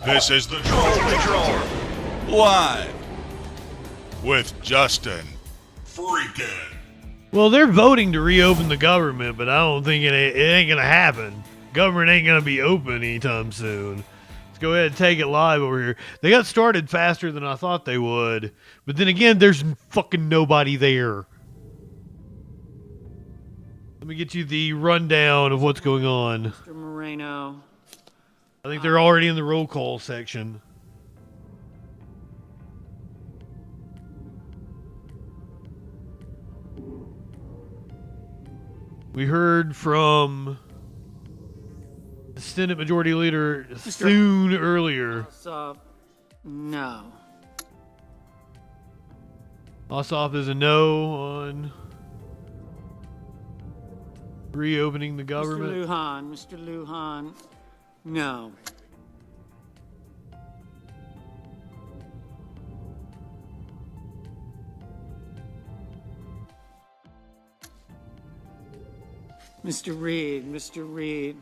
This is the Troll live with JustinFREAKIN. Well, they're voting to reopen the government, but I don't think it ain't gonna happen. Government ain't gonna be open anytime soon. Let's go ahead and take it live over here. They got started faster than I thought they would, but then again, there's fucking nobody there. Let me get you the rundown of what's going on. Mr. Moreno. I think they're already in the roll call section. We heard from the Senate Majority Leader Thur earlier. No. Ossoff is a no on reopening the government. Mr. Lujan, no. Mr. Reed,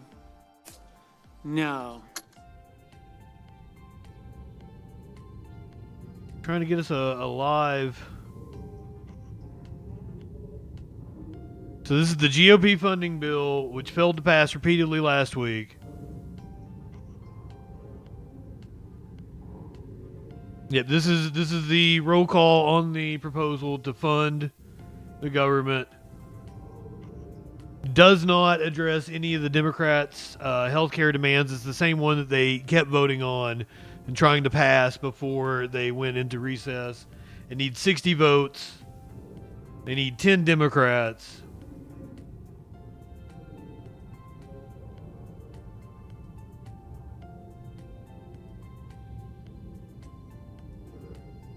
no. Trying to get us a live. So this is the GOP funding bill, which failed to pass repeatedly last week. Yep, this is the roll call on the proposal to fund the government. Does not address any of the Democrats' healthcare demands. It's the same one that they kept voting on and trying to pass before they went into recess. It needs 60 votes. They need 10 Democrats.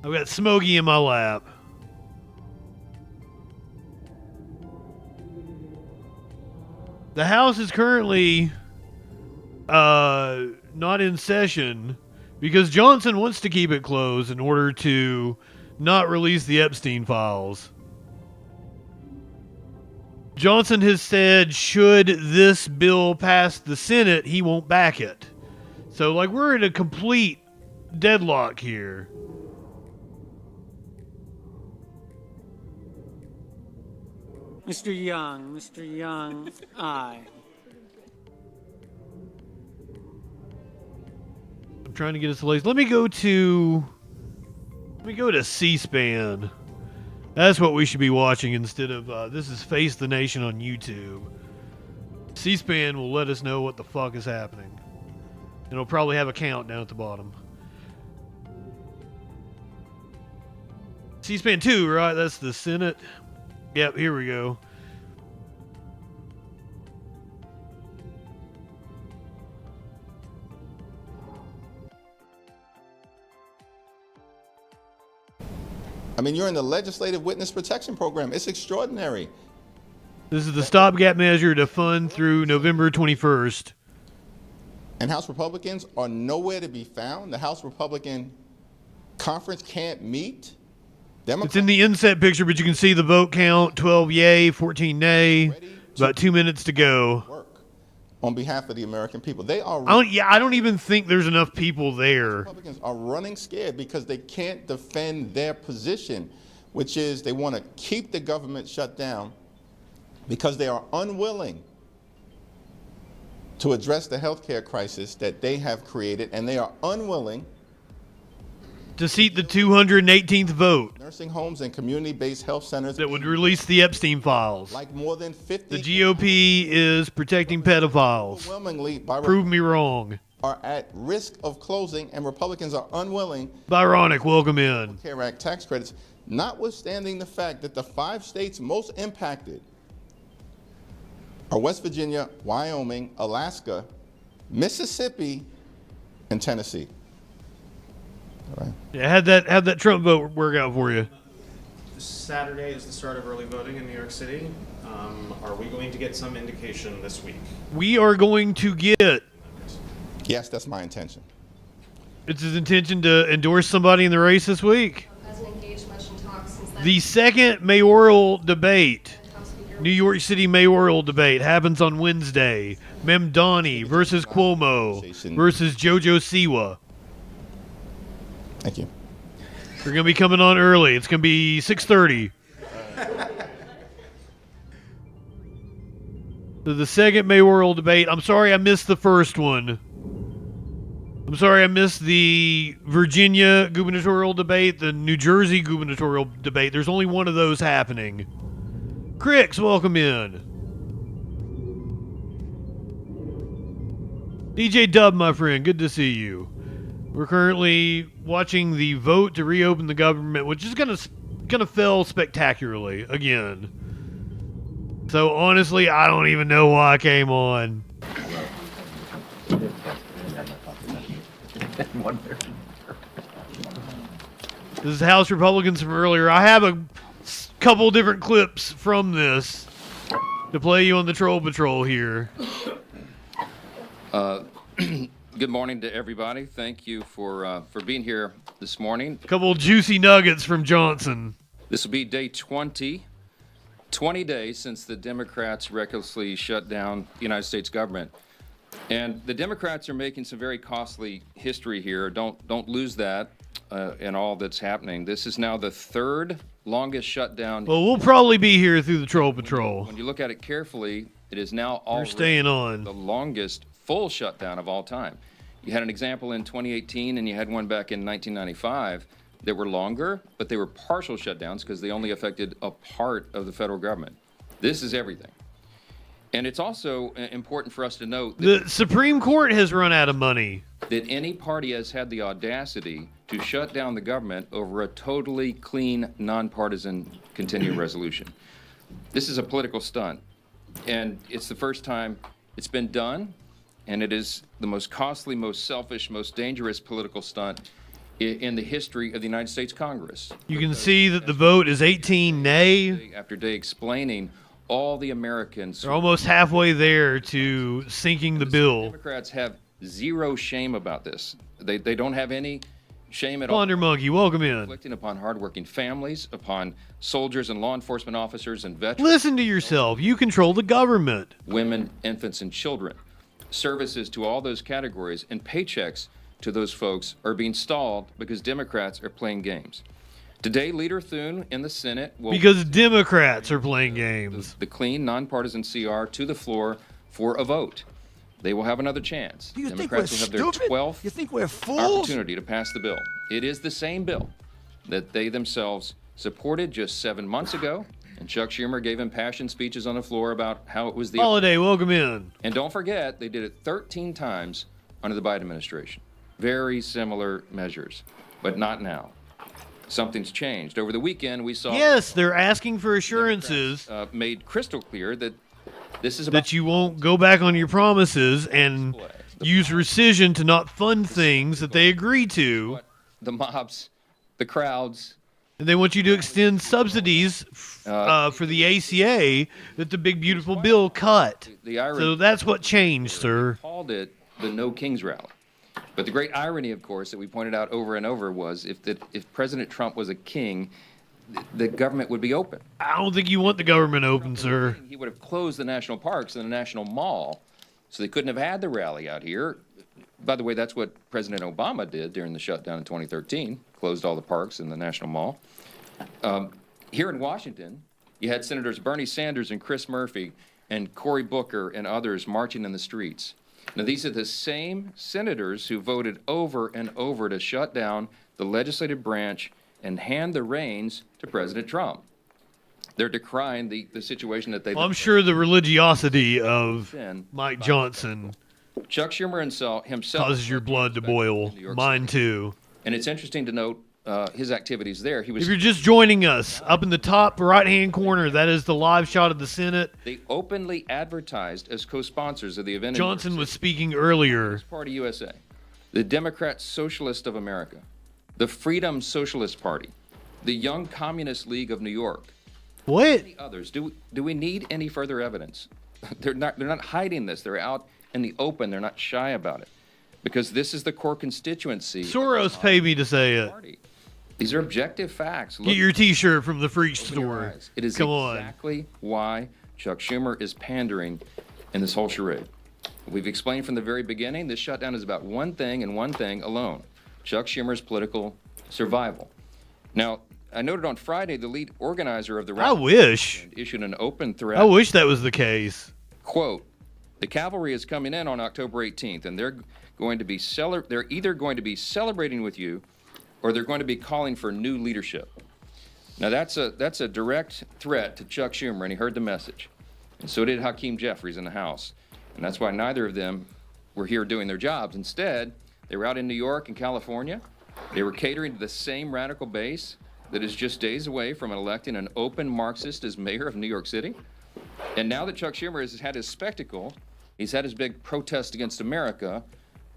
I've got Smokey in my lap. The House is currently not in session because Johnson wants to keep it closed in order to not release the Epstein files. Johnson has said should this bill pass the Senate, he won't back it. So, like, we're in a complete deadlock here. Mr. Young, aye. I'm trying to get us laced. Let me go to C-SPAN. That's what we should be watching instead of this is Face the Nation on YouTube. C-SPAN will let us know what the fuck is happening. It'll probably have a count down at the bottom. C-SPAN 2, right? That's the Senate. Yep, here we go. I mean, you're in the Legislative Witness Protection Program. It's extraordinary. This is the stopgap measure to fund through November 21st. And House Republicans are nowhere to be found. The House Republican conference can't meet. It's in the inset picture, but you can see the vote count: 12 yay, 14 nay. About 2 minutes to go. Work on behalf of the American people. They are. I don't even think there's enough people there. Republicans are running scared because they can't defend their position, which is they want to keep the government shut down because they are unwilling to address the healthcare crisis that they have created, and they are unwilling to seat the 218th vote. Nursing homes and community-based health centers that would release the Epstein files. Like more than 50. The GOP is protecting pedophiles. Overwhelmingly, prove me wrong. Are at risk of closing, and Republicans are unwilling. Byronic, welcome in. Care Act tax credits, notwithstanding the fact that the 5 states most impacted are West Virginia, Wyoming, Alaska, Mississippi, and Tennessee. All right. Yeah, how'd that Trump vote work out for you? Saturday is the start of early voting in New York City. Are we going to get some indication this week? We are going to get. Yes, that's my intention. It's his intention to endorse somebody in the race this week. Hasn't engaged much in talks since that. The second mayoral debate, New York City mayoral debate, happens on Wednesday. Memdani versus Cuomo versus Jojo Siwa. Thank you. We're going to be coming on early. It's going to be 6:30. So the second mayoral debate. I'm sorry I missed the first one. I'm sorry I missed the Virginia gubernatorial debate, the New Jersey gubernatorial debate. There's only one of those happening. Cricks, welcome in. DJ Dub, my friend, good to see you. We're currently watching the vote to reopen the government, which is gonna fail spectacularly again. So honestly, I don't even know why I came on. This is House Republicans from earlier. I have a couple different clips from this to play you on the Troll Patrol here. Good morning to everybody. Thank you for being here this morning. Couple juicy nuggets from Johnson. This will be day 20 days since the Democrats recklessly shut down the United States government. And the Democrats are making some very costly history here. Don't lose that in all that's happening. This is now the third longest shutdown. Well, we'll probably be here through the Troll Patrol. When you look at it carefully, it is now We're staying on. the longest full shutdown of all time. You had an example in 2018 and you had one back in 1995 that were longer, but they were partial shutdowns because they only affected a part of the federal government. This is everything. And it's also important for us to note that The Supreme Court has run out of money. that any party has had the audacity to shut down the government over a totally clean, nonpartisan continuing resolution. This is a political stunt, and it's the first time it's been done, and it is the most costly, most selfish, most dangerous political stunt in the history of the United States Congress. You can see that the vote is 18 nay. Day after day explaining all the Americans. They're almost halfway there to sinking the bill. Democrats have zero shame about this. They don't have any shame at all. Plunder Monkey, welcome in. Inflicting upon hardworking families, upon soldiers and law enforcement officers and veterans, Listen to yourself. You control the government. women, infants, and children. Services to all those categories and paychecks to those folks are being stalled because Democrats are playing games. Today, Leader Thur in the Senate will Because Democrats are playing games. the clean, nonpartisan CR to the floor for a vote. They will have another chance. Do you think Democrats we're will have their stupid? 12th You think we're fools? opportunity to pass the bill. It is the same bill that they themselves supported just 7 months ago, and Chuck Schumer gave impassioned speeches on the floor about how it was the... Holiday, welcome in. And don't forget, they did it 13 times under the Biden administration. Very similar measures, but not now. Something's changed. Over the weekend, we saw... Yes, they're asking for assurances made crystal clear that this is about... that you won't go back on your promises and use rescission to not fund things that they agree to. what the mobs, the crowds... And they want you to extend subsidies for the ACA that the big beautiful bill cut. The irony... So that's what changed, sir. called it the No Kings Rally. But the great irony, of course, that we pointed out over and over was if President Trump was a king, the government would be open. I don't think you want the government open, sir. He would have closed the national parks and the national mall, so they couldn't have had the rally out here. By the way, that's what President Obama did during the shutdown in 2013, closed all the parks and the national mall. Here in Washington, you had Senators Bernie Sanders and Chris Murphy and Cory Booker and others marching in the streets. Now, these are the same senators who voted over and over to shut down the legislative branch and hand the reins to President Trump. They're decrying the situation that they've... Well, I'm sure the religiosity of Mike Johnson Chuck Schumer himself causes your blood to boil. Mine too. And it's interesting to note his activities there. He was. If you're just joining us, up in the top right-hand corner, that is the live shot of the Senate. They openly advertised as co-sponsors of the event. Johnson was speaking earlier. Party USA, the Democrat Socialist of America, the Freedom Socialist Party, the Young Communist League of New York. What? Many others. Do we need any further evidence? They're not hiding this. They're out in the open. They're not shy about it, because this is the core constituency. Soros paid me to say it. Party. These are objective facts. Get your T-shirt from the freak Open your store. eyes. It is Come on. exactly why Chuck Schumer is pandering in this whole charade. We've explained from the very beginning, this shutdown is about one thing and one thing alone: Chuck Schumer's political survival. Now, I noted on Friday the lead organizer of the I wish. issued an open threat. I wish that was the case. Quote, "The cavalry is coming in on October 18th, and they're either going to be celebrating with you, or they're going to be calling for new leadership." Now that's a direct threat to Chuck Schumer, and he heard the message. And so did Hakeem Jeffries in the House. And that's why neither of them were here doing their jobs. Instead, they were out in New York and California. They were catering to the same radical base that is just days away from electing an open Marxist as mayor of New York City. And now that Chuck Schumer has had his spectacle, he's had his big protest against America,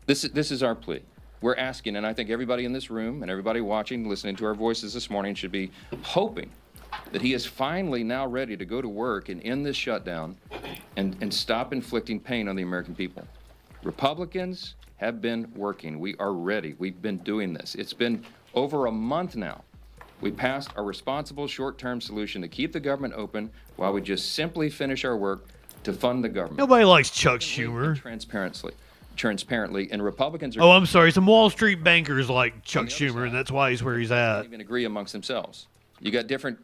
this is our plea. We're asking, and I think everybody in this room and everybody watching, listening to our voices this morning should be hoping that he is finally now ready to go to work and end this shutdown and stop inflicting pain on the American people. Republicans have been working. We are ready. We've been doing this. It's been over a month now. We passed a responsible short-term solution to keep the government open while we just simply finish our work to fund the government. Nobody likes Chuck Schumer. Transparently, and Republicans are. Oh, I'm sorry. Some Wall Street bankers like Chuck Schumer, and that's why he's where he's at. Even agree amongst themselves. You got different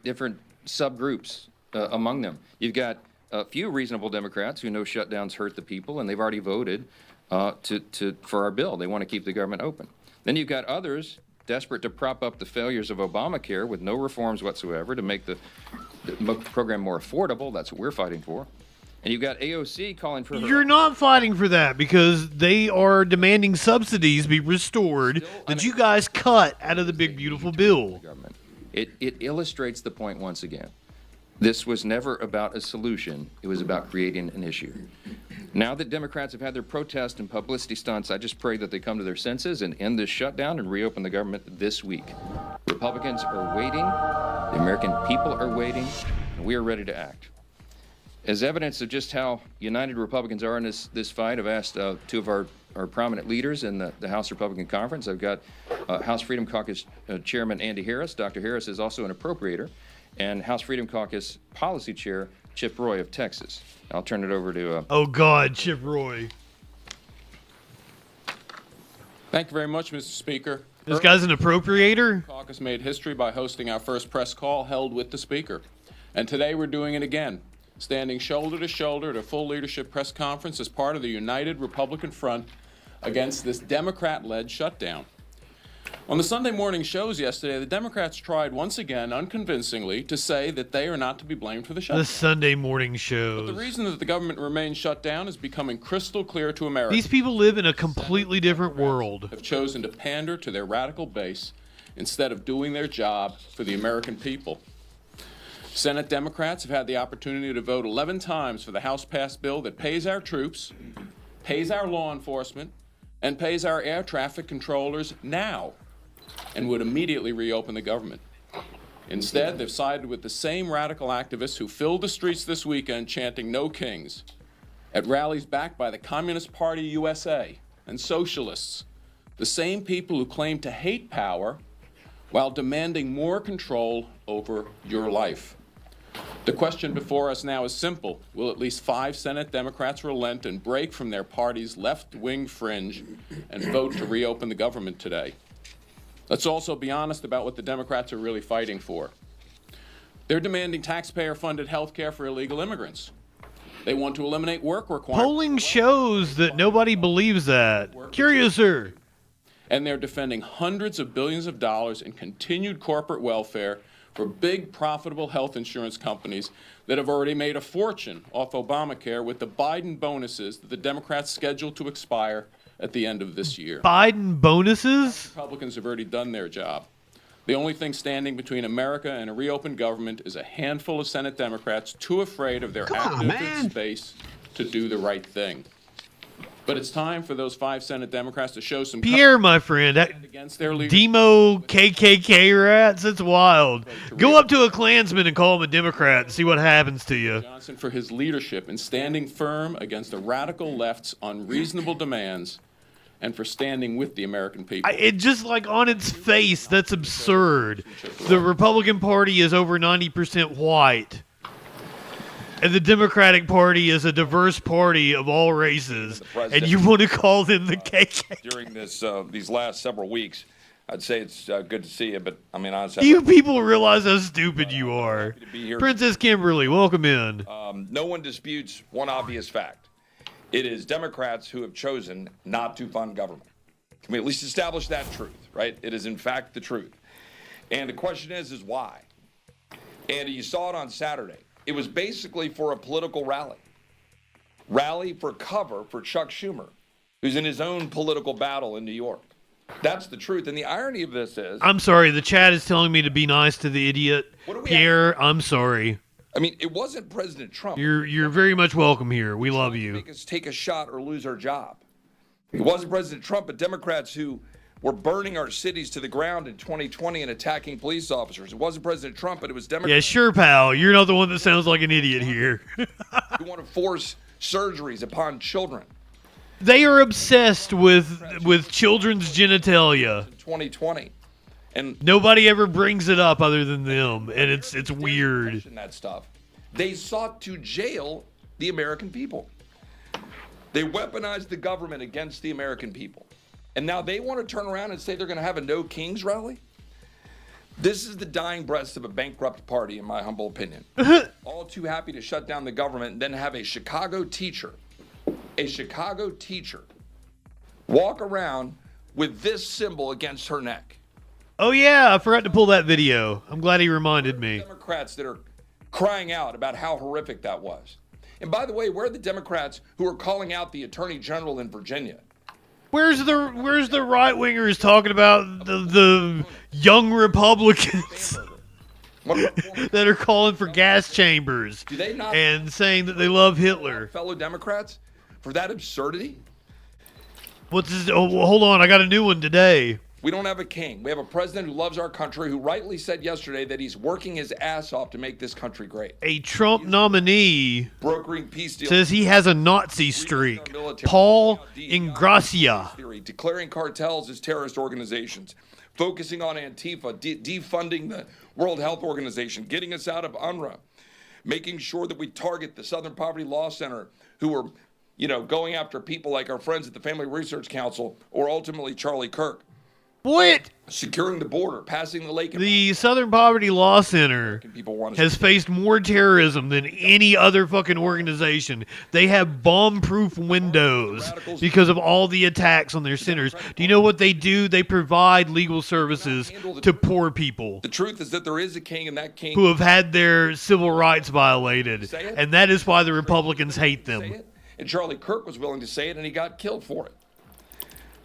subgroups among them. You've got a few reasonable Democrats who know shutdowns hurt the people, and they've already voted for our bill. They want to keep the government open. Then you've got others desperate to prop up the failures of Obamacare with no reforms whatsoever to make the program more affordable. That's what we're fighting for. And you've got AOC calling for. You're not fighting for that because they are demanding subsidies be restored that you guys cut out of the big beautiful bill. It illustrates the point once again. This was never about a solution. It was about creating an issue. Now that Democrats have had their protest and publicity stunts, I just pray that they come to their senses and end this shutdown and reopen the government this week. Republicans are waiting. The American people are waiting. And we are ready to act. As evidence of just how united Republicans are in this fight, I've asked two of our prominent leaders in the House Republican Conference. I've got House Freedom Caucus Chairman Andy Harris. Dr. Harris is also an appropriator. And House Freedom Caucus Policy Chair Chip Roy of Texas. I'll turn it over to... oh, God, Chip Roy. Thank you very much, Mr. Speaker. This guy's an appropriator? Caucus made history by hosting our first press call held with the Speaker. And today we're doing it again, standing shoulder to shoulder at a full leadership press conference as part of the united Republican front against this Democrat-led shutdown. On the Sunday morning shows yesterday, the Democrats tried once again, unconvincingly, to say that they are not to be blamed for the shutdown. The Sunday morning But shows. the reason that the government remains shut down is becoming crystal clear to Americans. These people live in a completely different world. Have chosen to pander to their radical base instead of doing their job for the American people. Senate Democrats have had the opportunity to vote 11 times for the House-passed bill that pays our troops, pays our law enforcement, and pays our air traffic controllers now, and would immediately reopen the government. Instead, they've sided with the same radical activists who filled the streets this weekend chanting "No Kings" at rallies backed by the Communist Party USA and socialists, the same people who claim to hate power while demanding more control over your life. The question before us now is simple. Will at least 5 Senate Democrats relent and break from their party's left-wing fringe and vote to reopen the government today? Let's also be honest about what the Democrats are really fighting for. They're demanding taxpayer-funded health care for illegal immigrants. They want to eliminate work requirements. Polling shows that nobody believes that. Curious, sir. And they're defending hundreds of billions of dollars in continued corporate welfare for big, profitable health insurance companies that have already made a fortune off Obamacare with the Biden bonuses that the Democrats scheduled to expire at the end of this year. Biden bonuses? Republicans have already done their job. The only thing standing between America and a reopened government is a handful of Senate Democrats too afraid of their activists in space to do the right thing. But it's time for those 5 Senate Democrats to show some Pierre, my friend, that against their leaders. Demo KKK rats, it's wild. Go up to a Klansman and call him a Democrat and see what happens to you. Johnson for his leadership in standing firm against the radical left's unreasonable demands and for standing with the American people. It just like on its face, that's absurd. The Republican Party is over 90% white. And the Democratic Party is a diverse party of all races, and you want to call them the KKK? During these last several weeks, I'd say it's good to see you, but I mean, honestly, You people realize how stupid you are. to be here. Princess Kimberly, welcome in. No one disputes one obvious fact. It is Democrats who have chosen not to fund government. Can we at least establish that truth, right? It is in fact the truth. And the question is why? And you saw it on Saturday. It was basically for a political rally. Rally for cover for Chuck Schumer, who's in his own political battle in New York. That's the truth. And the irony of this is... I'm sorry, the chat is telling me to be nice to the idiot. Pierre, I'm sorry. I mean, it wasn't President Trump. You're very much welcome here. We love you. Make us take a shot or lose our job. It wasn't President Trump, but Democrats who were burning our cities to the ground in 2020 and attacking police officers. It wasn't President Trump, but it was Democrats. Yeah, sure, pal. You're not the one that sounds like an idiot here. who want to force surgeries upon children. They are obsessed with children's genitalia. In 2020. And nobody ever brings it up other than them, and it's weird. That stuff. They sought to jail the American people. They weaponized the government against the American people. And now they want to turn around and say they're going to have a No Kings rally? This is the dying breath of a bankrupt party, in my humble opinion. All too happy to shut down the government and then have a Chicago teacher walk around with this symbol against her neck. Oh, yeah, I forgot to pull that video. I'm glad he reminded me. Democrats that are crying out about how horrific that was. And by the way, where are the Democrats who are calling out the Attorney General in Virginia? Where's the right wingers talking about the young Republicans that are calling for gas chambers Do they not and saying that they love Hitler? Fellow Democrats for that absurdity? What's this? Oh, hold on, I got a new one today. We don't have a king. We have a president who loves our country, who rightly said yesterday that he's working his ass off to make this country great. A Trump nominee Brokering peace deals. says he has a Nazi streak. Paul Ingracia. Declaring cartels as terrorist organizations. Focusing on Antifa. Defunding the World Health Organization. Getting us out of UNRWA. Making sure that we target the Southern Poverty Law Center, who are, going after people like our friends at the Family Research Council, or ultimately Charlie Kirk. What? Securing the border, passing the lake. The Southern Poverty Law Center has faced more terrorism than any other fucking organization. They have bomb-proof windows because of all the attacks on their centers. Do you know what they do? They provide legal services to poor people. The truth is that there is a king, and that king who have had their civil rights violated, and that is why the Republicans hate them. And Charlie Kirk was willing to say it, and he got killed for it.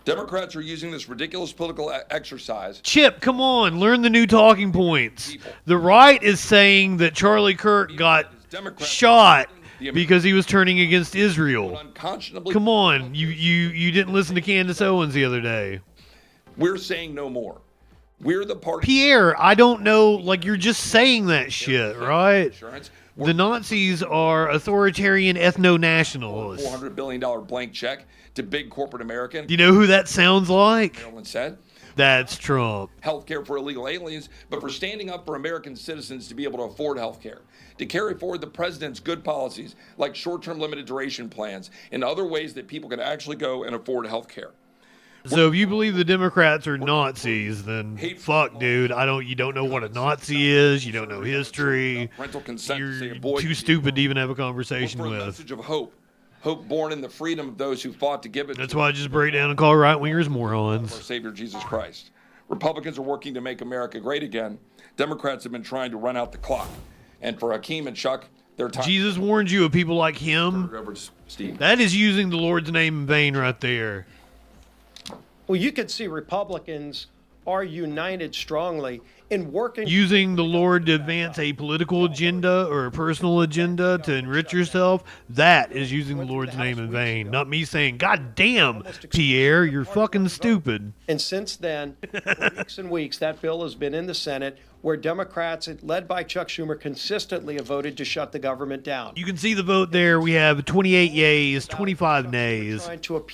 Democrats are using this ridiculous political exercise. Chip, come on, learn the new talking points. The right is saying that Charlie Kirk got shot because he was turning against Israel. Come on, you didn't listen to Candace Owens the other day. We're saying no more. We're the party. Pierre, I don't know, like you're just saying that shit, right? The Nazis are authoritarian ethno-nationalists. $400 billion blank check to big corporate America. Do you know who that sounds like? Maryland said. That's Trump. Healthcare for illegal aliens, but for standing up for American citizens to be able to afford healthcare. To carry forward the president's good policies like short-term limited duration plans and other ways that people can actually go and afford healthcare. So if you believe the Democrats are Nazis, then fuck, dude. You don't know what a Nazi is. You don't know history. You're too stupid to even have a conversation with. A message of hope. Hope born in the freedom of those who fought to give it. That's why I just break down and call right-wingers morons. Our Savior Jesus Christ. Republicans are working to make America great again. Democrats have been trying to run out the clock. And for Hakeem and Chuck, their time. Jesus warned you of people like him. That is using the Lord's name in vain right there. Well, you could see Republicans are united strongly in working. Using the Lord to advance a political agenda or a personal agenda to enrich yourself, that is using the Lord's name in vain. Not me saying, God damn, Pierre, you're fucking stupid. And since then, for weeks and weeks, that bill has been in the Senate, where Democrats, led by Chuck Schumer, consistently have voted to shut the government down. You can see the vote there. We have 28 yeas, 25 nays.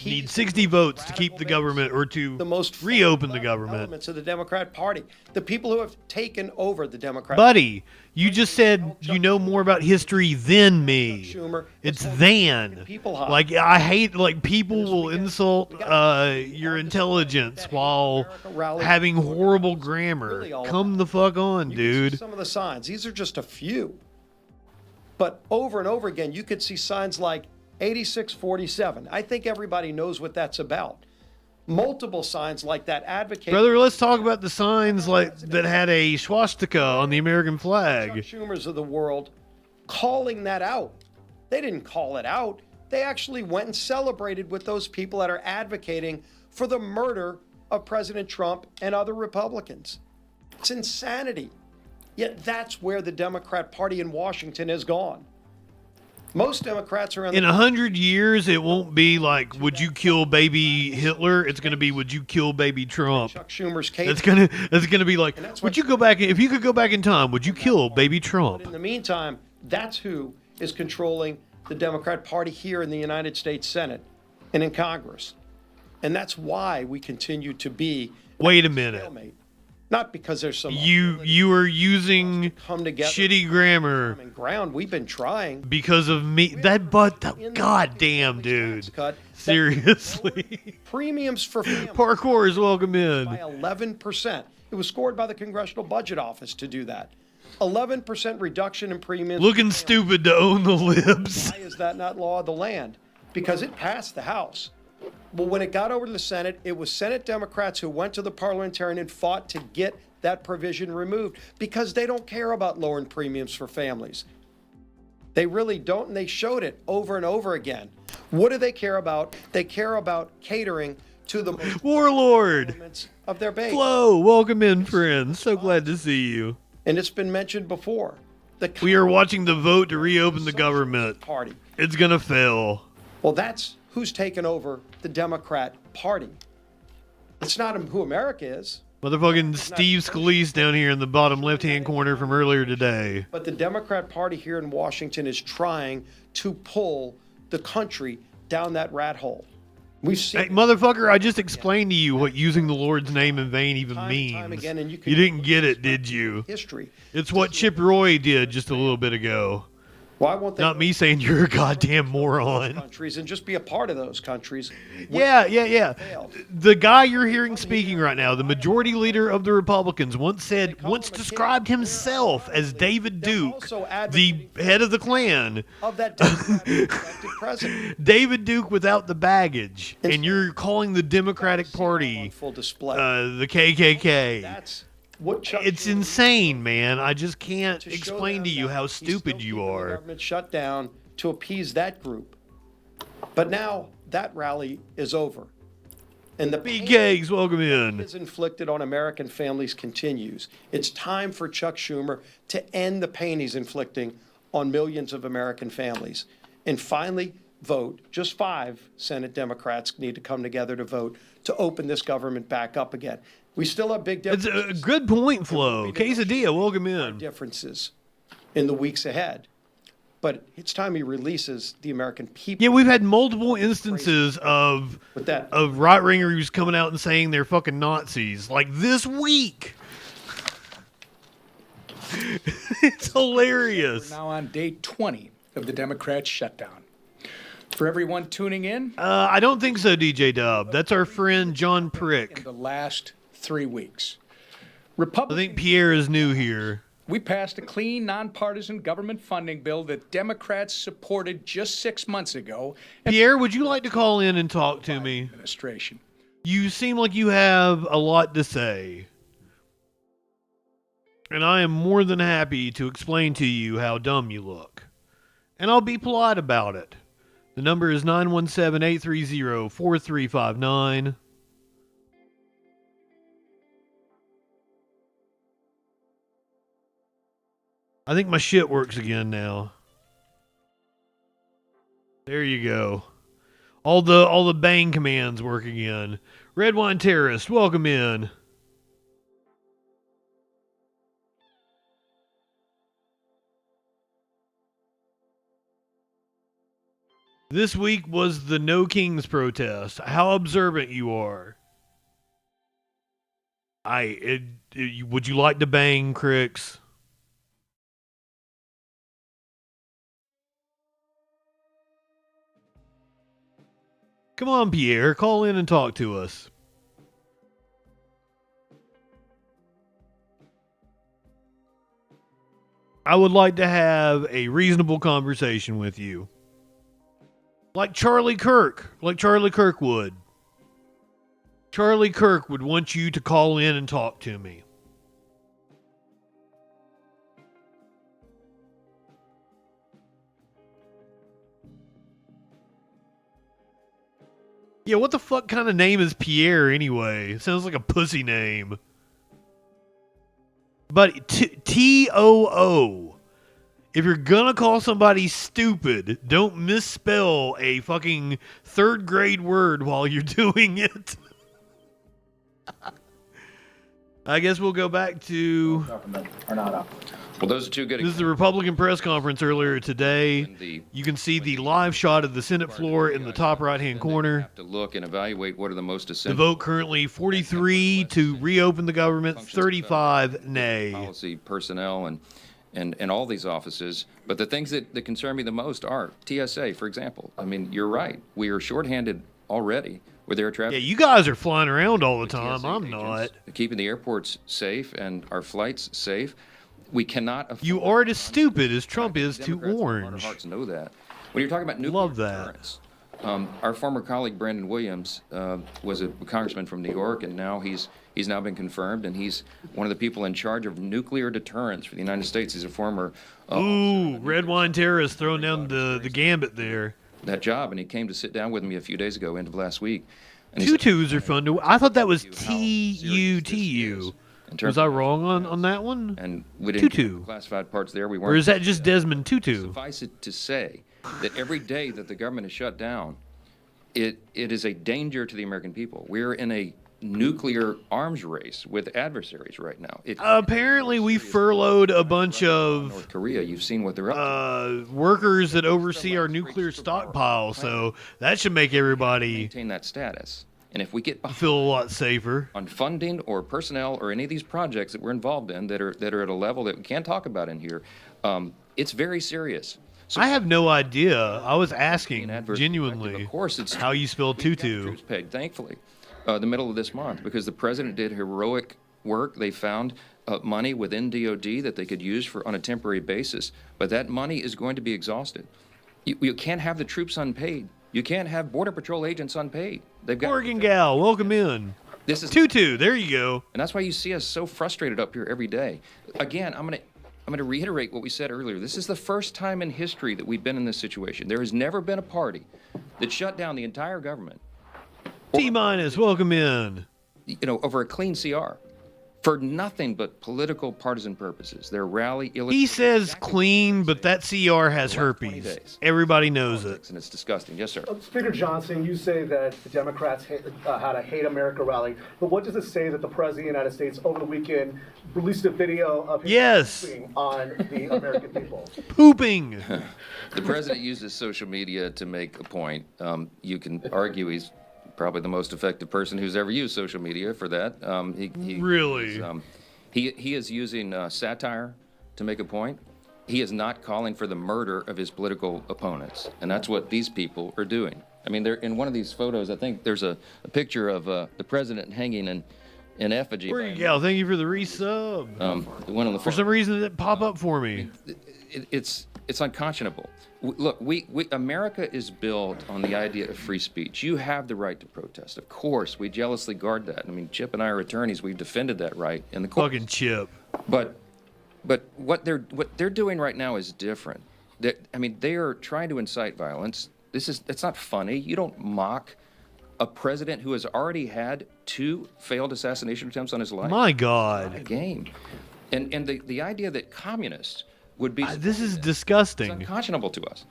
Need 60 votes to keep the government or to reopen the government. Elements of the Democrat Party, the people who have taken over the Democrat Buddy, you just said you know more about history than me. It's than. Like, I hate, like, people will insult your intelligence while having horrible grammar. Come the fuck on, dude. Some of the signs, these are just a few. But over and over again, you could see signs like 8647. I think everybody knows what that's about. Multiple signs like that advocate. Brother, let's talk about the signs like that had a swastika on the American flag. Chuck Schumer's of the world calling that out. They didn't call it out. They actually went and celebrated with those people that are advocating for the murder of President Trump and other Republicans. It's insanity. Yet that's where the Democrat Party in Washington has gone. Most Democrats are in 100 years. It won't be like, would you kill baby Hitler? It's going to be, would you kill baby Trump? Chuck Schumer's case. It's going to be like, would you go back, if you could go back in time, would you kill baby Trump? But in the meantime, that's who is controlling the Democrat Party here in the United States Senate and in Congress. And that's why we continue to be. Wait a minute. Stalemate. Not because there's some. You are using shitty grammar. Ground. We've been trying. Because of me. Goddamn, dude. Seriously. Premiums for families. Parkour is welcome in. By 11%. It was scored by the Congressional Budget Office to do that. 11% reduction in premiums. Looking stupid to own the libs. Why is that not law of the land? Because it passed the House. But when it got over to the Senate, it was Senate Democrats who went to the parliamentarian and fought to get that provision removed because they don't care about lowering premiums for families. They really don't, and they showed it over and over again. What do they care about? They care about catering to the warlord of their base. Flo, welcome in, friends. So glad to see you. And it's been mentioned before. We are watching the vote to reopen the government. Party. It's gonna fail. Well, that's who's taken over the Democrat Party. It's not who America is. Motherfucking Steve Scalise down here in the bottom left-hand corner from earlier today. But the Democrat Party here in Washington is trying to pull the country down that rat hole. We've seen hey, motherfucker, I just explained to you what using the Lord's name in vain even means. Time again, and you didn't get it, did you? History. It's what Chip Roy did just a little bit ago. Why won't they? Not me saying you're a goddamn moron. Countries and just be a part of those countries. Yeah. The guy you're hearing speaking right now, the majority leader of the Republicans, once described himself as David Duke, the head of the Klan. Of that Democratic president. David Duke without the baggage, and you're calling the Democratic Party full display. The KKK. That's it's insane, man. I just can't explain to you how stupid you are. The government shut down to appease that group. But now that rally is over. And the Big Eggs, welcome in. Is inflicted on American families continues. It's time for Chuck Schumer to end the pain he's inflicting on millions of American families. And finally vote. Just 5 Senate Democrats need to come together to vote to open this government back up again. We still have big differences. It's a good point, Flo. Quesadilla, welcome in. Differences in the weeks ahead. But it's time he releases the American people. Yeah, we've had multiple instances of right-wingers coming out and saying they're fucking Nazis. Like this week. It's hilarious. We're now on day 20 of the Democrats' shutdown. For everyone tuning in, I don't think so, DJ Dub. That's our friend John Prick. In the last 3 weeks, I think Pierre is new here. We passed a clean, nonpartisan government funding bill that Democrats supported just 6 months ago. Pierre, would you like to call in and talk to me? Administration. You seem like you have a lot to say. And I am more than happy to explain to you how dumb you look. And I'll be polite about it. The number is 917-830-4359. I think my shit works again now. There you go. All the bang commands work again. Red Wine Terrorist, welcome in. This week was the No Kings protest. How observant you are. Would you like to bang, Crix? Come on, Pierre, call in and talk to us. I would like to have a reasonable conversation with you. Like Charlie Kirk would. Charlie Kirk would want you to call in and talk to me. Yeah, what the fuck kind of name is Pierre anyway? It sounds like a pussy name. But T-O-O. If you're gonna call somebody stupid, don't misspell a fucking third grade word while you're doing it. I guess we'll go back to... Well, those are two good This is the Republican press conference earlier today. You can see the live shot of the Senate floor in the top right-hand corner. Have to look and evaluate what are the most The essential. vote currently 43 to reopen the government, 35 nay. Policy personnel and all these offices. But the things that concern me the most are TSA, for example. I mean, you're right. We are shorthanded already with air traffic. Yeah, you guys are flying around all the time. I'm not. Keeping the airports safe and our flights safe. We cannot afford. You aren't as stupid as Trump is to orange. Hearts know that. When you're talking about nuclear deterrence, our former colleague Brandon Williams was a congressman from New York, and now he's now been confirmed, and he's one of the people in charge of nuclear deterrence for the United States. He's a former. Ooh, Red Wine Terrorist throwing down the gambit there. That job, and he came to sit down with me a few days ago, end of last week. Tutus are fun to. I thought that was Tutu. Was I wrong on that one? And we didn't Tutu. get classified parts there. We weren't. Or is that just Desmond Tutu? Suffice it to say that every day that the government is shut down, it is a danger to the American people. We're in a nuclear arms race with adversaries right now. Apparently, we furloughed a bunch of North Korea. You've seen what they're up to. Workers that oversee our nuclear stockpile, so that should make everybody maintain that status. And if we get feel a lot safer on funding or personnel or any of these projects that we're involved in that are at a level that we can't talk about in here, it's very serious. So I have no idea. I was asking genuinely. Of course, it's how you spell tutu. Paid, thankfully, the middle of this month, because the president did heroic work. They found money within DOD that they could use on a temporary basis, but that money is going to be exhausted. You can't have the troops unpaid. You can't have Border Patrol agents unpaid. They've got Oregon gal, welcome in. This is Tutu. There you go. And that's why you see us so frustrated up here every day. Again, I'm gonna reiterate what we said earlier. This is the first time in history that we've been in this situation. There has never been a party that shut down the entire government. T-minus, welcome in. Over a clean CR. For nothing but political partisan purposes. Their rally... He says clean, but that CR has herpes. Everybody knows it. And it's disgusting. Yes, sir. Speaker Johnson, you say that the Democrats had a Hate America rally, but what does it say that the President of the United States over the weekend released a video of him pooping on the American people? Pooping! The President uses social media to make a point. You can argue he's probably the most effective person who's ever used social media for that. Really? He is using satire to make a point. He is not calling for the murder of his political opponents, and that's what they's people are doing. I mean, they're in one of these photos. I think there's a picture of the president hanging in effigy. Where you go? Thank you for the resub. The one on the for some reason it didn't pop up for me. It's unconscionable. Look, America is built on the idea of free speech. You have the right to protest. Of course, we jealously guard that. I mean, Chip and I are attorneys. We've defended that right in the court. Fucking Chip. But what they're doing right now is different. They are trying to incite violence. It's not funny. You don't mock a president who has already had 2 failed assassination attempts on his life. My God. Not a game. And the idea that communists would be. This is It's disgusting. unconscionable to us.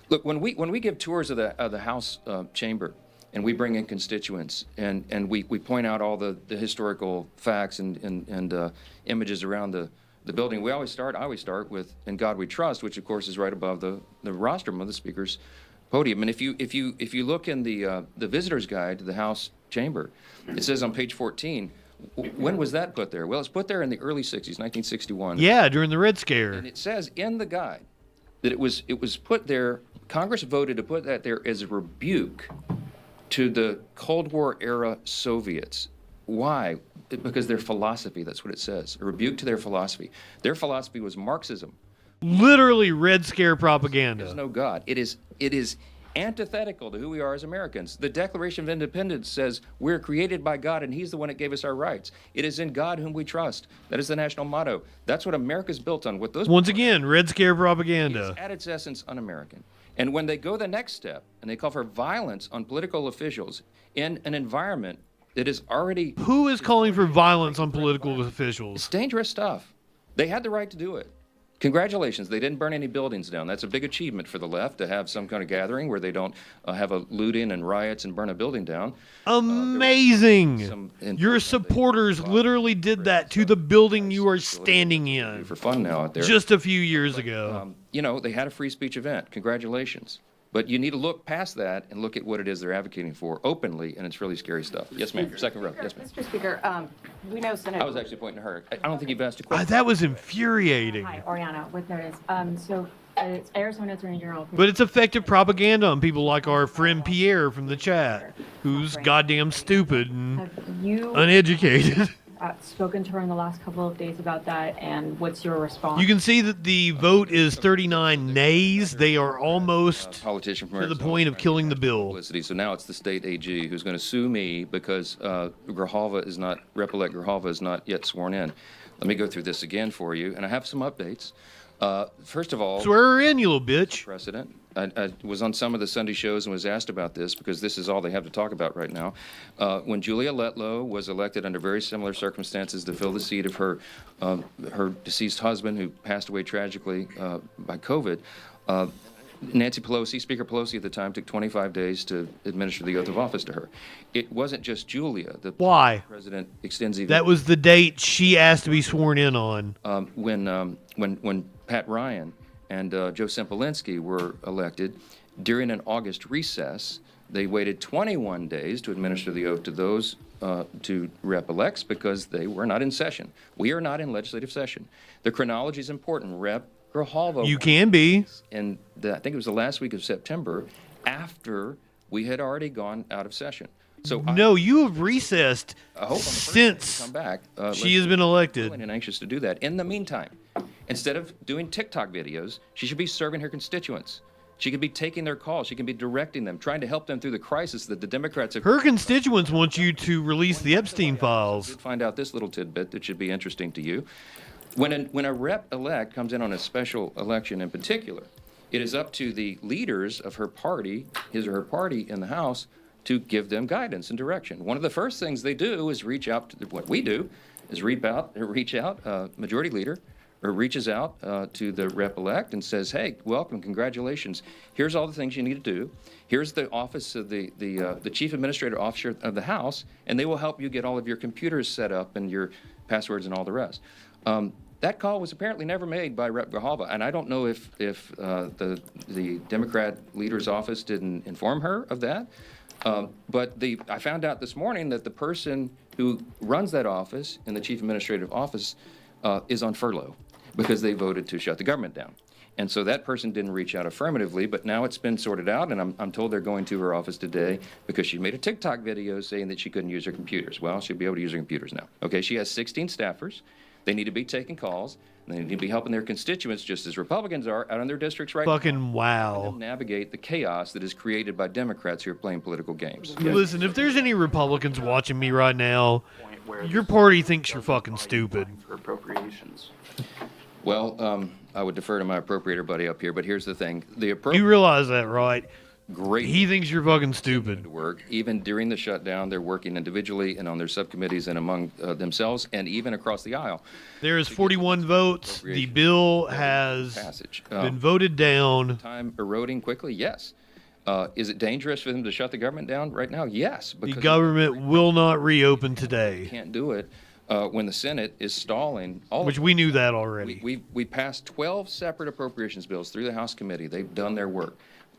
Look, when we give tours of the House chamber, and we bring in constituents, and we point out all the historical facts and images around the building, I always start with "In God We Trust," which of course is right above the rostrum of the speaker's podium. And if you look in the visitor's guide to the House chamber, it says on page 14. When was that put there? Well, it's put there in the early 60s, 1961. Yeah, during the Red Scare. And it says in the guide that it was put there. Congress voted to put that there as a rebuke to the Cold War era Soviets. Why? Because their philosophy, that's what it says. A rebuke to their philosophy. Their philosophy was Marxism. Literally Red Scare propaganda. There's no God. It is antithetical to who we are as Americans. The Declaration of Independence says we're created by God and He's the one that gave us our rights. It is in God whom we trust. That is the national motto. That's what America's built on. What those Once again, Red Scare propaganda. is at its essence un-American. And when they go the next step and they call for violence on political officials in an environment that is already... Who is calling for violence on political officials? It's dangerous stuff. They had the right to do it. Congratulations, they didn't burn any buildings down. That's a big achievement for the left, to have some kind of gathering where they don't have a looting and riots and burn a building down. Amazing! Your supporters literally did that to the building you are standing in. For fun now out there. Just a few years ago. You know, they had a free speech event. Congratulations. But you need to look past that and look at what it is they're advocating for openly, and it's really scary stuff. Yes, ma'am. Second row. Yes, ma'am. Mr. Speaker, we know Senator... I was actually pointing to her. I don't think you've asked a question. That was infuriating. Hi, Oriana, with notice. It's Arizona Attorney General... But it's effective propaganda on people like our friend Pierre from the chat, who's goddamn stupid and uneducated. Spoken to her in the last couple of days about that, and what's your response? You can see that the vote is 39 nays. They are almost politician from to the point of killing the bill. Publicity. So now it's the state AG who's going to sue me because Grijalva is not, Rep-elect Grijalva is not yet sworn in. Let me go through this again for you, and I have some updates. First of all, swear her in, you little bitch. Precedent. I was on some of the Sunday shows and was asked about this because this is all they have to talk about right now. When Julia Letlow was elected under very similar circumstances to fill the seat of her deceased husband, who passed away tragically by COVID, Nancy Pelosi, Speaker Pelosi at the time, took 25 days to administer the oath of office to her. It wasn't just Julia. Why? The president extends even. That was the date she asked to be sworn in on. When Pat Ryan and Joe Sempolinski were elected, during an August recess, they waited 21 days to administer the oath to those two rep-elects because they were not in session. We are not in legislative session. The chronology is important. Rep. Grijalva. You can be. And I think it was the last week of September, after we had already gone out of session. So no, you have recessed since come back. She has been elected. And anxious to do that. In the meantime, instead of doing TikTok videos, she should be serving her constituents. She could be taking their calls. She can be directing them, trying to help them through the crisis that the Democrats have. Her constituents want you to release the Epstein files. You'd find out this little tidbit that should be interesting to you. When a rep-elect comes in on a special election in particular, it is up to the leaders of her party, his or her party in the House, to give them guidance and direction. One of the first things they do is reach out to what we do is reach out. Majority leader or reaches out to the rep-elect and says, "Hey, welcome, congratulations. Here's all the things you need to do. Here's the office of the chief administrative officer of the House, and they will help you get all of your computers set up and your passwords and all the rest." That call was apparently never made by Rep. Grijalva, and I don't know if the Democrat leader's office didn't inform her of that. But I found out this morning that the person who runs that office in the chief administrative office is on furlough because they voted to shut the government down. And so that person didn't reach out affirmatively, but now it's been sorted out, and I'm told they're going to her office today because she made a TikTok video saying that she couldn't use her computers. Well, she'll be able to use her computers now. Okay, she has 16 staffers. They need to be taking calls. And they need to be helping their constituents, just as Republicans are, out in their districts right now. Fucking wow. Navigate the chaos that is created by Democrats who are playing political games. Listen, if there's any Republicans watching me right now, your party thinks you're fucking stupid. For appropriations. Well, I would defer to my appropriator buddy up here, but here's the thing. You realize that, right? great. He thinks you're fucking stupid. To work. Even during the shutdown, they're working individually and on their subcommittees and among themselves and even across the aisle. There is 41 votes. The bill has been voted down. Time eroding quickly? Yes. Is it dangerous for them to shut the government down right now? Yes. The government will not reopen today. Can't do it when the Senate is stalling. Which we knew that already. We passed 12 separate appropriations bills through the House committee. They've done their work.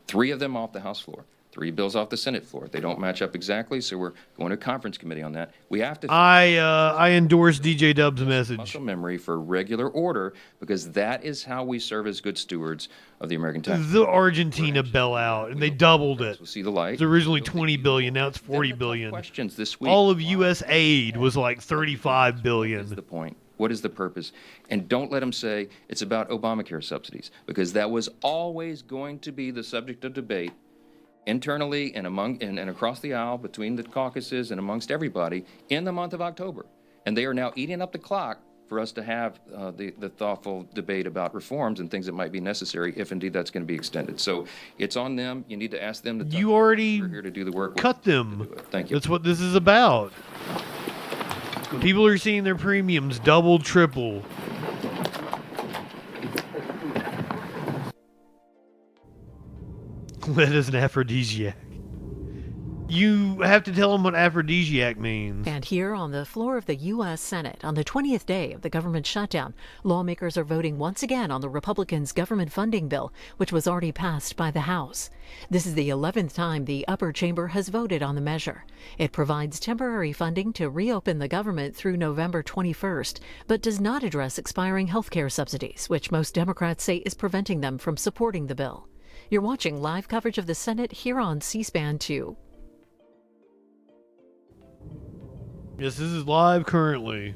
3 of them off the House floor. 3 bills off the Senate floor. They don't match up exactly, so we're going to a conference committee on that. We have to. I endorse DJ Dub's message. Muscle memory for regular order, because that is how we serve as good stewards of the American tax. The Argentina bailout, and they doubled it. We'll see the light. It's originally 20 billion, now it's 40 billion. Questions this week. All of U.S. aid was like 35 billion. What is the point? What is the purpose? And don't let them say it's about Obamacare subsidies, because that was always going to be the subject of debate internally and among and across the aisle between the caucuses and amongst everybody in the month of October. And they are now eating up the clock for us to have the thoughtful debate about reforms and things that might be necessary if indeed that's going to be extended. So it's on them. You need to ask them to. You already we're here to do the work. Cut them. Thank you. That's what this is about. People are seeing their premiums double, triple. Lead is an aphrodisiac. You have to tell them what aphrodisiac means. And here on the floor of the U.S. Senate, on the 20th day of the government shutdown, lawmakers are voting once again on the Republicans' government funding bill, which was already passed by the House. This is the 11th time the upper chamber has voted on the measure. It provides temporary funding to reopen the government through November 21st, but does not address expiring health care subsidies, which most Democrats say is preventing them from supporting the bill. You're watching live coverage of the Senate here on C-SPAN 2. Yes, this is live currently.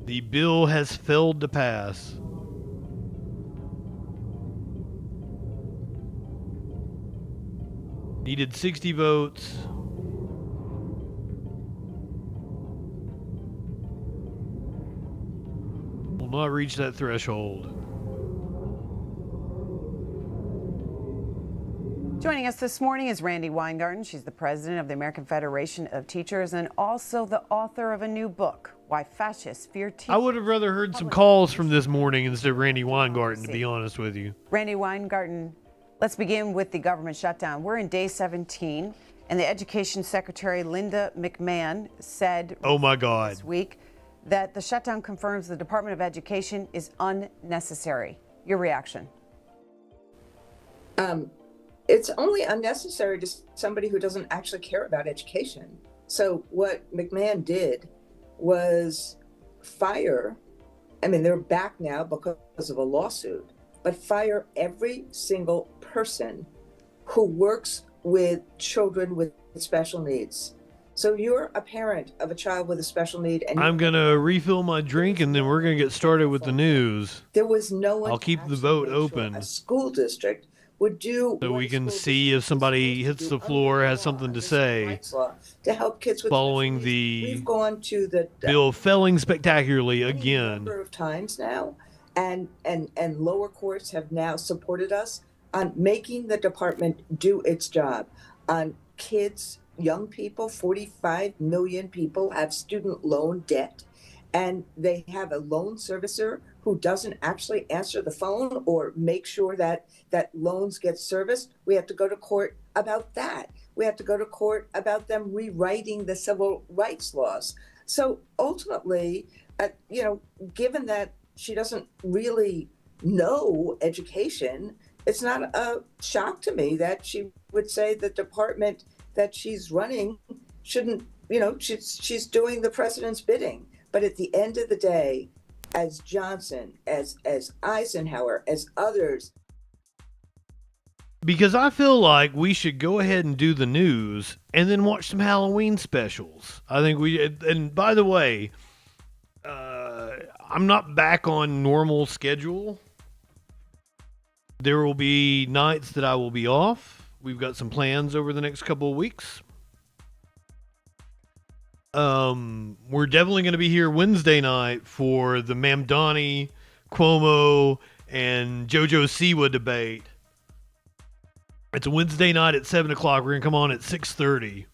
The bill has failed to pass. Needed 60 votes. Will not reach that threshold. Joining us this morning is Randi Weingarten. She's the president of the American Federation of Teachers and also the author of a new book, Why Fascists Fear Teachers. I would have rather heard some calls from this morning instead of Randi Weingarten, to be honest with you. Randi Weingarten, let's begin with the government shutdown. We're in day 17, and the Education Secretary Linda McMahon said oh my God. This week that the shutdown confirms the Department of Education is unnecessary. Your reaction? It's only unnecessary to somebody who doesn't actually care about education. So what McMahon did was fire, I mean, they're back now because of a lawsuit, but fire every single person who works with children with special needs. So you're a parent of a child with a special need. And I'm going to refill my drink and then we're going to get started with the news. There was no one. I'll keep the vote open. A school district would do so we can see if somebody hits the floor, has something to say. To help kids with following the we've gone to the bill failing spectacularly again. Number of times now, and lower courts have now supported us on making the department do its job on kids, young people. 45 million people have student loan debt, and they have a loan servicer who doesn't actually answer the phone or make sure that loans get serviced. We have to go to court about that. We have to go to court about them rewriting the civil rights laws. So ultimately, given that she doesn't really know education, it's not a shock to me that she would say the department that she's running shouldn't, she's doing the president's bidding. But at the end of the day, as Johnson, as Eisenhower, as others. Because I feel like we should go ahead and do the news and then watch some Halloween specials. I think and by the way, I'm not back on normal schedule. There will be nights that I will be off. We've got some plans over the next couple of weeks. We're definitely going to be here Wednesday night for the Mamdani, Cuomo, and JoJo Siwa debate. It's a Wednesday night at 7 o'clock. We're going to come on at 6:30.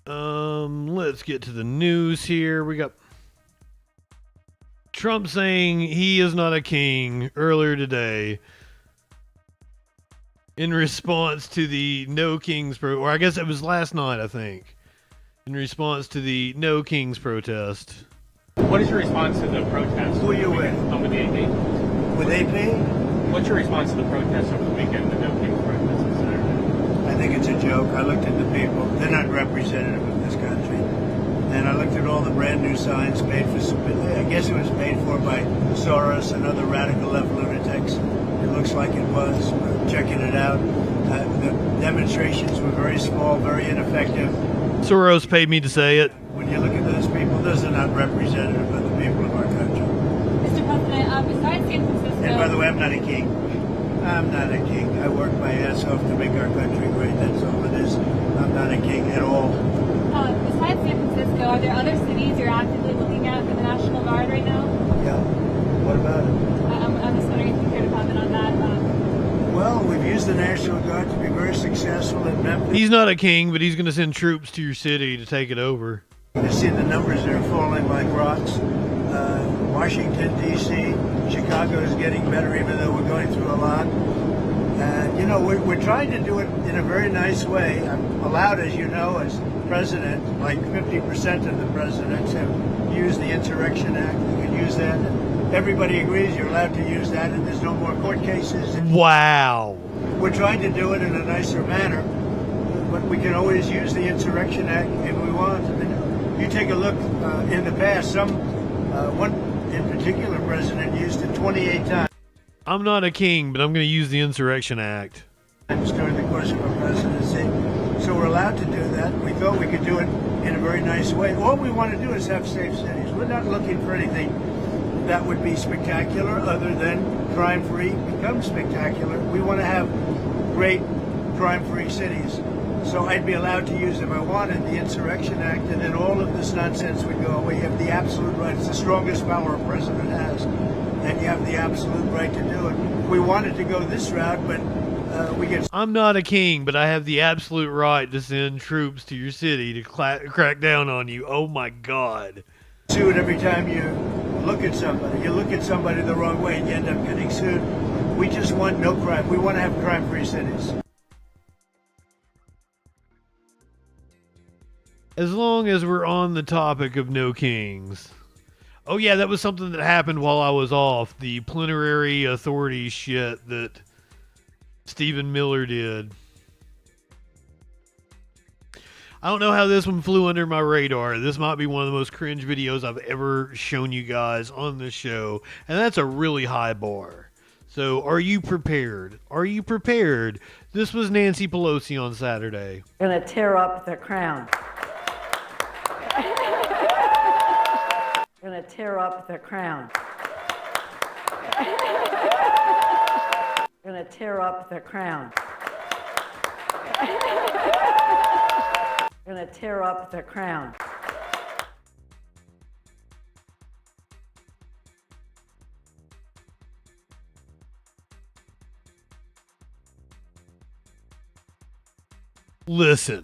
Let's get to the news here. We got Trump saying he is not a king earlier today in response to the No Kings or I guess it was last night, I think, in response to the No Kings protest. What is your response to the protest? Who are you with? I'm with the AP. With AP? What's your response to the protest over the weekend, the No Kings protest on Saturday? I think it's a joke. I looked at the people. They're not representative of this country. And I looked at all the brand new signs made for, I guess it was paid for by Soros and other radical left lunatics. It looks like it was. We're checking it out. The demonstrations were very small, very ineffective. Soros paid me to say it. When you look at those people, those are not representative of the people of our country. Mr. President, besides San Francisco... And by the way, I'm not a king. I'm not a king. I work my ass off to make our country great. That's all it is. I'm not a king at all. Besides San Francisco, are there other cities you're actively looking at for the National Guard right now? Yeah. What about it? I'm just wondering if you care to comment on that. Well, we've used the National Guard to be very successful in Memphis. He's not a king, but he's going to send troops to your city to take it over. You see the numbers are falling like rocks. Washington, D.C., Chicago is getting better, even though we're going through a lot. And, you know, we're trying to do it in a very nice way. I'm allowed, as you know, as president, like 50% of the presidents have used the Insurrection Act. You can use that. And everybody agrees you're allowed to use that, and there's no more court cases. Wow. We're trying to do it in a nicer manner, but we can always use the Insurrection Act if we want. I mean, you take a look in the past, one in particular president used it 28 times. I'm not a king, but I'm going to use the Insurrection Act. During the course of our presidency. So we're allowed to do that. We thought we could do it in a very nice way. All we want to do is have safe cities. We're not looking for anything that would be spectacular other than crime-free become spectacular. We want to have great crime-free cities. So I'd be allowed to use, if I wanted, the Insurrection Act, and then all of this nonsense would go away. You have the absolute right. It's the strongest power a president has, and you have the absolute right to do it. We wanted to go this route, but we get... I'm not a king, but I have the absolute right to send troops to your city to crack down on you. Oh my God. Sued every time you look at somebody. You look at somebody the wrong way and you end up getting sued. We just want no crime. We want to have crime-free cities. As long as we're on the topic of no kings. Oh yeah, that was something that happened while I was off. The plenary authority shit that Stephen Miller did. I don't know how this one flew under my radar. This might be one of the most cringe videos I've ever shown you guys on this show. And that's a really high bar. So are you prepared? Are you prepared? This was Nancy Pelosi on Saturday. Gonna tear up the crown. Gonna tear up the crown. Gonna tear up the crown. Gonna tear up the crown. Listen,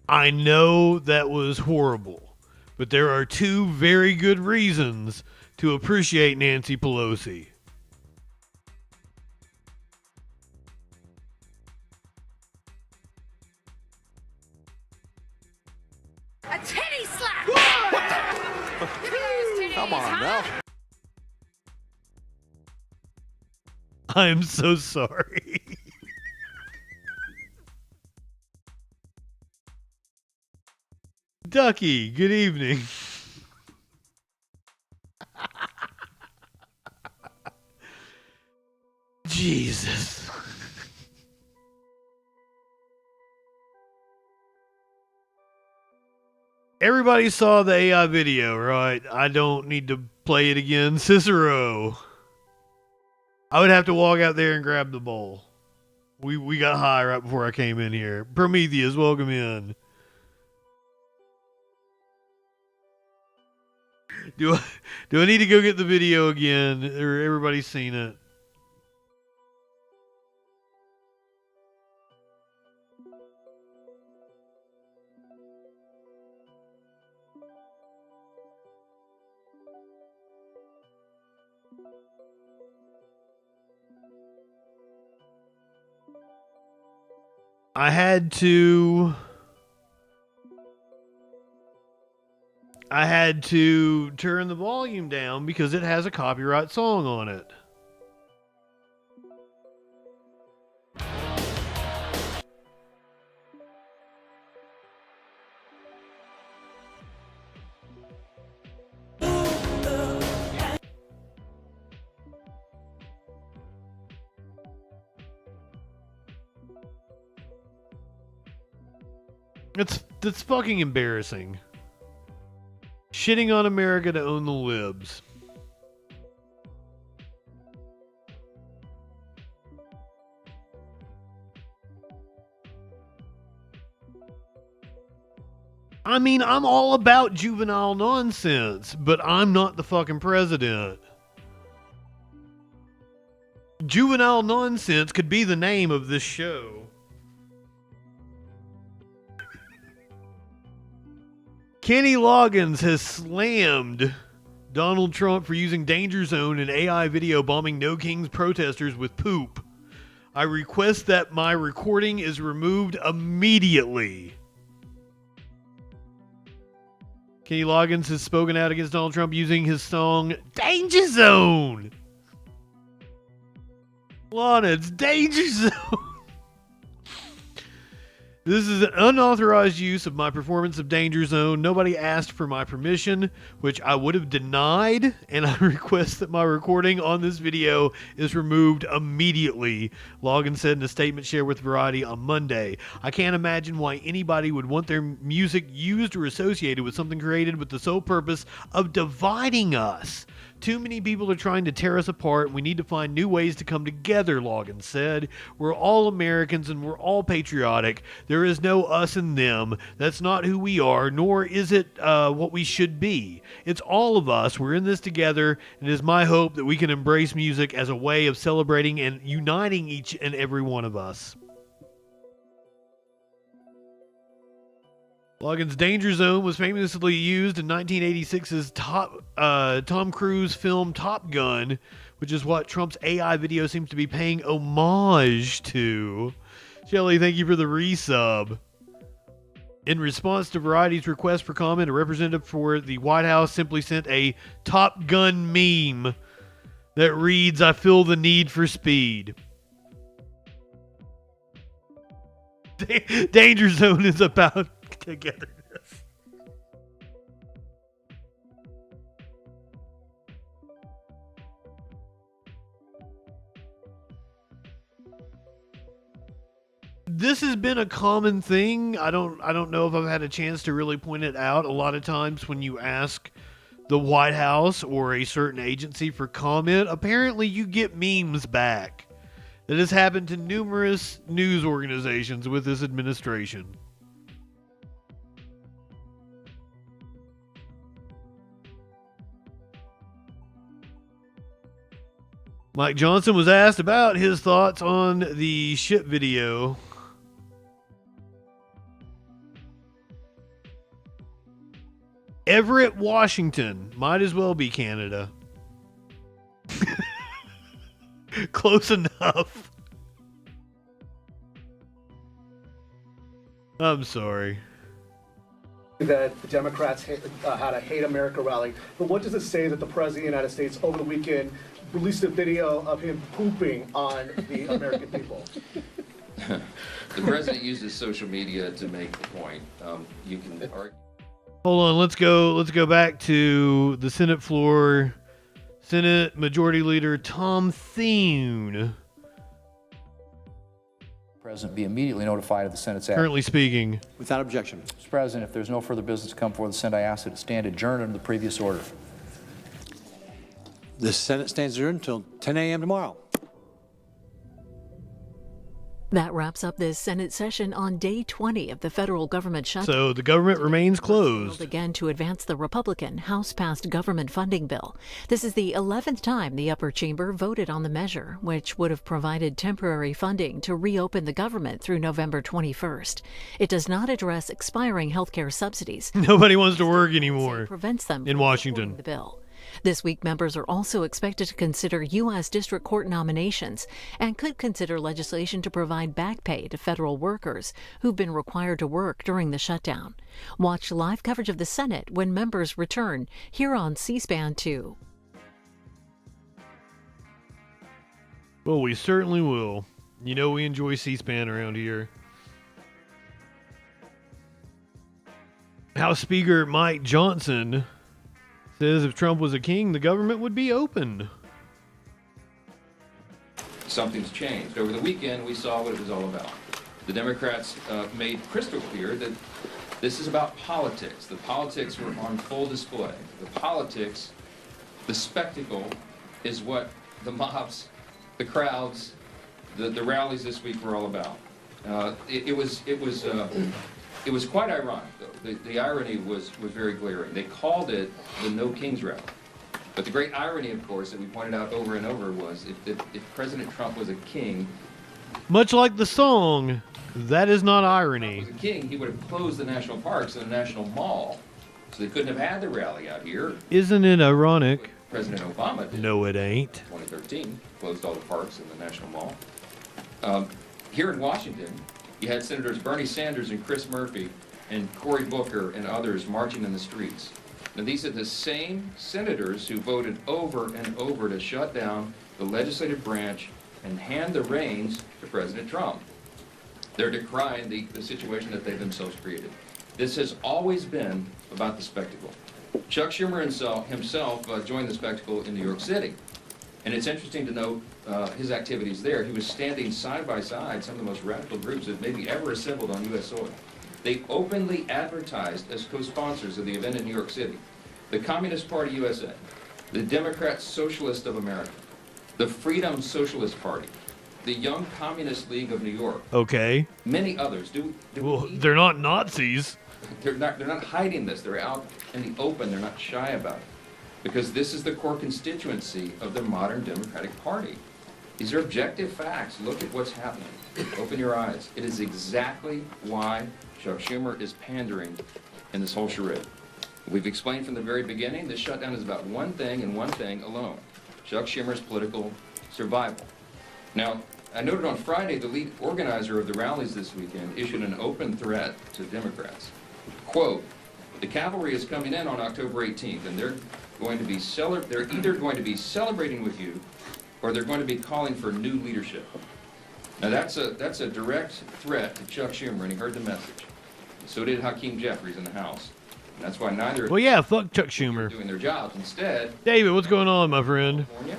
I know that was horrible, but there are two very good reasons to appreciate Nancy Pelosi. A titty slap! Come on now. I am so sorry. Ducky, good evening. Jesus. Everybody saw the AI video, right? I don't need to play it again. Cicero. I would have to walk out there and grab the bowl. We got high right before I came in here. Prometheus, welcome in. Do I need to go get the video again, or everybody's seen it? I had to turn the volume down because it has a copyright song on it. That's fucking embarrassing. Shitting on America to own the libs. I mean, I'm all about juvenile nonsense, but I'm not the fucking president. Juvenile nonsense could be the name of this show. Kenny Loggins has slammed Donald Trump for using Danger Zone and AI video bombing No Kings protesters with poop. I request that my recording is removed immediately. Kenny Loggins has spoken out against Donald Trump using his song Danger Zone. Lana, it's Danger Zone. This is an unauthorized use of my performance of Danger Zone. Nobody asked for my permission, which I would have denied, and I request that my recording on this video is removed immediately, Logan said in a statement shared with Variety on Monday. I can't imagine why anybody would want their music used or associated with something created with the sole purpose of dividing us. Too many people are trying to tear us apart. We need to find new ways to come together, Logan said. We're all Americans and we're all patriotic. There is no us and them. That's not who we are, nor is it what we should be. It's all of us. We're in this together, and it is my hope that we can embrace music as a way of celebrating and uniting each and every one of us. Logan's Danger Zone was famously used in 1986's Tom Cruise film Top Gun, which is what Trump's AI video seems to be paying homage to. Shelley, thank you for the resub. In response to Variety's request for comment, a representative for the White House simply sent a Top Gun meme that reads, "I feel the need for speed." Danger Zone is about togetherness. This has been a common thing. I don't know if I've had a chance to really point it out. A lot of times when you ask the White House or a certain agency for comment, apparently you get memes back. That has happened to numerous news organizations with this administration. Mike Johnson was asked about his thoughts on the ship video. Everett, Washington. Might as well be Canada. Close enough. I'm sorry. That the Democrats had a Hate America rally. But what does it say that the President of the United States over the weekend released a video of him pooping on the American people? The President uses social media to make the point. You can argue. Hold on, let's go back to the Senate floor. Senate Majority Leader Tom Thune. President be immediately notified of the Senate's action. Currently speaking. Without objection. Mr. President, if there's no further business to come before the Senate, I ask that it stand adjourned under the previous order. The Senate stands adjourned until 10 a.m. tomorrow. That wraps up this Senate session on day 20 of the federal government shutdown. So the government remains closed. Again to advance the Republican House-passed government funding bill. This is the 11th time the upper chamber voted on the measure, which would have provided temporary funding to reopen the government through November 21st. It does not address expiring health care subsidies. Nobody wants to work anymore Prevents them in from Washington. supporting the bill. This week, members are also expected to consider U.S. District Court nominations and could consider legislation to provide back pay to federal workers who've been required to work during the shutdown. Watch live coverage of the Senate when members return here on C-SPAN 2. Well, we certainly will. You know we enjoy C-SPAN around here. House Speaker Mike Johnson says if Trump was a king, the government would be open. Something's changed. Over the weekend, we saw what it was all about. The Democrats made crystal clear that this is about politics. The politics were on full display. The politics, the spectacle, is what the mobs, the crowds, the rallies this week were all about. It was quite ironic, though. The irony was very glaring. They called it the No Kings Rally. But the great irony, of course, that we pointed out over and over was if President Trump was a king, Much like the song, that is not irony. if he was a king, he would have closed the national parks and the national mall, so they couldn't have had the rally out here. Isn't it ironic? President Obama did. No, it ain't. 2013, closed all the parks and the national mall. Here in Washington, you had Senators Bernie Sanders and Chris Murphy and Cory Booker and others marching in the streets. Now, these are the same senators who voted over and over to shut down the legislative branch and hand the reins to President Trump. They're decrying the situation that they themselves created. This has always been about the spectacle. Chuck Schumer himself joined the spectacle in New York City. And it's interesting to note his activities there. He was standing side by side some of the most radical groups that maybe ever assembled on U.S. soil. They openly advertised as co-sponsors of the event in New York City the Communist Party USA, the Democrat Socialist of America, the Freedom Socialist Party, the Young Communist League of New York. Okay. Many others. Well, they're not Nazis. They're not hiding this. They're out in the open. They're not shy about it. Because this is the core constituency of the modern Democratic Party. These are objective facts. Look at what's happening. Open your eyes. It is exactly why Chuck Schumer is pandering in this whole charade. We've explained from the very beginning, this shutdown is about one thing and one thing alone: Chuck Schumer's political survival. Now, I noted on Friday the lead organizer of the rallies this weekend issued an open threat to Democrats. Quote, "The cavalry is coming in on October 18th, and they're either going to be celebrating with you, or they're going to be calling for new leadership." Now that's a direct threat to Chuck Schumer, and he heard the message. So did Hakeem Jeffries in the House. And that's why neither of Well, yeah, fuck Chuck Schumer. them are doing their jobs. Instead, David, what's going on, my friend? California,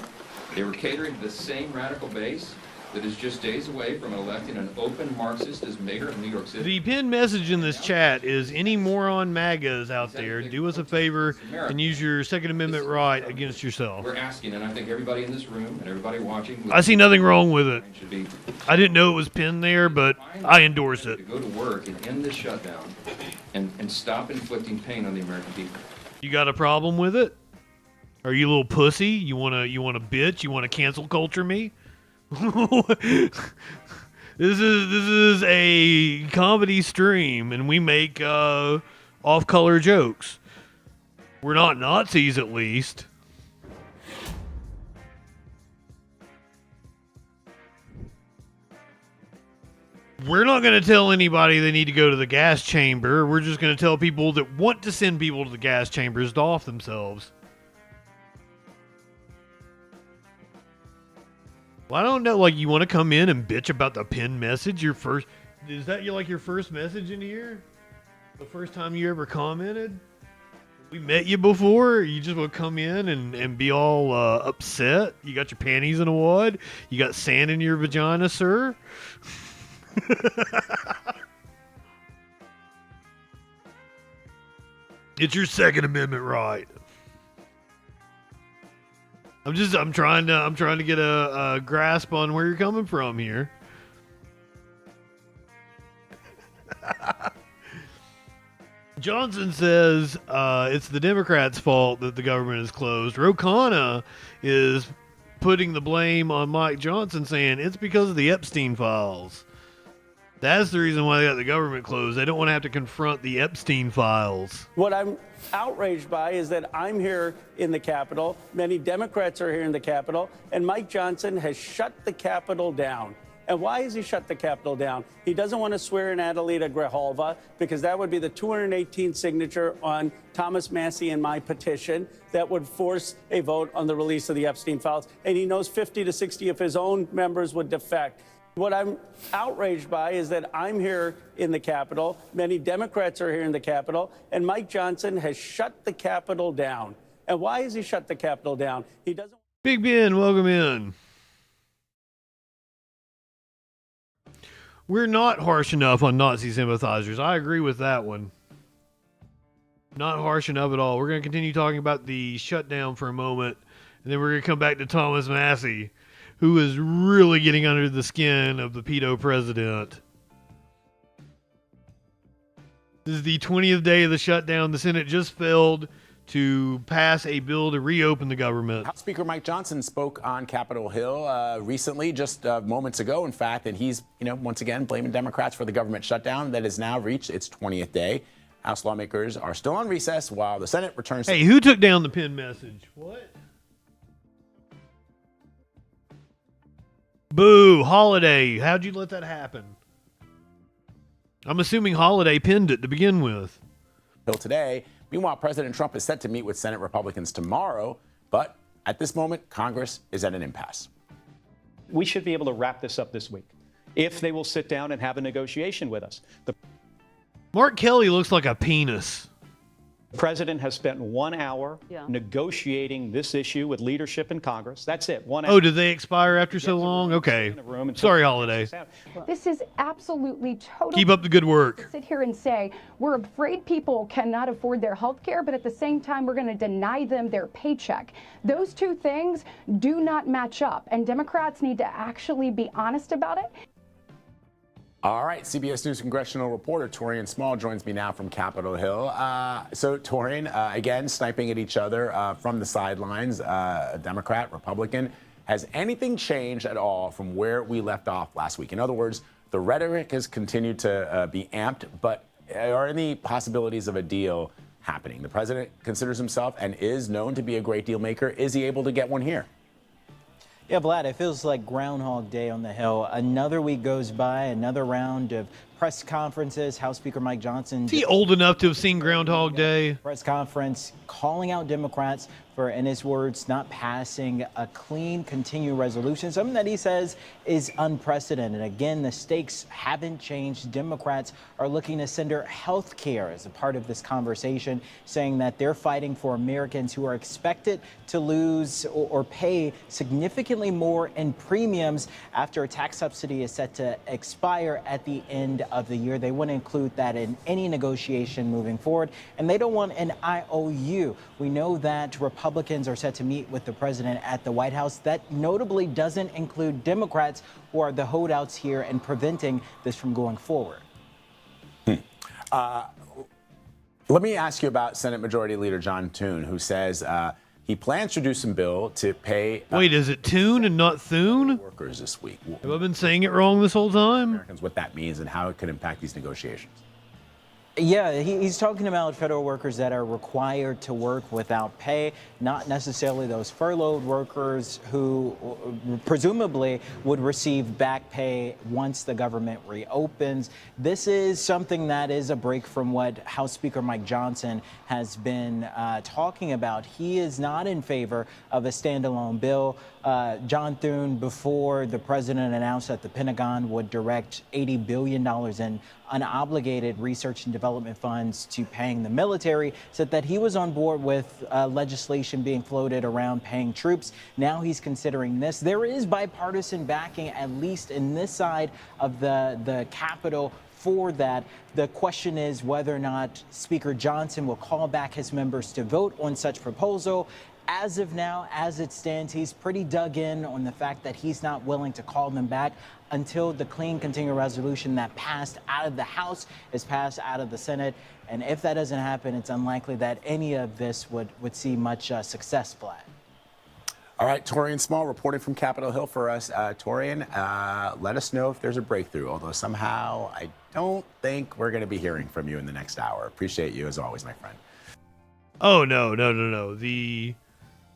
they were catering to the same radical base that is just days away from electing an open Marxist as mayor of New York City. The pinned message in this chat is any moron MAGAs out there, do us a favor and use your Second Amendment right against yourself. We're asking, and I think everybody in this room and everybody watching, I see nothing wrong with it. should be I didn't know it was pinned there, but I endorse it. to go to work and end this shutdown and stop inflicting pain on the American people. You got a problem with it? Are you a little pussy? You wanna bitch? You wanna cancel culture me? This is a comedy stream, and we make off-color jokes. We're not Nazis, at least. We're not going to tell anybody they need to go to the gas chamber. We're just going to tell people that want to send people to the gas chambers to off themselves. Well, I don't know. Like, you want to come in and bitch about the pinned message? Is that your first message in here? The first time you ever commented? We met you before? You just want to come in and be all upset? You got your panties in a wad? You got sand in your vagina, sir? It's your Second Amendment right. I'm trying to get a grasp on where you're coming from here. Johnson says it's the Democrats' fault that the government is closed. Ro Khanna is putting the blame on Mike Johnson, saying it's because of the Epstein files. That's the reason why they got the government closed. They don't want to have to confront the Epstein files. What I'm outraged by is that I'm here in the Capitol, many Democrats are here in the Capitol, and Mike Johnson has shut the Capitol down. And why has he shut the Capitol down? He doesn't want to swear in Adelita Grijalva because that would be the 218th signature on Thomas Massey and my petition that would force a vote on the release of the Epstein files. And he knows 50 to 60 of his own members would defect. What I'm outraged by is that I'm here in the Capitol, many Democrats are here in the Capitol, and Mike Johnson has shut the Capitol down. And why has he shut the Capitol down? He doesn't. Big Ben, welcome in. We're not harsh enough on Nazi sympathizers. I agree with that one. Not harsh enough at all. We're going to continue talking about the shutdown for a moment, and then we're going to come back to Thomas Massey, who is really getting under the skin of the pedo president. This is the 20th day of the shutdown. The Senate just failed to pass a bill to reopen the government. House Speaker Mike Johnson spoke on Capitol Hill recently, just moments ago, in fact, and he's, once again, blaming Democrats for the government shutdown that has now reached its 20th day. House lawmakers are still on recess while the Senate returns. Hey, who took down the pinned message? What? Boo, Holiday. How'd you let that happen? I'm assuming Holiday pinned it to begin with. Bill today. Meanwhile, President Trump is set to meet with Senate Republicans tomorrow, but at this moment, Congress is at an impasse. We should be able to wrap this up this week if they will sit down and have a negotiation with us. Mark Kelly looks like a penis. The president has spent 1 hour negotiating this issue with leadership in Congress. That's it. 1 hour. Oh, did they expire after so long? Okay. Sorry, Holiday. This is absolutely totally. Keep up the good work. Sit here and say we're afraid people cannot afford their health care, but at the same time, we're going to deny them their paycheck. Those two things do not match up, and Democrats need to actually be honest about it. All right, CBS News congressional reporter Torian Small joins me now from Capitol Hill. So, Torian, again, sniping at each other from the sidelines, Democrat, Republican. Has anything changed at all from where we left off last week? In other words, the rhetoric has continued to be amped, but are any possibilities of a deal happening? The president considers himself and is known to be a great deal maker. Is he able to get one here? Yeah, Vlad, it feels like Groundhog Day on the Hill. Another week goes by, another round of press conferences. House Speaker Mike Johnson. Is he old enough to have seen Groundhog Day? Press conference calling out Democrats for, in his words, not passing a clean continuing resolution, something that he says is unprecedented. Again, the stakes haven't changed. Democrats are looking to center health care as a part of this conversation, saying that they're fighting for Americans who are expected to lose or pay significantly more in premiums after a tax subsidy is set to expire at the end of the year. They want to include that in any negotiation moving forward, and they don't want an IOU. We know that Republicans are set to meet with the president at the White House. That notably doesn't include Democrats, who are the holdouts here and preventing this from going forward. Let me ask you about Senate Majority Leader John Thune, who says he plans to introduce a bill to pay. Wait, is it Thune and not Thune? Workers this week. Have I been saying it wrong this whole time? Americans, what that means and how it could impact these negotiations. Yeah, he's talking about federal workers that are required to work without pay, not necessarily those furloughed workers who presumably would receive back pay once the government reopens. This is something that is a break from what House Speaker Mike Johnson has been talking about. He is not in favor of a standalone bill. John Thune, before the president announced that the Pentagon would direct $80 billion in unobligated research and development funds to paying the military, said that he was on board with legislation being floated around paying troops. Now he's considering this. There is bipartisan backing, at least in this side of the Capitol, for that. The question is whether or not Speaker Johnson will call back his members to vote on such proposal as of now, as it stands, he's pretty dug in on the fact that he's not willing to call them back until the clean continuing resolution that passed out of the House is passed out of the Senate. And if that doesn't happen, it's unlikely that any of this would see much success, Vlad. All right, Torian Small reporting from Capitol Hill for us. Torian, let us know if there's a breakthrough, although somehow I don't think we're going to be hearing from you in the next hour. Appreciate you as always, my friend. Oh, no. The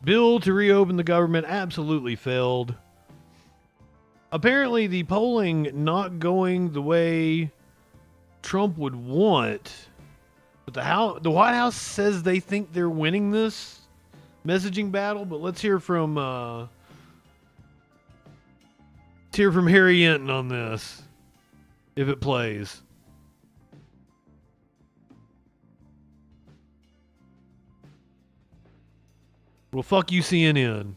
bill to reopen the government absolutely failed. Apparently, the polling not going the way Trump would want. But the White House says they think they're winning this messaging battle. But let's hear from Harry Enton on this, if it plays. Well, fuck you, CNN.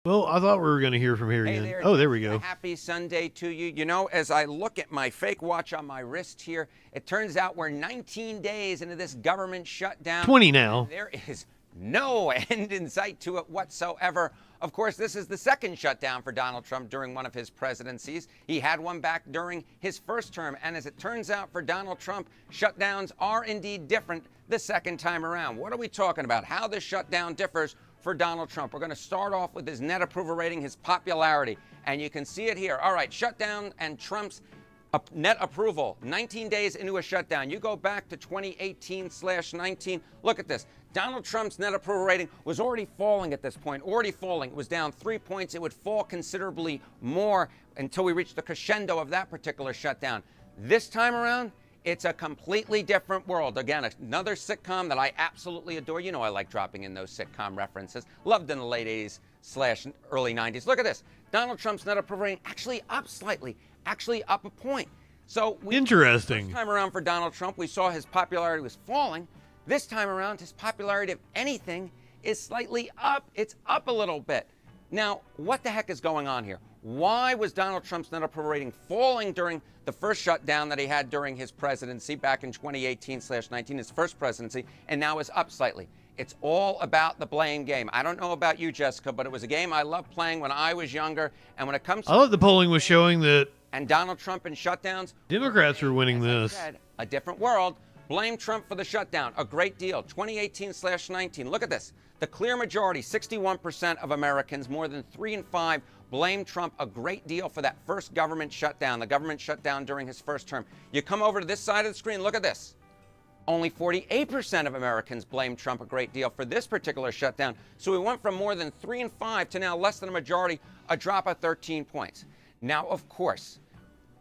Well, I thought we were going to hear from Harry Enton. Oh, there we go. Happy Sunday to you. You know, as I look at my fake watch on my wrist here, it turns out we're 19 days into this government shutdown. 20 now. There is no end in sight to it whatsoever. Of course, this is the second shutdown for Donald Trump during one of his presidencies. He had one back during his first term. And as it turns out for Donald Trump, shutdowns are indeed different the second time around. What are we talking about? How this shutdown differs for Donald Trump. We're going to start off with his net approval rating, his popularity. And you can see it here. All right, shutdown and Trump's net approval, 19 days into a shutdown. You go back to 2018/19. Look at this. Donald Trump's net approval rating was already falling at this point, already falling. It was down 3 points. It would fall considerably more until we reached the crescendo of that particular shutdown. This time around, it's a completely different world. Again, another sitcom that I absolutely adore. You know I like dropping in those sitcom references. Loved in the late 80s/early 90s. Look at this. Donald Trump's net approval rating actually up slightly, actually up a point. So interesting. This time around for Donald Trump, we saw his popularity was falling. This time around, his popularity, if anything, is slightly up. It's up a little bit. Now, what the heck is going on here? Why was Donald Trump's net approval rating falling during the first shutdown that he had during his presidency back in 2018/19, his first presidency, and now is up slightly? It's all about the blame game. I don't know about you, Jessica, but it was a game I loved playing when I was younger. And when it comes to... I thought the polling was showing that... And Donald Trump and shutdowns... Democrats were winning this. Said, a different world. Blame Trump for the shutdown. A great deal. 2018/19. Look at this. The clear majority, 61% of Americans, more than 3 in 5, blame Trump a great deal for that first government shutdown, the government shutdown during his first term. You come over to this side of the screen, look at this. Only 48% of Americans blame Trump a great deal for this particular shutdown. So we went from more than 3 in 5 to now less than a majority, a drop of 13 points. Now, of course,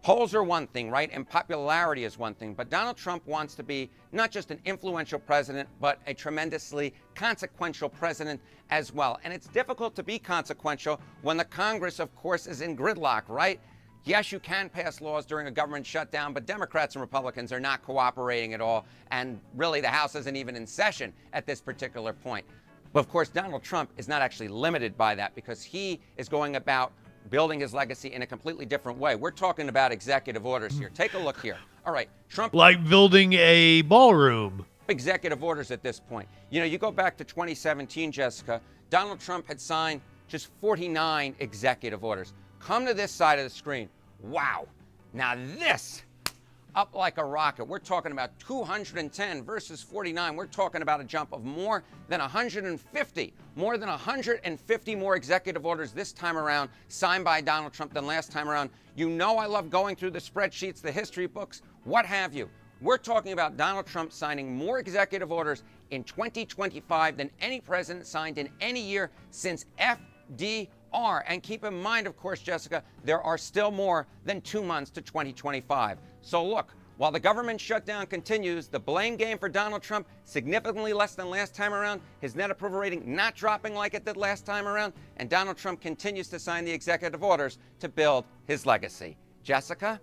polls are one thing, right? And popularity is one thing. But Donald Trump wants to be not just an influential president, but a tremendously consequential president as well. And it's difficult to be consequential when the Congress, of course, is in gridlock, right? Yes, you can pass laws during a government shutdown, but Democrats and Republicans are not cooperating at all. And really, the House isn't even in session at this particular point. But of course, Donald Trump is not actually limited by that because he is going about building his legacy in a completely different way. We're talking about executive orders here. Take a look here. All right, Trump... Like building a ballroom. Executive orders at this point. You know, you go back to 2017, Jessica, Donald Trump had signed just 49 executive orders. Come to this side of the screen. Wow. Now this, up like a rocket. We're talking about 210 versus 49. We're talking about a jump of more than 150. More than 150 more executive orders this time around signed by Donald Trump than last time around. You know I love going through the spreadsheets, the history books, what have you. We're talking about Donald Trump signing more executive orders in 2025 than any president signed in any year since FDR. And keep in mind, of course, Jessica, there are still more than 2 months to 2025. So look, while the government shutdown continues, the blame game for Donald Trump significantly less than last time around, his net approval rating not dropping like it did last time around, and Donald Trump continues to sign the executive orders to build his legacy. Jessica?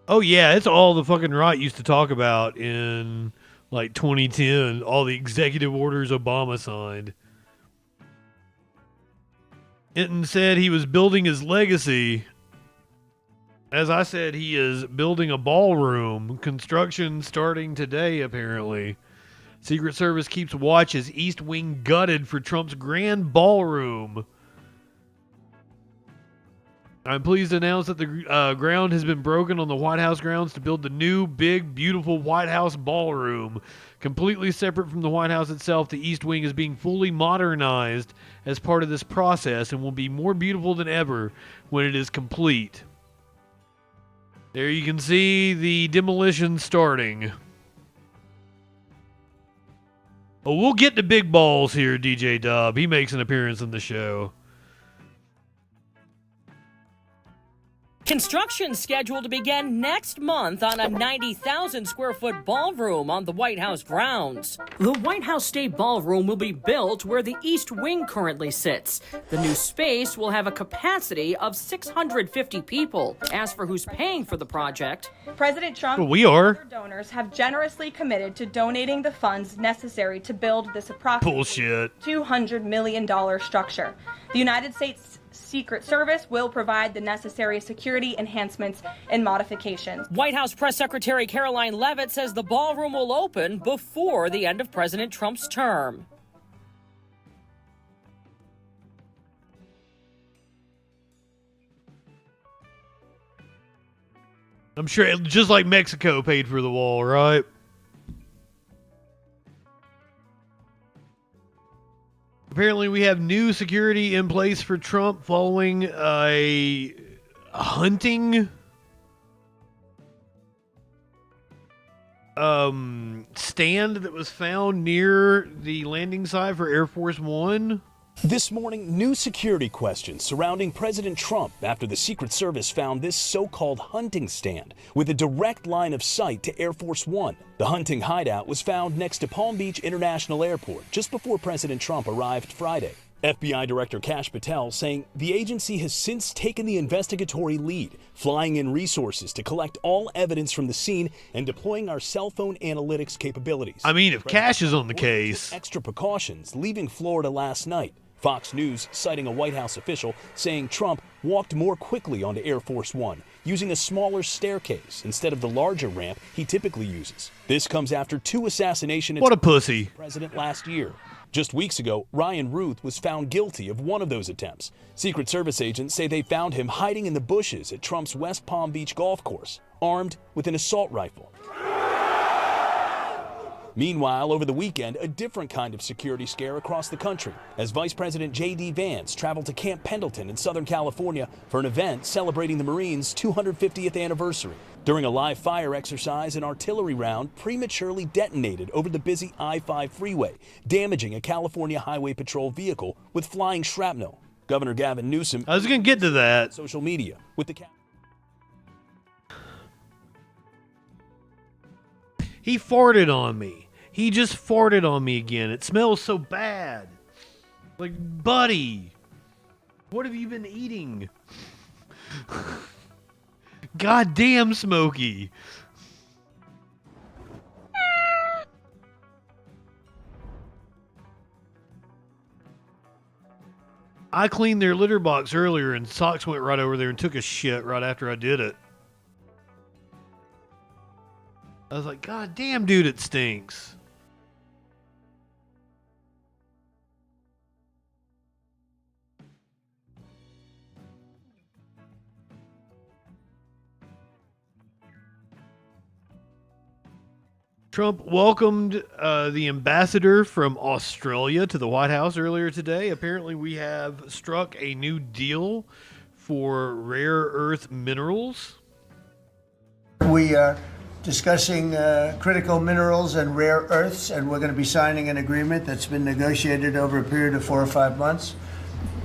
Oh, yeah, it's all the fucking right used to talk about in, like, 2010, all the executive orders Obama signed. Hinton said he was building his legacy. As I said, he is building a ballroom. Construction starting today, apparently. Secret Service keeps watch as East Wing gutted for Trump's grand ballroom. I'm pleased to announce that the ground has been broken on the White House grounds to build the new, big, beautiful White House ballroom. Completely separate from the White House itself, the East Wing is being fully modernized as part of this process and will be more beautiful than ever when it is complete. There you can see the demolition starting. Oh, we'll get to big balls here, DJ Dub. He makes an appearance in the show. Construction scheduled to begin next month on a 90,000 square foot ballroom on the White House grounds. The White House State Ballroom will be built where the East Wing currently sits. The new space will have a capacity of 650 people. As for who's paying for the project, President Trump well, we are. and other donors have generously committed to donating the funds necessary to build this approximately $200 million structure. The United States Secret Service will provide the necessary security enhancements and modifications. White House Press Secretary Caroline Leavitt says the ballroom will open before the end of President Trump's term. I'm sure, just like Mexico paid for the wall, right? Apparently, we have new security in place for Trump following a hunting stand that was found near the landing site for Air Force One. This morning, new security questions surrounding President Trump after the Secret Service found this so-called hunting stand with a direct line of sight to Air Force One. The hunting hideout was found next to Palm Beach International Airport just before President Trump arrived Friday. FBI Director Kash Patel saying the agency has since taken the investigatory lead, flying in resources to collect all evidence from the scene and deploying our cell phone analytics capabilities. I mean, if Kash is on the case. Extra precautions leaving Florida last night. Fox News citing a White House official saying Trump walked more quickly onto Air Force One, using a smaller staircase instead of the larger ramp he typically uses. This comes after two assassination attempts. What a pussy. President last year. Just weeks ago, Ryan Ruth was found guilty of one of those attempts. Secret Service agents say they found him hiding in the bushes at Trump's West Palm Beach golf course, armed with an assault rifle. Meanwhile, over the weekend, a different kind of security scare across the country as Vice President J.D. Vance traveled to Camp Pendleton in Southern California for an event celebrating the Marines' 250th anniversary. During a live fire exercise, an artillery round prematurely detonated over the busy I-5 freeway, damaging a California Highway Patrol vehicle with flying shrapnel. Governor Gavin Newsom... I was going to get to that. ...social media with the... He farted on me. He just farted on me again. It smells so bad. Like, buddy, what have you been eating? Goddamn, Smokey. I cleaned their litter box earlier and Socks went right over there and took a shit right after I did it. I was like, God damn, dude, it stinks. Trump welcomed the ambassador from Australia to the White House earlier today. Apparently, we have struck a new deal for rare earth minerals. We are discussing critical minerals and rare earths, and we're going to be signing an agreement that's been negotiated over a period of 4 or 5 months.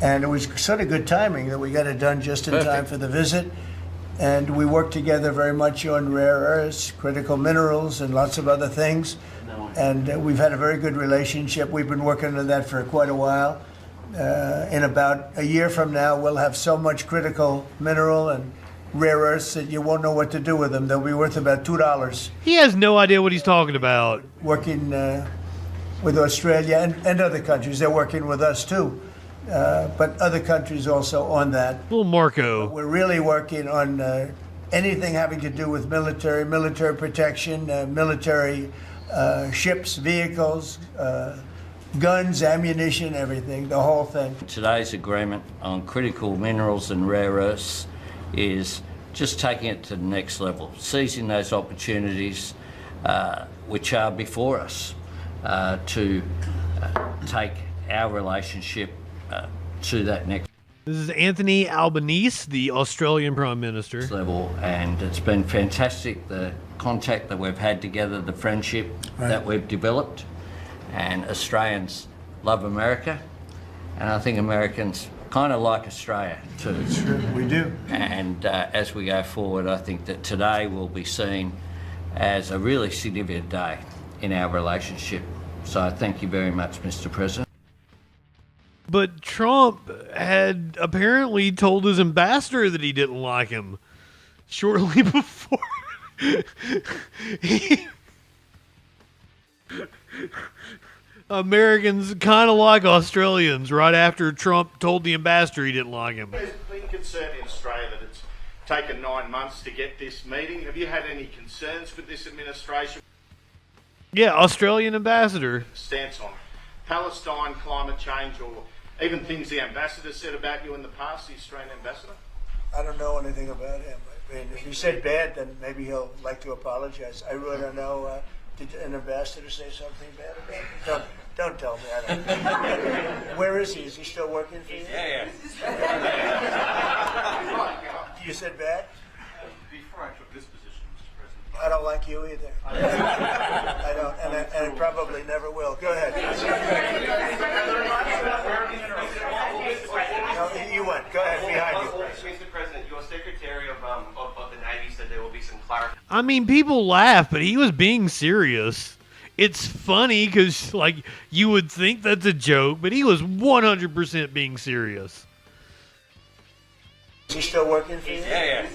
And it was sort of good timing that we got it done just in time for the visit. And we work together very much on rare earths, critical minerals, and lots of other things. And we've had a very good relationship. We've been working on that for quite a while. In about a year from now, we'll have so much critical mineral and rare earths that you won't know what to do with them. They'll be worth about $2. He has no idea what he's talking about. Working with Australia and other countries. They're working with us too. But other countries also on that. Little Marco. We're really working on anything having to do with military protection, military ships, vehicles, guns, ammunition, everything, the whole thing. Today's agreement on critical minerals and rare earths is just taking it to the next level, seizing those opportunities which are before us to take our relationship to that next This is Anthony Albanese, the Australian Prime Minister. level, and it's been fantastic, the contact that we've had together, the friendship that we've developed, and Australians love America, and I think Americans kind of like Australia too. Sure, we do. And as we go forward, I think that today will be seen as a really significant day in our relationship. So I thank you very much, Mr. President. But Trump had apparently told his ambassador that he didn't like him shortly before Americans kind of like Australians right after Trump told the ambassador he didn't like him. There's been concern in Australia that it's taken 9 months to get this meeting. Have you had any concerns with this administration? Yeah, Australian ambassador. Stance on Palestine, climate change, or even things the ambassador said about you in the past, the Australian ambassador? I don't know anything about him. I mean, if he said bad, then maybe he'll like to apologize. I really don't know. Did an ambassador say something bad about him? Don't tell me. I don't. Where is he? Is he still working for you? Yeah. You said bad? Before I took this position, Mr. President. I don't like you either. I don't, and I probably never will. Go ahead. No, you went. Go ahead, behind you. Mr. President, your Secretary of the Navy said there will be some clarification. I mean, people laugh, but he was being serious. It's funny because, like, you would think that's a joke, but he was 100% being serious. Is he still working for you? Yeah.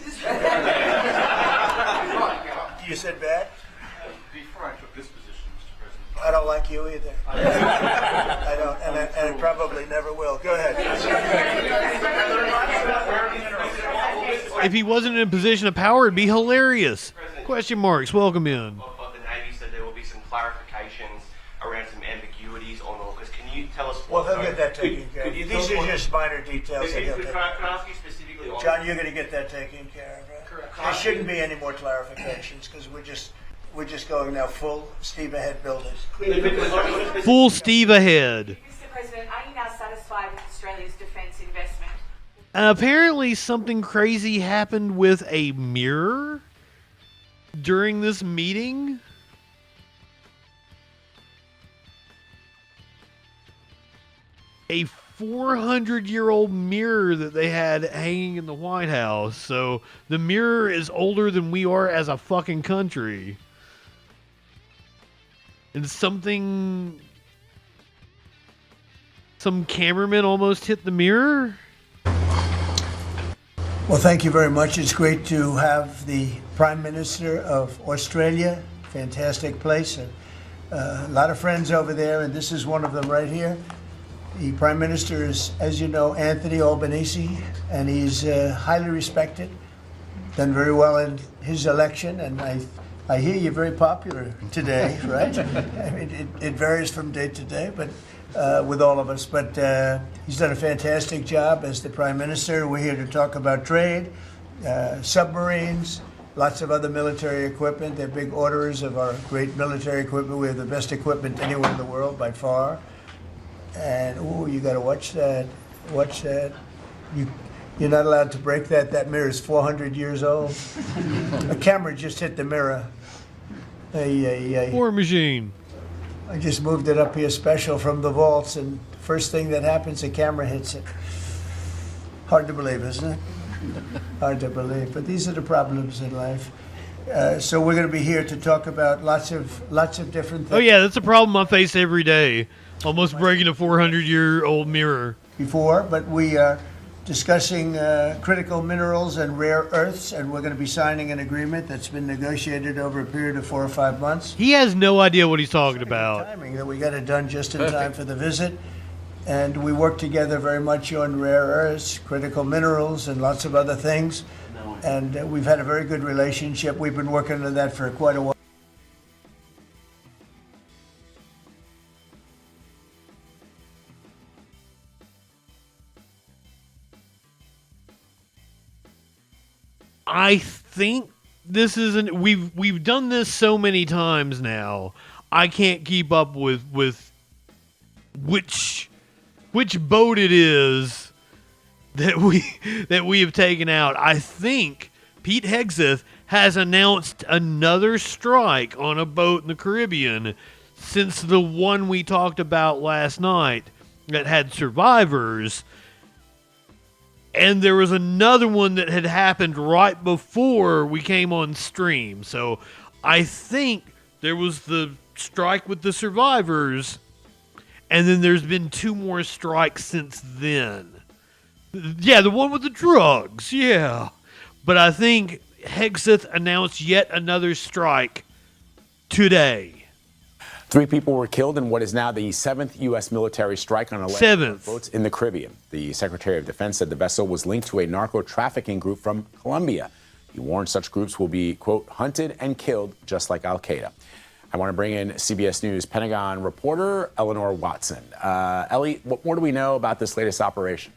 You said bad? Before I took this position, Mr. President. I don't like you either. I don't, and I probably never will. Go ahead. If he wasn't in a position of power, it'd be hilarious. Question marks. Welcome in. Of the Navy said there will be some clarifications around some ambiguities on AUKUS. Can you tell us what? Well, he'll get that taken care of. These are just minor details that he'll take. Can I ask you specifically? John, you're going to get that taken care of, right? Correct. There shouldn't be any more clarifications because we're just going now full Steve ahead builders. Full Steve ahead. Mr. President, are you now satisfied with Australia's defence investment? Apparently, something crazy happened with a mirror during this meeting. A 400-year-old mirror that they had hanging in the White House. So the mirror is older than we are as a fucking country. And some cameraman almost hit the mirror. Well, thank you very much. It's great to have the Prime Minister of Australia. Fantastic place. A lot of friends over there, and this is one of them right here. The Prime Minister is, as you know, Anthony Albanese, and he's highly respected, done very well in his election, and I hear you're very popular today, right? I mean, it varies from day to day, but with all of us. But he's done a fantastic job as the Prime Minister. We're here to talk about trade, submarines, lots of other military equipment. They're big orderers of our great military equipment. We have the best equipment anywhere in the world by far. And, oh, you got to watch that. Watch that. You're not allowed to break that. That mirror is 400 years old. A camera just hit the mirror. War machine. I just moved it up here special from the vaults, and first thing that happens, a camera hits it. Hard to believe, isn't it? Hard to believe. But these are the problems in life. So we're going to be here to talk about lots of different things. Oh, yeah, that's a problem I face every day. Almost breaking a 400-year-old mirror. Before, but we are discussing critical minerals and rare earths, and we're going to be signing an agreement that's been negotiated over a period of 4 or 5 months. He has no idea what he's talking about. Timing that we got it done just in time for the visit, and we work together very much on rare earths, critical minerals, and lots of other things. And we've had a very good relationship. We've been working on that for quite a while. I think this isn't. We've done this so many times now. I can't keep up with which boat it is that we have taken out. I think Pete Hegseth has announced another strike on a boat in the Caribbean since the one we talked about last night that had survivors. And there was another one that had happened right before we came on stream. So I think there was the strike with the survivors, and then there's been 2 more strikes since then. Yeah, the one with the drugs, yeah. But I think Hegseth announced yet another strike today. 3 people were killed in what is now the 7th U.S. military strike on 11 boats in the Caribbean. The Secretary of Defense said the vessel was linked to a narco-trafficking group from Colombia. He warned such groups will be, quote, hunted and killed just like al-Qaeda. I want to bring in CBS News Pentagon reporter Eleanor Watson. Ellie, what more do we know about this latest operation?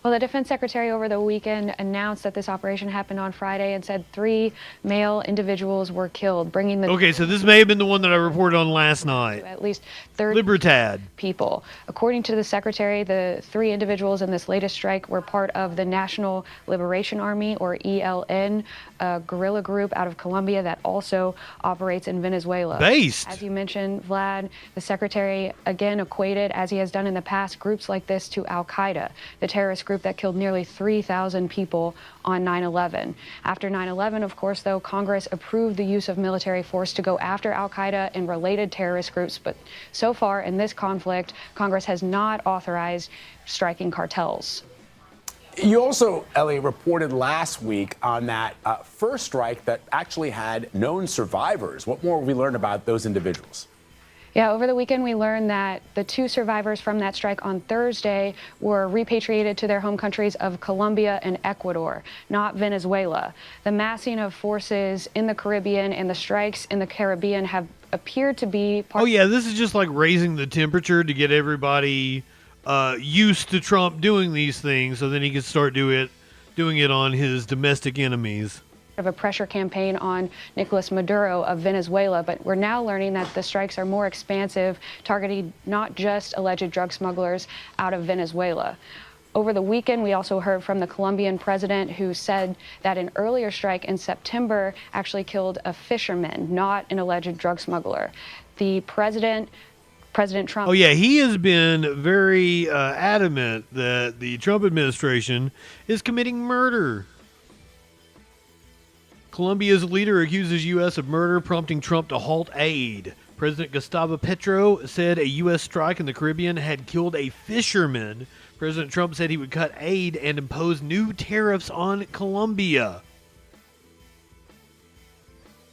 Well, the defense secretary over the weekend announced that this operation happened on Friday and said 3 male individuals were killed, bringing the... Okay, so this may have been the one that I reported on last night. At least 30 Libertad people. According to the secretary, the 3 individuals in this latest strike were part of the National Liberation Army, or ELN, a guerrilla group out of Colombia that also operates in Venezuela. Based. As you mentioned, Vlad, the secretary again equated, as he has done in the past, groups like this to al-Qaeda, the terrorist group that killed nearly 3,000 people on 9/11. After 9/11, of course, though, Congress approved the use of military force to go after al-Qaeda and related terrorist groups. But so far in this conflict, Congress has not authorized striking cartels. You also, Ellie, reported last week on that first strike that actually had known survivors. What more have we learned about those individuals? Yeah, over the weekend, we learned that the 2 survivors from that strike on Thursday were repatriated to their home countries of Colombia and Ecuador, not Venezuela. The massing of forces in the Caribbean and the strikes in the Caribbean have appeared to be part... Oh, yeah, this is just like raising the temperature to get everybody used to Trump doing these things so then he can start doing it on his domestic enemies. Of a pressure campaign on Nicolas Maduro of Venezuela, but we're now learning that the strikes are more expansive, targeting not just alleged drug smugglers out of Venezuela. Over the weekend, we also heard from the Colombian president, who said that an earlier strike in September actually killed a fisherman, not an alleged drug smuggler. The President Trump... Oh, yeah, he has been very adamant that the Trump administration is committing murder. Colombia's leader accuses U.S. of murder, prompting Trump to halt aid. President Gustavo Petro said a U.S. strike in the Caribbean had killed a fisherman. President Trump said he would cut aid and impose new tariffs on Colombia.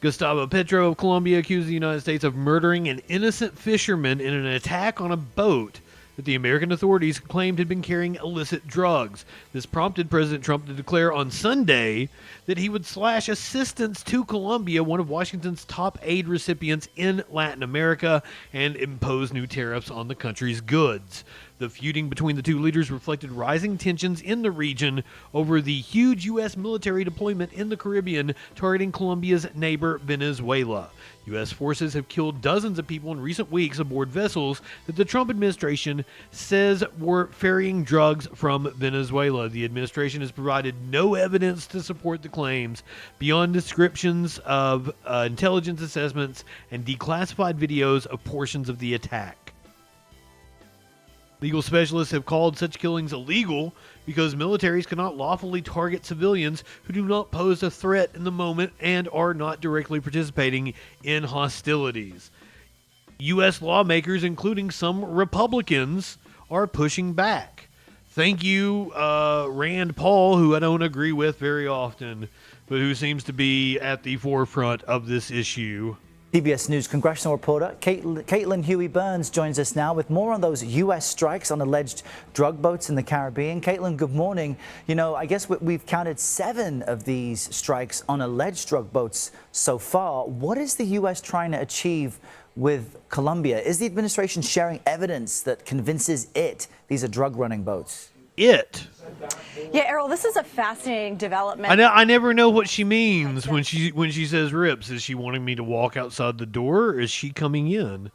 Gustavo Petro of Colombia accused the United States of murdering an innocent fisherman in an attack on a boat that the American authorities claimed had been carrying illicit drugs. This prompted President Trump to declare on Sunday that he would slash assistance to Colombia, one of Washington's top aid recipients in Latin America, and impose new tariffs on the country's goods. The feuding between the 2 leaders reflected rising tensions in the region over the huge U.S. military deployment in the Caribbean targeting Colombia's neighbor, Venezuela. U.S. forces have killed dozens of people in recent weeks aboard vessels that the Trump administration says were ferrying drugs from Venezuela. The administration has provided no evidence to support the claims beyond descriptions of intelligence assessments and declassified videos of portions of the attack. Legal specialists have called such killings illegal because militaries cannot lawfully target civilians who do not pose a threat in the moment and are not directly participating in hostilities. U.S. lawmakers, including some Republicans, are pushing back. Thank you, Rand Paul, who I don't agree with very often, but who seems to be at the forefront of this issue. CBS News congressional reporter Caitlin Huey-Burns joins us now with more on those U.S. strikes on alleged drug boats in the Caribbean. Caitlin, good morning. You know, I guess we've counted 7 of these strikes on alleged drug boats so far. What is the U.S. trying to achieve with Colombia? Is the administration sharing evidence that convinces it these are drug-running boats? Yeah, Errol, this is a fascinating development. I never know what she means when she says rips. Is she wanting me to walk outside the door, or is she coming in?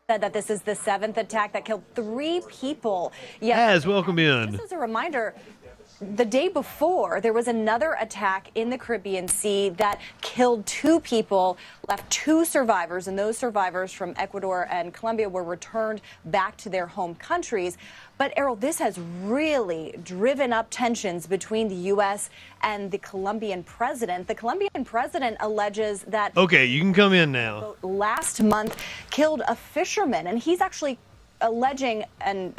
Said that this is the 7th attack that killed 3 people. Yes, welcome in. Just as a reminder, the day before, there was another attack in the Caribbean Sea that killed 2 people, left 2 survivors, and those survivors from Ecuador and Colombia were returned back to their home countries. But, Errol, this has really driven up tensions between the U.S. and the Colombian president. The Colombian president alleges that... Okay, you can come in now. ...last month killed a fisherman, and he's actually alleging and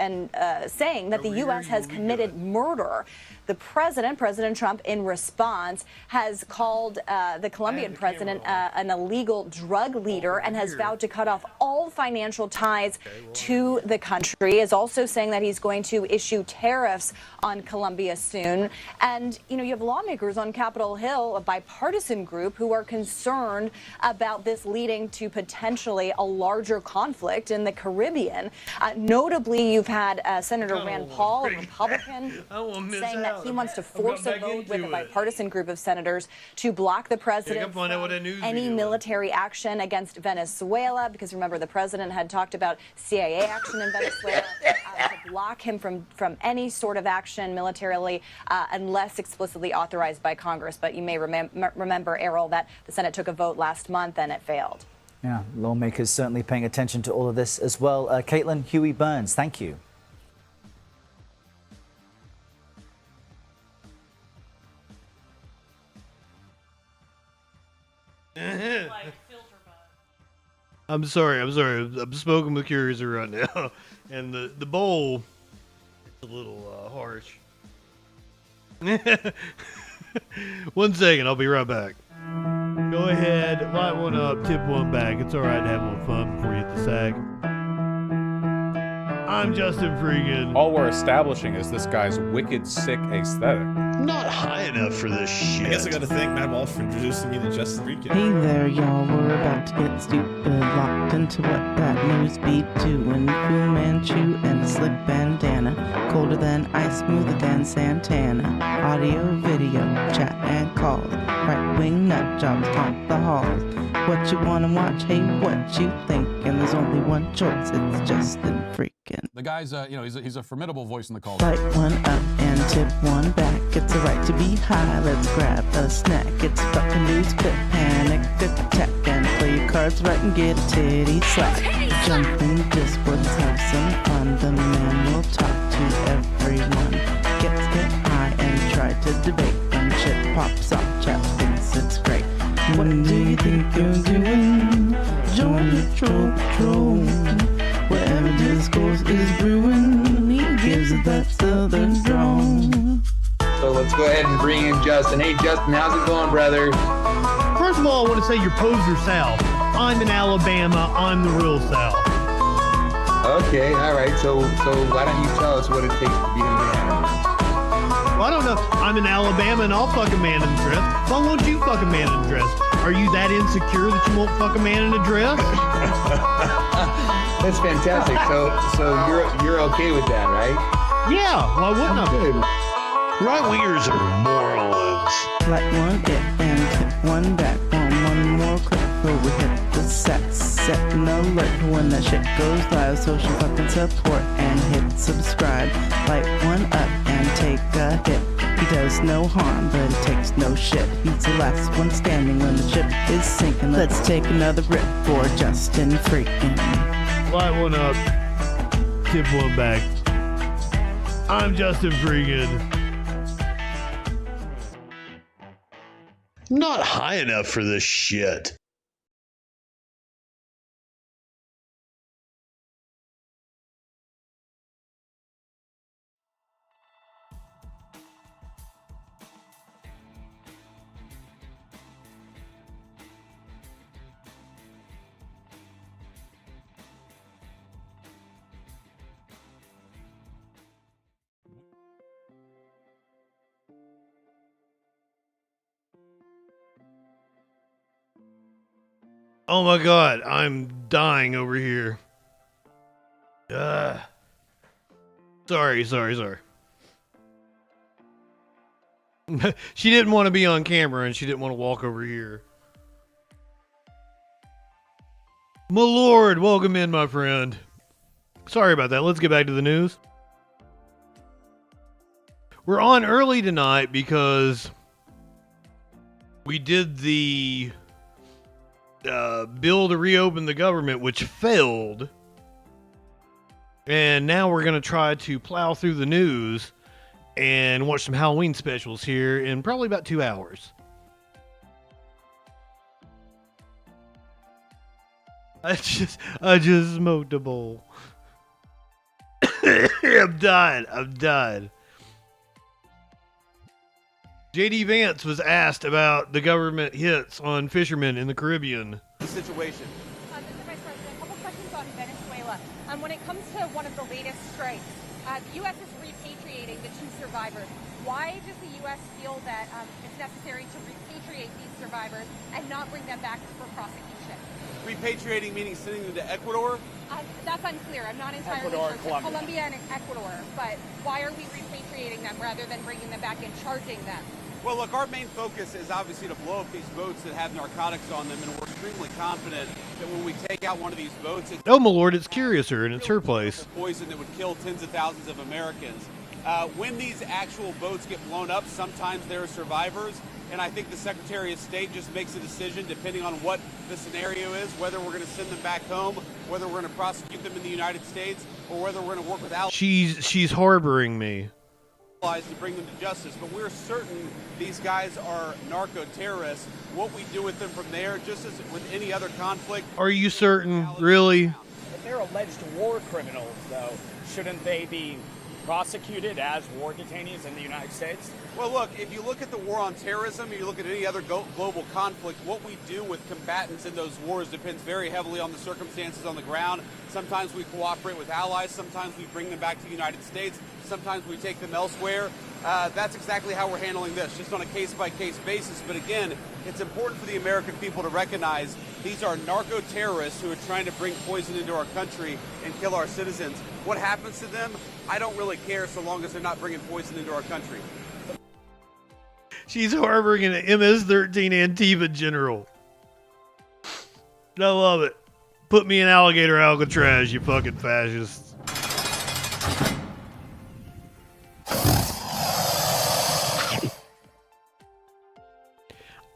saying that the U.S. has committed murder. The president, President Trump, in response, has called the Colombian president an illegal drug leader and has vowed to cut off all financial ties to the country. Is also saying that he's going to issue tariffs on Colombia soon. And, you know, you have lawmakers on Capitol Hill, a bipartisan group, who are concerned about this leading to potentially a larger conflict in the Caribbean. Notably, you've had Senator Rand Paul, a Republican, saying that he wants to force a vote with a bipartisan group of senators to block the president from any military action against Venezuela, because remember, the president had talked about CIA action in Venezuela, to block him from any sort of action militarily unless explicitly authorized by Congress. But you may remember, Errol, that the Senate took a vote last month and it failed. Yeah, lawmakers certainly paying attention to all of this as well. Caitlin Huey-Burns, thank you. I'm sorry. I'm smoking with Curiouser right now, and the bowl is a little harsh. 1 second, I'll be right back. Go ahead, light one up, tip one back. It's all right to have a little fun before you hit the sack. I'm JustinFREAKIN. All we're establishing is this guy's wicked, sick aesthetic. Not high enough for this shit. I guess I gotta thank Matt Walsh for introducing me to JustinFREAKIN. Hey there, y'all. We're about to get stupid, locked into what that news be doing. Fu Manchu and a slick bandana, colder than ice, smoother than Santana. Audio, video, chat and calls, right-wing nut jobs haunt the halls. What you wanna watch? Hey, what you think? And there's only one choice. It's JustinFREAKIN. The guy's, he's a formidable voice in the call. Light one up and tip one back. It's a right to be high. Let's grab a snack. It's fucking news, quick panic attack, and play your cards right and get a titty slap. Jump in discords, have some fun. The man will talk to everyone. Get high and try to debate. When shit pops off, chat thinks it's great. What do you think you're doing? Join the troll patrol. Wherever discourse is brewing, he gives it that southern drawl. So let's go ahead and bring in Justin. Hey Justin, how's it going, brother? First of all, I want to say you're poser South. I'm in Alabama. I'm the real South. Okay, all right. So why don't you tell us what it takes to be a man? Well, I don't know. I'm in Alabama and I'll fuck a man in a dress. Why won't you fuck a man in a dress? Are you that insecure that you won't fuck a man in a dress? That's fantastic. So you're okay with that, right? Yeah. Why wouldn't I? Good. Right-wingers are morons. Like one hit and tip one back. One more clip before we hit the set. Set an alert when that shit goes live. Social fucking support and hit subscribe. Light one up and take a hit. He does no harm, but it takes no shit. He's the last one standing when the ship is sinking. Let's take another rip for JustinFREAKIN. Light one up, tip one back. I'm JustinFREAKIN. Not high enough for this shit. Oh my God, I'm dying over here. Sorry. She didn't want to be on camera and she didn't want to walk over here. My lord, welcome in, my friend. Sorry about that. Let's get back to the news. We're on early tonight because we did the bill to reopen the government, which failed. And now we're going to try to plow through the news and watch some Halloween specials here in probably about 2 hours. I just smoked a bowl. I'm done. JD Vance was asked about the government hits on fishermen in the Caribbean. The situation. Mr. Vice President, a couple questions on Venezuela. When it comes to one of the latest strikes, the U.S. is repatriating the 2 survivors. Why does the U.S. feel that it's necessary to repatriate these survivors and not bring them back for prosecution? Repatriating meaning sending them to Ecuador? That's unclear. I'm not entirely Ecuador, sure. Colombia. Colombia and Ecuador. But why are we repatriating them rather than bringing them back and charging them? Well, look, our main focus is obviously to blow up these boats that have narcotics on them, and we're extremely confident that when we take out one of these boats, it's Oh my lord, it's Curiouser and it's her place. poison that would kill tens of thousands of Americans. When these actual boats get blown up, sometimes there are survivors, and I think the Secretary of State just makes a decision depending on what the scenario is, whether we're going to send them back home, whether we're going to prosecute them in the United States, or whether we're going to work with allies. She's harboring me. To bring them to justice, but we're certain these guys are narco-terrorists. What we do with them from there, just as with any other conflict. Are you certain? Really? If they're alleged war criminals, though, shouldn't they be prosecuted as war detainees in the United States? Well, look, if you look at the war on terrorism, or you look at any other global conflict, what we do with combatants in those wars depends very heavily on the circumstances on the ground. Sometimes we cooperate with allies, sometimes we bring them back to the United States, sometimes we take them elsewhere. That's exactly how we're handling this, just on a case-by-case basis. But again, it's important for the American people to recognize these are narco-terrorists who are trying to bring poison into our country and kill our citizens. What happens to them, I don't really care so long as they're not bringing poison into our country. She's harboring an MS-13 Antifa general. I love it. Put me in alligator Alcatraz, you fucking fascists.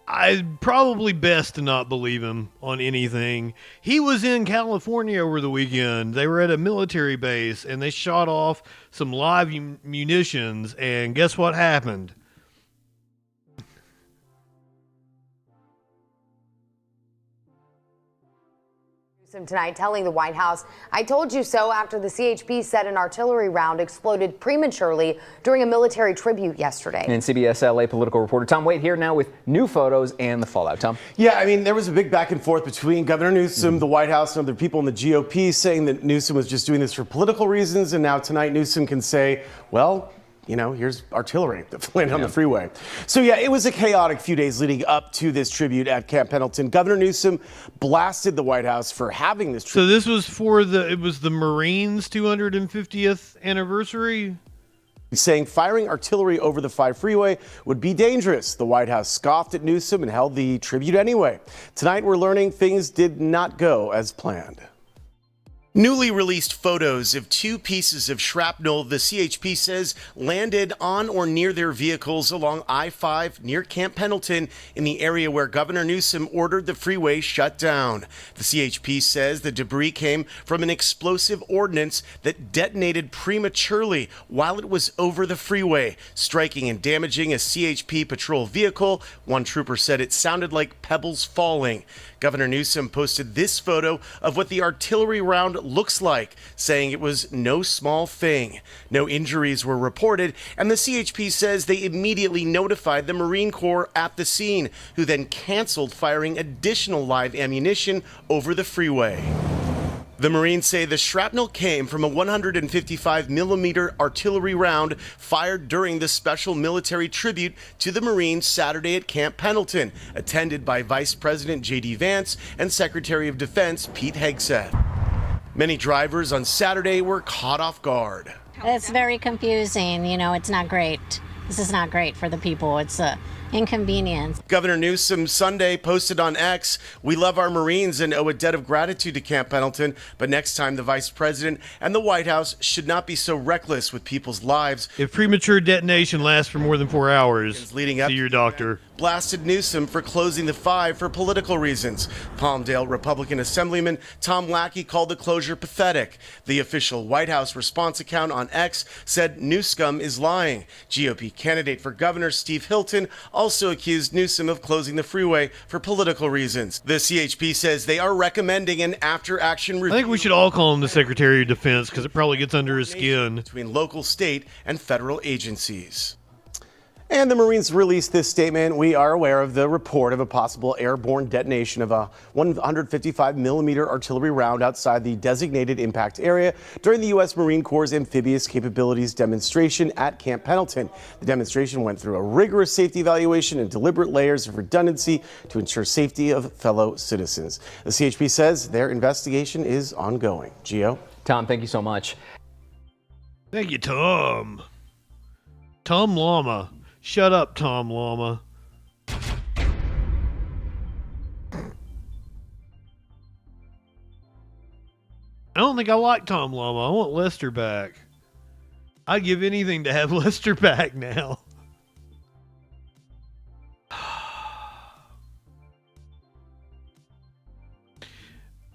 I'd probably best to not believe him on anything. He was in California over the weekend. They were at a military base and they shot off some live munitions, and guess what happened? Tonight, telling the White House, "I told you so," after the CHP said an artillery round exploded prematurely during a military tribute yesterday. And CBS LA political reporter Tom Waite here now with new photos and the fallout. Tom? Yeah, I mean, there was a big back and forth between Governor Newsom, the White House, and other people in the GOP saying that Newsom was just doing this for political reasons. And now tonight Newsom can say, well, you know, here's artillery that landed on the freeway. So, yeah, it was a chaotic few days leading up to this tribute at Camp Pendleton. Governor Newsom blasted the White House for having this tribute. So this was for it was the Marines' 250th anniversary? He's saying firing artillery over the 5 freeway would be dangerous. The White House scoffed at Newsom and held the tribute anyway. Tonight, we're learning things did not go as planned. Newly released photos of 2 pieces of shrapnel the CHP says landed on or near their vehicles along I-5 near Camp Pendleton in the area where Governor Newsom ordered the freeway shut down. The CHP says the debris came from an explosive ordnance that detonated prematurely while it was over the freeway, striking and damaging a CHP patrol vehicle. One trooper said it sounded like pebbles falling. Governor Newsom posted this photo of what the artillery round looks like, saying it was no small thing. No injuries were reported, and the CHP says they immediately notified the Marine Corps at the scene, who then canceled firing additional live ammunition over the freeway. The Marines say the shrapnel came from a 155 millimeter artillery round fired during the special military tribute to the Marines Saturday at Camp Pendleton, attended by Vice President J.D. Vance and Secretary of Defense Pete Hegseth. Many drivers on Saturday were caught off guard. It's very confusing. You know, it's not great. This is not great for the people. It's a inconvenience. Governor Newsom Sunday posted on X, "We love our Marines and owe a debt of gratitude to Camp Pendleton, but next time the Vice President and the White House should not be so reckless with people's lives." If premature detonation lasts for more than 4 hours, leading up see your doctor. Blasted Newsom for closing the 5 for political reasons. Palmdale Republican Assemblyman Tom Lackey called the closure pathetic. The official White House response account on X said Newscum is lying. GOP candidate for governor Steve Hilton also accused Newsom of closing the freeway for political reasons. The CHP says they are recommending an after-action review. I think we should all call him the Secretary of Defense because it probably gets under his skin. Between local, state, and federal agencies. And the Marines released this statement. "We are aware of the report of a possible airborne detonation of a 155 millimeter artillery round outside the designated impact area during the U.S. Marine Corps' amphibious capabilities demonstration at Camp Pendleton. The demonstration went through a rigorous safety evaluation and deliberate layers of redundancy to ensure safety of fellow citizens." The CHP says their investigation is ongoing. Gio? Tom, thank you so much. Thank you, Tom. Tom Llama. Shut up, Tom Llama. I don't think I like Tom Llama. I want Lester back. I'd give anything to have Lester back now.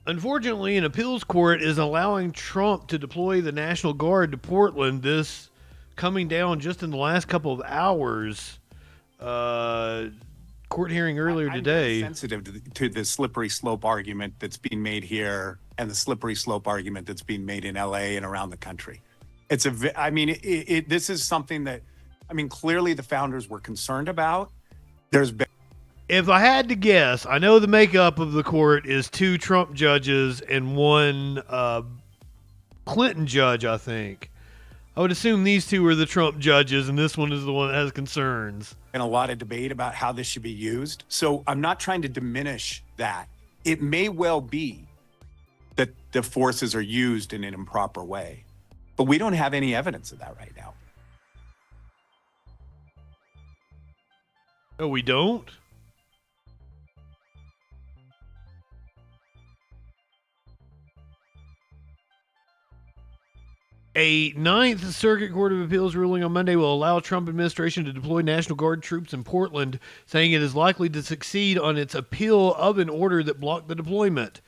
Unfortunately, an appeals court is allowing Trump to deploy the National Guard to Portland. This coming down just in the last couple of hours. Court hearing earlier today. I'm sensitive to the slippery slope argument that's being made here and the slippery slope argument that's being made in LA and around the country. This is something that, clearly the founders were concerned about. If I had to guess, I know the makeup of the court is 2 Trump judges and 1 Clinton judge, I think. I would assume these 2 are the Trump judges, and this one is the one that has concerns. And a lot of debate about how this should be used. So I'm not trying to diminish that. It may well be that the forces are used in an improper way, but we don't have any evidence of that right now. Oh, we don't? A Ninth Circuit Court of Appeals ruling on Monday will allow Trump administration to deploy National Guard troops in Portland, saying it is likely to succeed on its appeal of an order that blocked the deployment.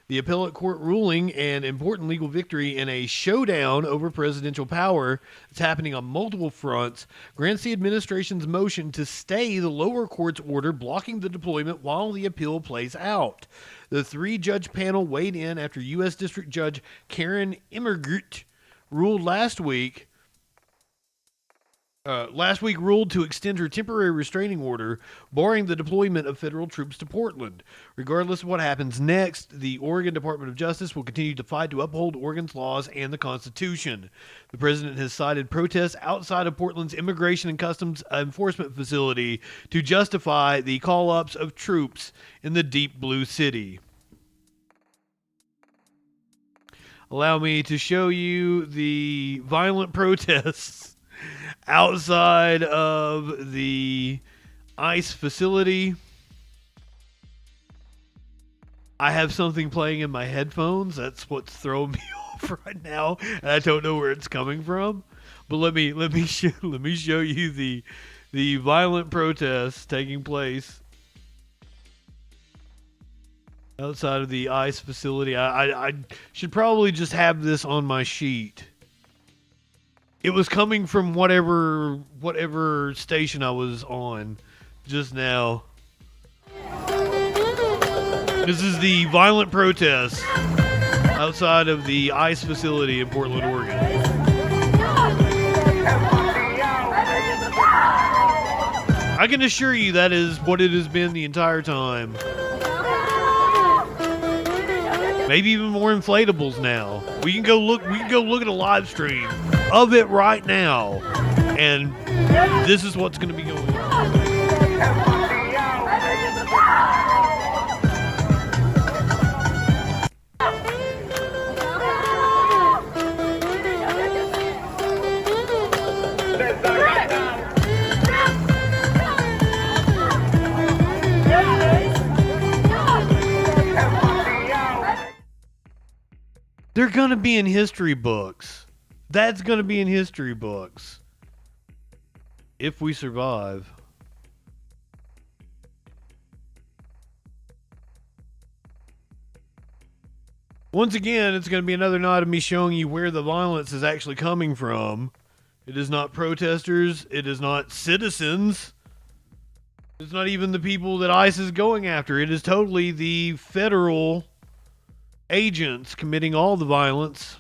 The appellate court ruling, an important legal victory in a showdown over presidential power that's happening on multiple fronts, grants the administration's motion to stay the lower court's order blocking the deployment while the appeal plays out. The 3-judge panel weighed in after U.S. District Judge Karen Immergut ruled last week ruled to extend her temporary restraining order, barring the deployment of federal troops to Portland. Regardless of what happens next, the Oregon Department of Justice will continue to fight to uphold Oregon's laws and the Constitution. The president has cited protests outside of Portland's Immigration and Customs Enforcement facility to justify the call-ups of troops in the Deep Blue City. Allow me to show you the violent protests outside of the ICE facility. I have something playing in my headphones. That's what's throwing me off right now, and I don't know where it's coming from. But let me show you the violent protests taking place outside of the ICE facility. I should probably just have this on my sheet. It was coming from whatever station I was on just now. This is the violent protest outside of the ICE facility in Portland, Oregon. I can assure you that is what it has been the entire time. Maybe even more inflatables now. We can go look at a live stream of it right now. And this is what's going to be going on. They're going to be in history books. That's going to be in history books. If we survive. Once again, it's going to be another night of me showing you where the violence is actually coming from. It is not protesters. It is not citizens. It's not even the people that ICE is going after. It is totally the federal agents committing all the violence.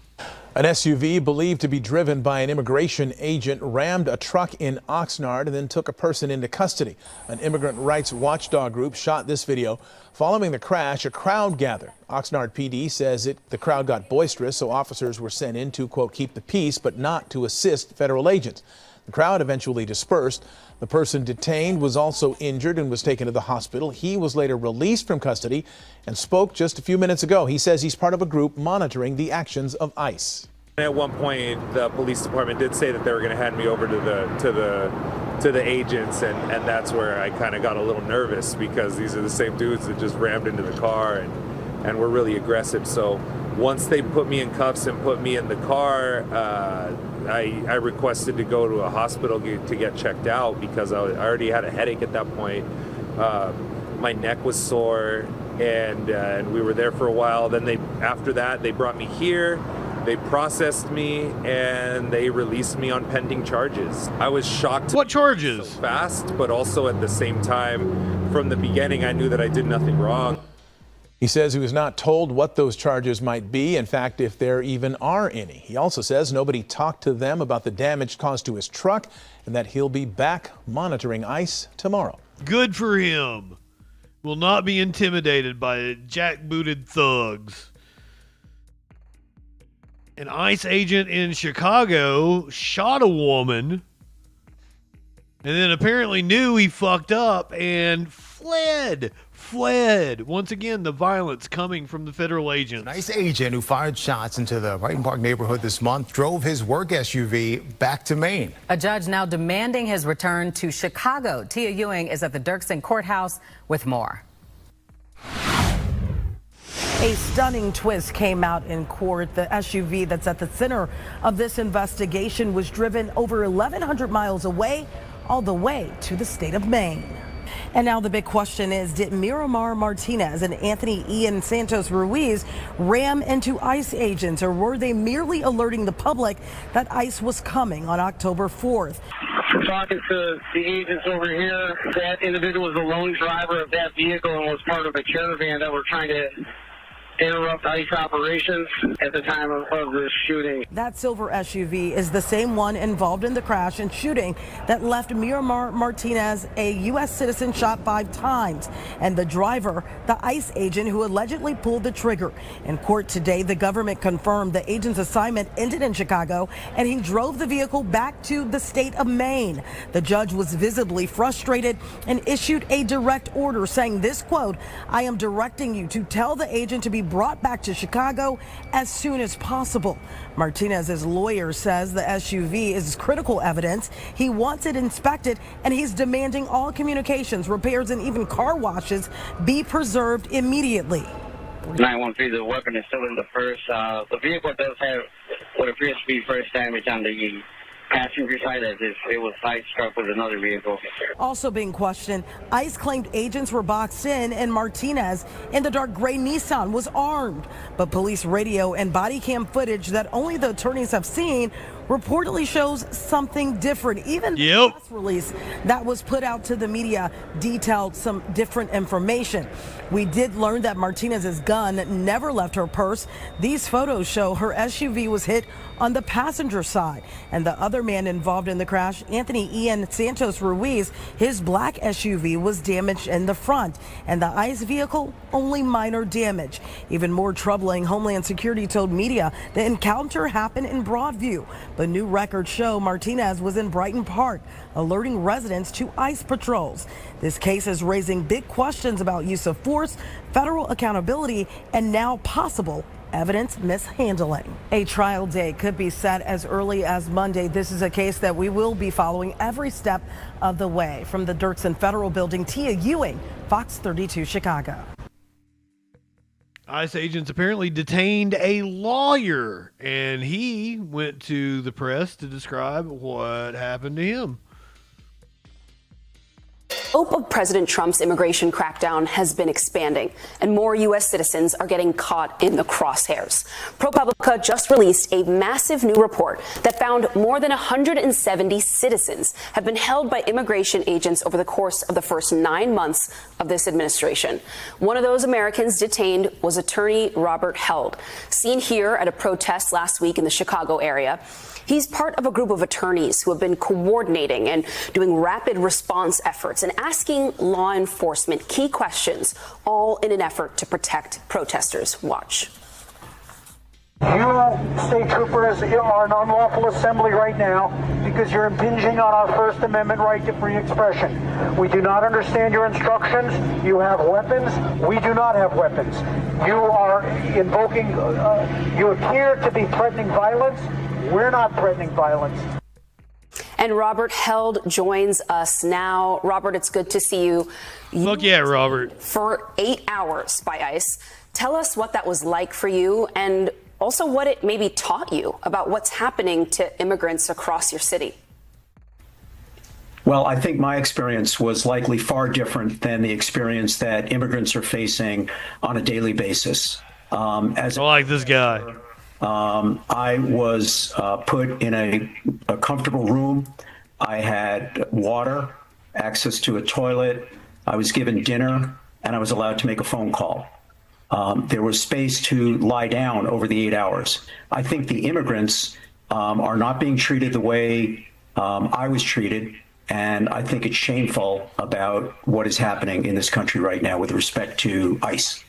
An SUV believed to be driven by an immigration agent rammed a truck in Oxnard and then took a person into custody. An immigrant rights watchdog group shot this video. Following the crash, a crowd gathered. Oxnard PD says the crowd got boisterous, so officers were sent in to, quote, keep the peace, but not to assist federal agents. The crowd eventually dispersed. The person detained was also injured and was taken to the hospital. He was later released from custody and spoke just a few minutes ago. He says he's part of a group monitoring the actions of ICE. At one point, the police department did say that they were going to hand me over to the agents, and that's where I kind of got a little nervous, because these are the same dudes that just rammed into the car and were really aggressive. So once they put me in cuffs and put me in the car, I requested to go to a hospital to get checked out, because I already had a headache at that point. My neck was sore, and we were there for a while. Then after that, they brought me here. They processed me and they released me on pending charges. I was shocked. What charges? So fast, but also at the same time, from the beginning, I knew that I did nothing wrong. He says he was not told what those charges might be, in fact, if there even are any. He also says nobody talked to them about the damage caused to his truck and that he'll be back monitoring ICE tomorrow. Good for him. Will not be intimidated by jackbooted thugs. An ICE agent in Chicago shot a woman and then apparently knew he fucked up and fled. Once again, the violence coming from the federal agents. An ICE agent who fired shots into the Brighton Park neighborhood this month drove his work SUV back to Maine. A judge now demanding his return to Chicago. Tia Ewing is at the Dirksen courthouse with more. A stunning twist came out in court. The SUV that's at the center of this investigation was driven over 1,100 miles away, all the way to the state of Maine. And now the big question is, did Miramar Martinez and Anthony Ian Santos Ruiz ram into ICE agents, or were they merely alerting the public that ICE was coming on October 4th? Talking to the agents over here, that individual was the lone driver of that vehicle and was part of a caravan that were trying to interrupt ICE operations at the time of the shooting. That silver SUV is the same one involved in the crash and shooting that left Miramar Martinez, a U.S. citizen, shot 5 times, and the driver, the ICE agent who allegedly pulled the trigger. In court today, the government confirmed the agent's assignment ended in Chicago, and he drove the vehicle back to the state of Maine. The judge was visibly frustrated and issued a direct order saying this, quote, "I am directing you to tell the agent to be brought back to Chicago as soon as possible." Martinez's lawyer says the SUV is critical evidence. He wants it inspected, and he's demanding all communications, repairs, and even car washes be preserved immediately. 913, the weapon is still in the purse. The vehicle does have what appears to be first damage on the passenger side, as if it was side struck with another vehicle. Also being questioned, ICE claimed agents were boxed in and Martinez in the dark gray Nissan was armed. But police radio and body cam footage that only the attorneys have seen reportedly shows something different. Even the press release that was put out to the media detailed some different information. We did learn that Martinez's gun never left her purse. These photos show her SUV was hit on the passenger side, and the other man involved in the crash, Anthony Ian Santos Ruiz, his black SUV was damaged in the front, and the ICE vehicle only minor damage. Even more troubling, Homeland Security told media the encounter happened in Broadview, but new records show Martinez was in Brighton Park, alerting residents to ICE patrols. This case is raising big questions about use of force, federal accountability, and now possible evidence mishandling. A trial date could be set as early as Monday. This is a case that we will be following every step of the way. From the Dirksen Federal Building, Tia Ewing, Fox 32 Chicago. ICE agents apparently detained a lawyer, and he went to the press to describe what happened to him. The scope of President Trump's immigration crackdown has been expanding, and more U.S. citizens are getting caught in the crosshairs. ProPublica just released a massive new report that found more than 170 citizens have been held by immigration agents over the course of the first 9 months of this administration. One of those Americans detained was attorney Robert Held, seen here at a protest last week in the Chicago area. He's part of a group of attorneys who have been coordinating and doing rapid response efforts and asking law enforcement key questions, all in an effort to protect protesters. Watch. You state troopers are an unlawful assembly right now because you're impinging on our First Amendment right to free expression. We do not understand your instructions. You have weapons. We do not have weapons. You are invoking, you appear to be threatening violence. We're not threatening violence. And Robert Held joins us now. Robert, it's good to see you. Look, yeah, Robert. For 8 hours by ICE. Tell us what that was like for you, and also what it maybe taught you about what's happening to immigrants across your city. Well, I think my experience was likely far different than the experience that immigrants are facing on a daily basis. I like this guy. I was put in a comfortable room. I had water, access to a toilet. I was given dinner, and I was allowed to make a phone call. There was space to lie down over the 8 hours. I think the immigrants are not being treated the way I was treated, and I think it's shameful about what is happening in this country right now with respect to ICE.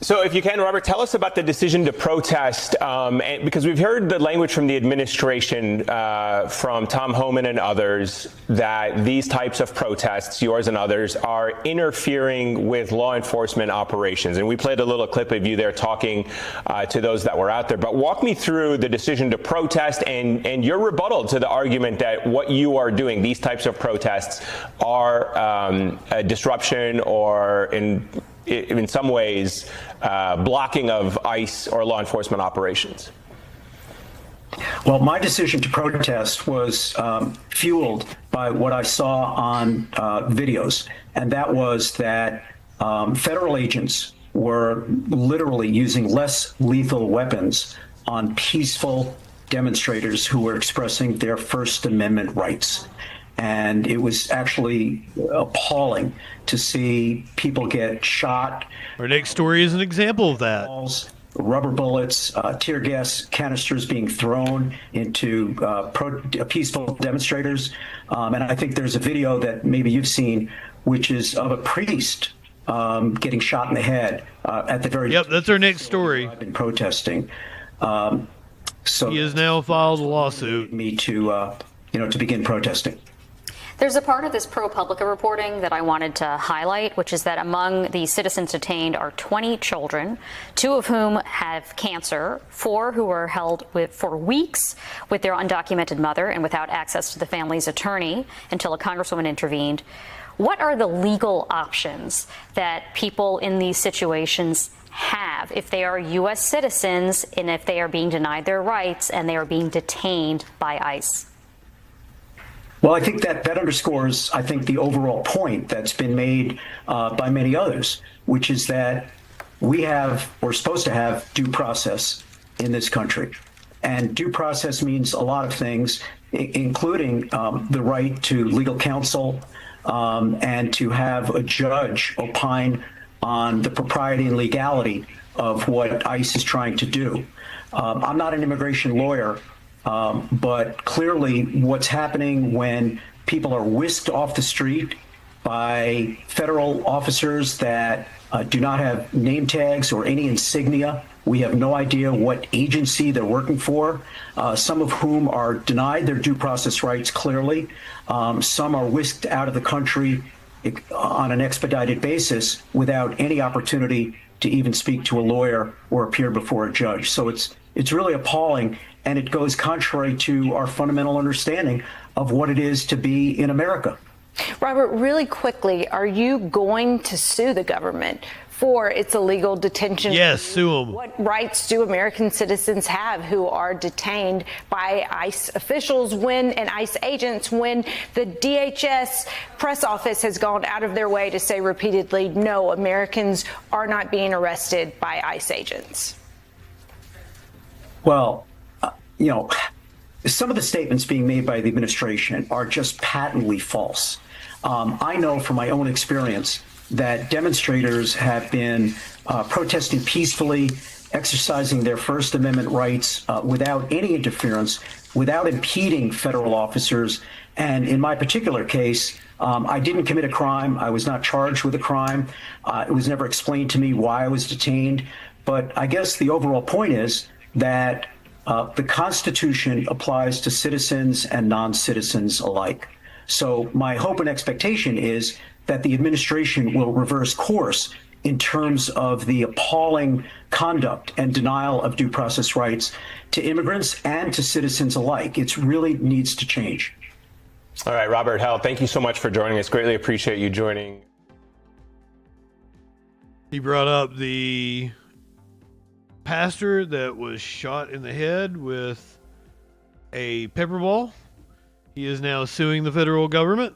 So if you can, Robert, tell us about the decision to protest, because we've heard the language from the administration, from Tom Homan and others, that these types of protests, yours and others, are interfering with law enforcement operations. And we played a little clip of you there talking to those that were out there. But walk me through the decision to protest and your rebuttal to the argument that what you are doing, these types of protests, are a disruption or in some ways, blocking of ICE or law enforcement operations. Well, my decision to protest was fueled by what I saw on videos, and that was that federal agents were literally using less lethal weapons on peaceful demonstrators who were expressing their First Amendment rights. And it was actually appalling to see people get shot. Our next story is an example of that. Rubber bullets, tear gas canisters being thrown into peaceful demonstrators. And I think there's a video that maybe you've seen, which is of a priest getting shot in the head at the very. Yep, that's our next story. I've been protesting. So he has now filed a lawsuit. Me to begin protesting. There's a part of this ProPublica reporting that I wanted to highlight, which is that among the citizens detained are 20 children, 2 of whom have cancer, 4 who were held for weeks with their undocumented mother and without access to the family's attorney until a congresswoman intervened. What are the legal options that people in these situations have if they are U.S. citizens and if they are being denied their rights and they are being detained by ICE? Well, I think that underscores, I think, the overall point that's been made by many others, which is that we have, we're supposed to have due process in this country. And due process means a lot of things, including the right to legal counsel and to have a judge opine on the propriety and legality of what ICE is trying to do. I'm not an immigration lawyer, but clearly what's happening when people are whisked off the street by federal officers that do not have name tags or any insignia. We have no idea what agency they're working for, some of whom are denied their due process rights clearly. Some are whisked out of the country on an expedited basis without any opportunity to even speak to a lawyer or appear before a judge. So it's really appalling, and it goes contrary to our fundamental understanding of what it is to be in America. Robert, really quickly, are you going to sue the government for its illegal detention? Yes, sue them. What rights do American citizens have who are detained by ICE officials and ICE agents when the DHS press office has gone out of their way to say repeatedly, no, Americans are not being arrested by ICE agents? Well, some of the statements being made by the administration are just patently false. I know from my own experience that demonstrators have been protesting peacefully, exercising their First Amendment rights without any interference, without impeding federal officers. And in my particular case, I didn't commit a crime. I was not charged with a crime. It was never explained to me why I was detained. But I guess the overall point is that the Constitution applies to citizens and non-citizens alike. So my hope and expectation is that the administration will reverse course in terms of the appalling conduct and denial of due process rights to immigrants and to citizens alike. It really needs to change. All right, Robert Held, thank you so much for joining us. Greatly appreciate you joining. He brought up the pastor that was shot in the head with a pepper ball. He is now suing the federal government.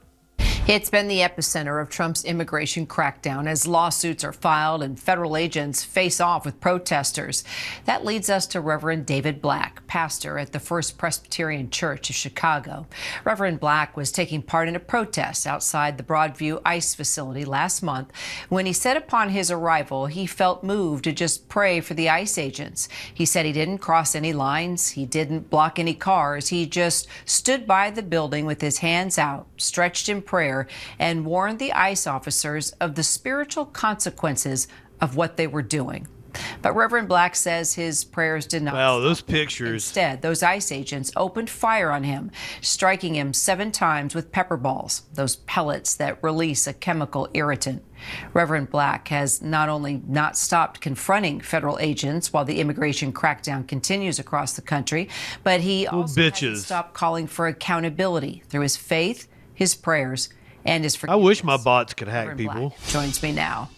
It's been the epicenter of Trump's immigration crackdown as lawsuits are filed and federal agents face off with protesters. That leads us to Reverend David Black, pastor at the First Presbyterian Church of Chicago. Reverend Black was taking part in a protest outside the Broadview ICE facility last month. When he said upon his arrival, he felt moved to just pray for the ICE agents. He said he didn't cross any lines. He didn't block any cars. He just stood by the building with his hands out, stretched in prayer, and warned the ICE officers of the spiritual consequences of what they were doing. But Reverend Black says his prayers did not. Wow, those pictures. Instead, those ICE agents opened fire on him, striking him 7 times with pepper balls, those pellets that release a chemical irritant. Reverend Black has not only not stopped confronting federal agents while the immigration crackdown continues across the country, but he also hasn't stopped calling for accountability through his faith, his prayers, and his forgiveness. I wish my bots could hack Reverend people. Black joins me now.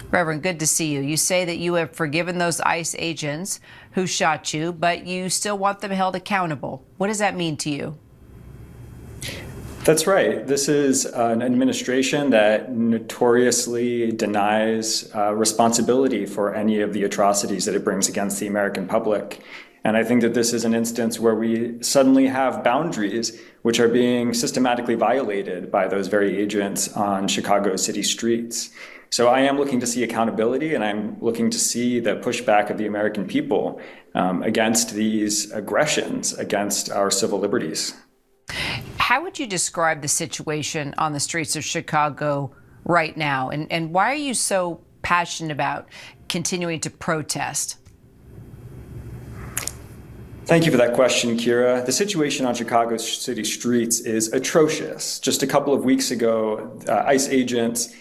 Reverend, good to see you. You say that you have forgiven those ICE agents who shot you, but you still want them held accountable. What does that mean to you? That's right. This is an administration that notoriously denies responsibility for any of the atrocities that it brings against the American public. And I think that this is an instance where we suddenly have boundaries which are being systematically violated by those very agents on Chicago city streets. So I am looking to see accountability, and I'm looking to see the pushback of the American people against these aggressions against our civil liberties. How would you describe the situation on the streets of Chicago right now? And why are you so passionate about continuing to protest? Thank you for that question, Kira. The situation on Chicago city streets is atrocious. Just a couple of weeks ago, ICE agents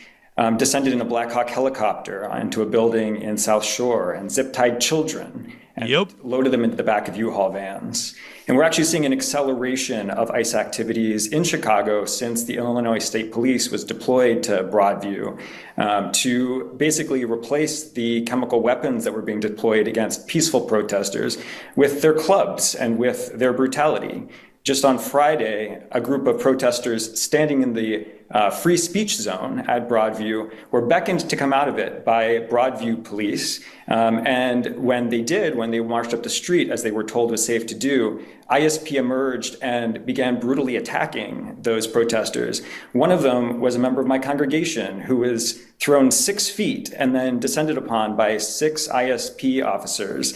descended in a Black Hawk helicopter into a building in South Shore and zip-tied children and loaded them into the back of U-Haul vans. And we're actually seeing an acceleration of ICE activities in Chicago since the Illinois State Police was deployed to Broadview to basically replace the chemical weapons that were being deployed against peaceful protesters with their clubs and with their brutality. Just on Friday, a group of protesters standing in the free speech zone at Broadview were beckoned to come out of it by Broadview police. And when they did, when they marched up the street, as they were told was safe to do, ISP emerged and began brutally attacking those protesters. One of them was a member of my congregation who was thrown 6 feet and then descended upon by 6 ISP officers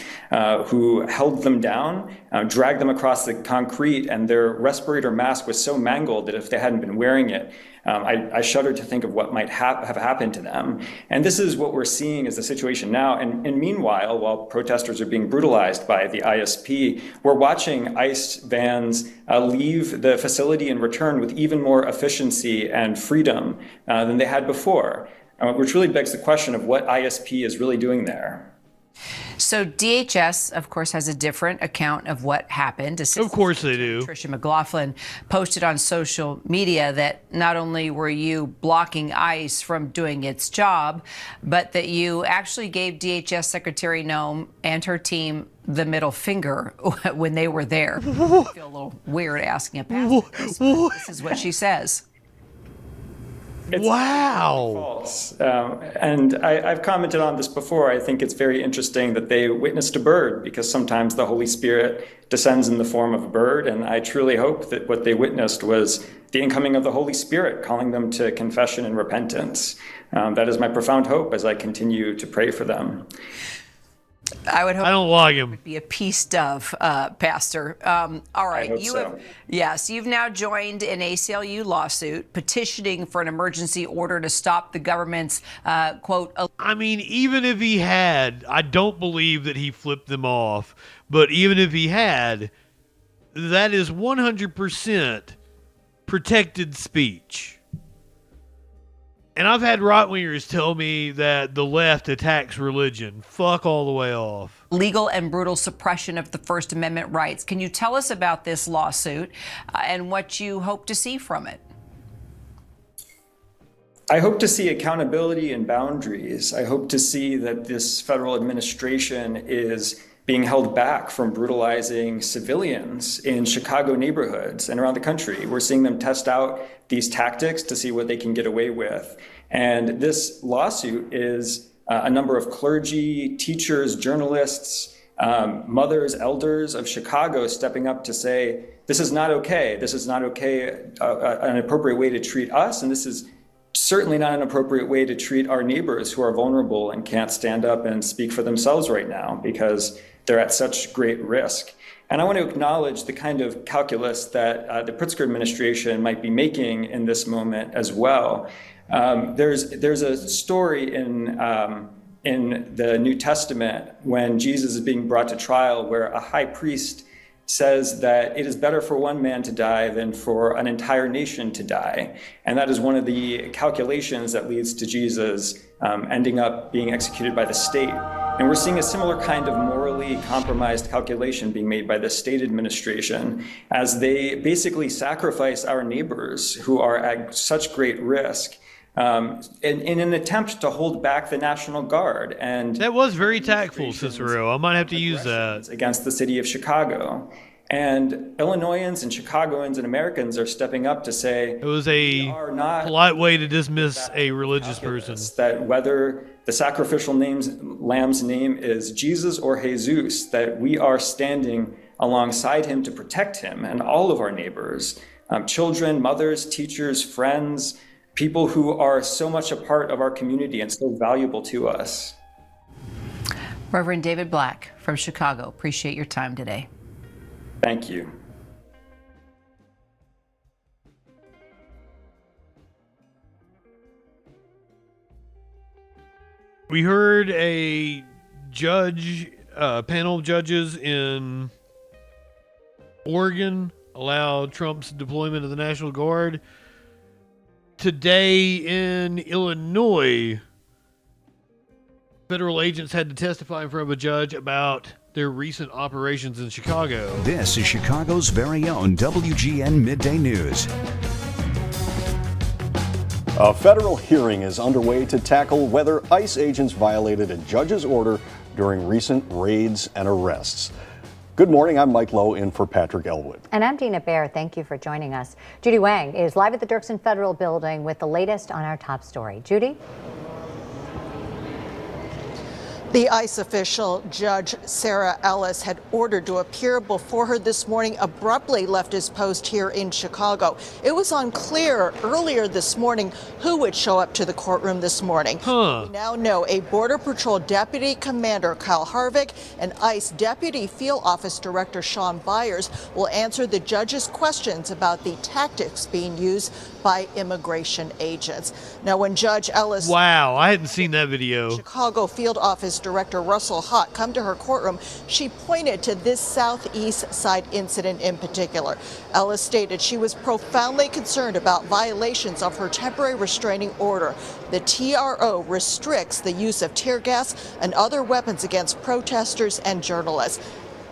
who held them down, dragged them across the concrete, and their respirator mask was so mangled that if they hadn't been wearing it, I shudder to think of what might have happened to them. And this is what we're seeing as the situation now. And meanwhile, while protesters are being brutalized by the ISP, we're watching ICE vans leave the facility and return with even more efficiency and freedom than they had before, which really begs the question of what ISP is really doing there. So DHS, of course, has a different account of what happened. Of course they do. Tricia McLaughlin posted on social media that not only were you blocking ICE from doing its job, but that you actually gave DHS Secretary Noem and her team the middle finger when they were there. I feel a little weird asking a pastor this, but this is what she says. Wow. False. And I've commented on this before. I think it's very interesting that they witnessed a bird, because sometimes the Holy Spirit descends in the form of a bird. And I truly hope that what they witnessed was the incoming of the Holy Spirit, calling them to confession and repentance. That is my profound hope as I continue to pray for them. I would hope I don't like him. Be a peace dove, Pastor. All right, you've now joined an ACLU lawsuit petitioning for an emergency order to stop the government's quote. I mean, even if he had, I don't believe that he flipped them off. But even if he had, that is 100% protected speech. And I've had right-wingers tell me that the left attacks religion. Fuck all the way off. Legal and brutal suppression of the First Amendment rights. Can you tell us about this lawsuit and what you hope to see from it? I hope to see accountability and boundaries. I hope to see that this federal administration is being held back from brutalizing civilians in Chicago neighborhoods and around the country. We're seeing them test out these tactics to see what they can get away with. And this lawsuit is a number of clergy, teachers, journalists, mothers, elders of Chicago stepping up to say, this is not okay. This is not okay, an appropriate way to treat us. And this is certainly not an appropriate way to treat our neighbors who are vulnerable and can't stand up and speak for themselves right now because they're at such great risk. And I want to acknowledge the kind of calculus that the Pritzker administration might be making in this moment as well. There's a story in the New Testament when Jesus is being brought to trial where a high priest says that it is better for one man to die than for an entire nation to die. And that is one of the calculations that leads to Jesus ending up being executed by the state. And we're seeing a similar kind of morally compromised calculation being made by the state administration as they basically sacrifice our neighbors who are at such great risk in an attempt to hold back the National Guard. And that was very tactful, Cicero. I might have to use that. Against the city of Chicago. And Illinoisans and Chicagoans and Americans are stepping up to say it was a polite way to dismiss a religious person. That whether the sacrificial lamb's name is Jesus or Jesus, that we are standing alongside him to protect him and all of our neighbors, children, mothers, teachers, friends, people who are so much a part of our community and so valuable to us. Reverend David Black from Chicago, appreciate your time today. Thank you. We heard a panel of judges in Oregon allow Trump's deployment of the National Guard. Today in Illinois, federal agents had to testify in front of a judge about their recent operations in Chicago. This is Chicago's very own WGN Midday News. A federal hearing is underway to tackle whether ICE agents violated a judge's order during recent raids and arrests. Good morning, I'm Mike Lowe in for Patrick Elwood. And I'm Dina Bair. Thank you for joining us. Judy Wang is live at the Dirksen Federal Building with the latest on our top story. Judy? The ICE official, Judge Sarah Ellis, had ordered to appear before her this morning, abruptly left his post here in Chicago. It was unclear earlier this morning who would show up to the courtroom this morning. We now know a Border Patrol Deputy Commander, Kyle Harvick, and ICE Deputy Field Office Director, Sean Byers, will answer the judge's questions about the tactics being used by immigration agents. Now, when Judge Ellis... Wow, I hadn't seen that video. Chicago Field Office Director Russell Hott come to her courtroom, she pointed to this southeast side incident in particular. Ellis stated she was profoundly concerned about violations of her temporary restraining order. The TRO restricts the use of tear gas and other weapons against protesters and journalists.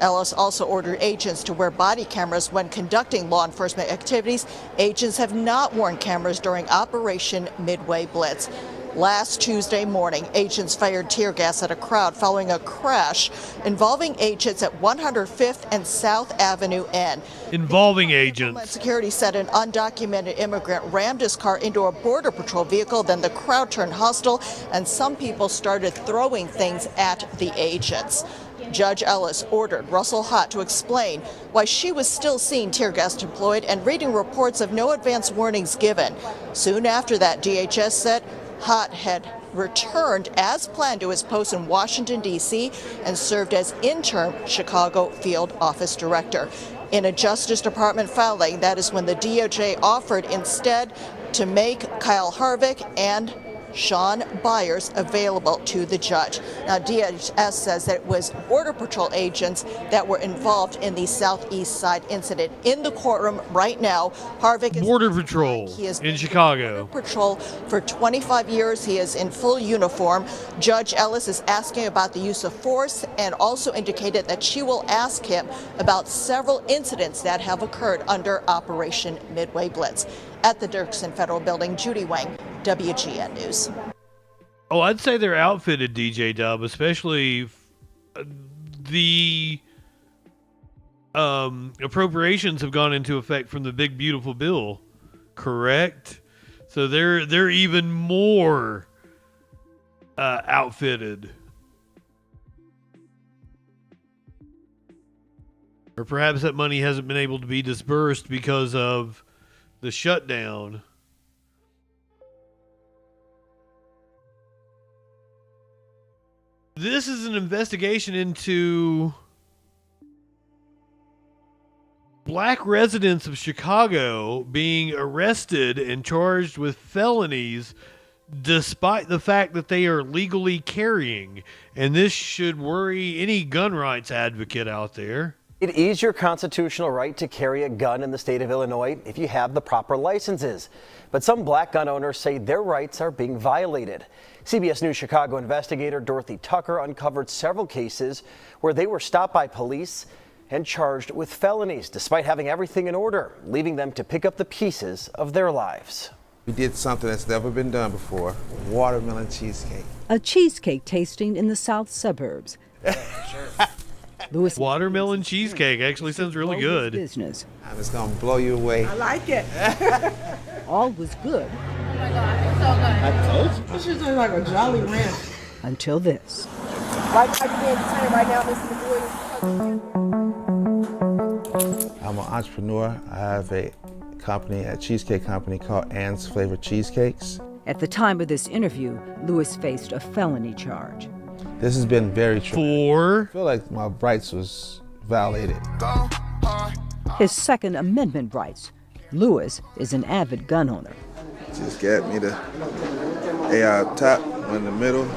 Ellis also ordered agents to wear body cameras when conducting law enforcement activities. Agents have not worn cameras during Operation Midway Blitz. Last Tuesday morning, agents fired tear gas at a crowd following a crash involving agents at 105th and South Avenue N. Involving agents. Homeland Security said an undocumented immigrant rammed his car into a Border Patrol vehicle. Then the crowd turned hostile and some people started throwing things at the agents. Judge Ellis ordered Russell Hott to explain why she was still seeing tear gas deployed and reading reports of no advance warnings given. Soon after that, DHS said Hott had returned as planned to his post in Washington, D.C. and served as interim Chicago Field Office Director. In a Justice Department filing, that is when the DOJ offered instead to make Kyle Harvick and Sean Byers available to the judge. Now, DHS says that it was Border Patrol agents that were involved in the southeast side incident. In the courtroom right now, Harvick is Border Patrol in Chicago. Border Patrol for 25 years. He is in full uniform. Judge Ellis is asking about the use of force and also indicated that she will ask him about several incidents that have occurred under Operation Midway Blitz. At the Dirksen Federal Building, Judy Wang, WGN News. Oh, I'd say they're outfitted, DJ Dub, especially the appropriations have gone into effect from the big beautiful bill, correct? So they're even more outfitted. Or perhaps that money hasn't been able to be disbursed because of the shutdown. This is an investigation into black residents of Chicago being arrested and charged with felonies despite the fact that they are legally carrying. And this should worry any gun rights advocate out there. It is your constitutional right to carry a gun in the state of Illinois if you have the proper licenses. But some black gun owners say their rights are being violated. CBS News Chicago investigator Dorothy Tucker uncovered several cases where they were stopped by police and charged with felonies despite having everything in order, leaving them to pick up the pieces of their lives. We did something that's never been done before, watermelon cheesecake. A cheesecake tasting in the south suburbs. Watermelon cheesecake actually sounds really good. Business. It's gonna blow you away. I like it. All was good. Oh my God, it's so good. I told you. This is like a Jolly Ranch. Until this. Right now, this is I'm an entrepreneur. I have a company, a cheesecake company called Ann's Flavored Cheesecakes. At the time of this interview, Lewis faced a felony charge. This has been very true. For? I feel like my rights was violated. His Second Amendment rights. Lewis is an avid gun owner. Just got me the AR top in the middle.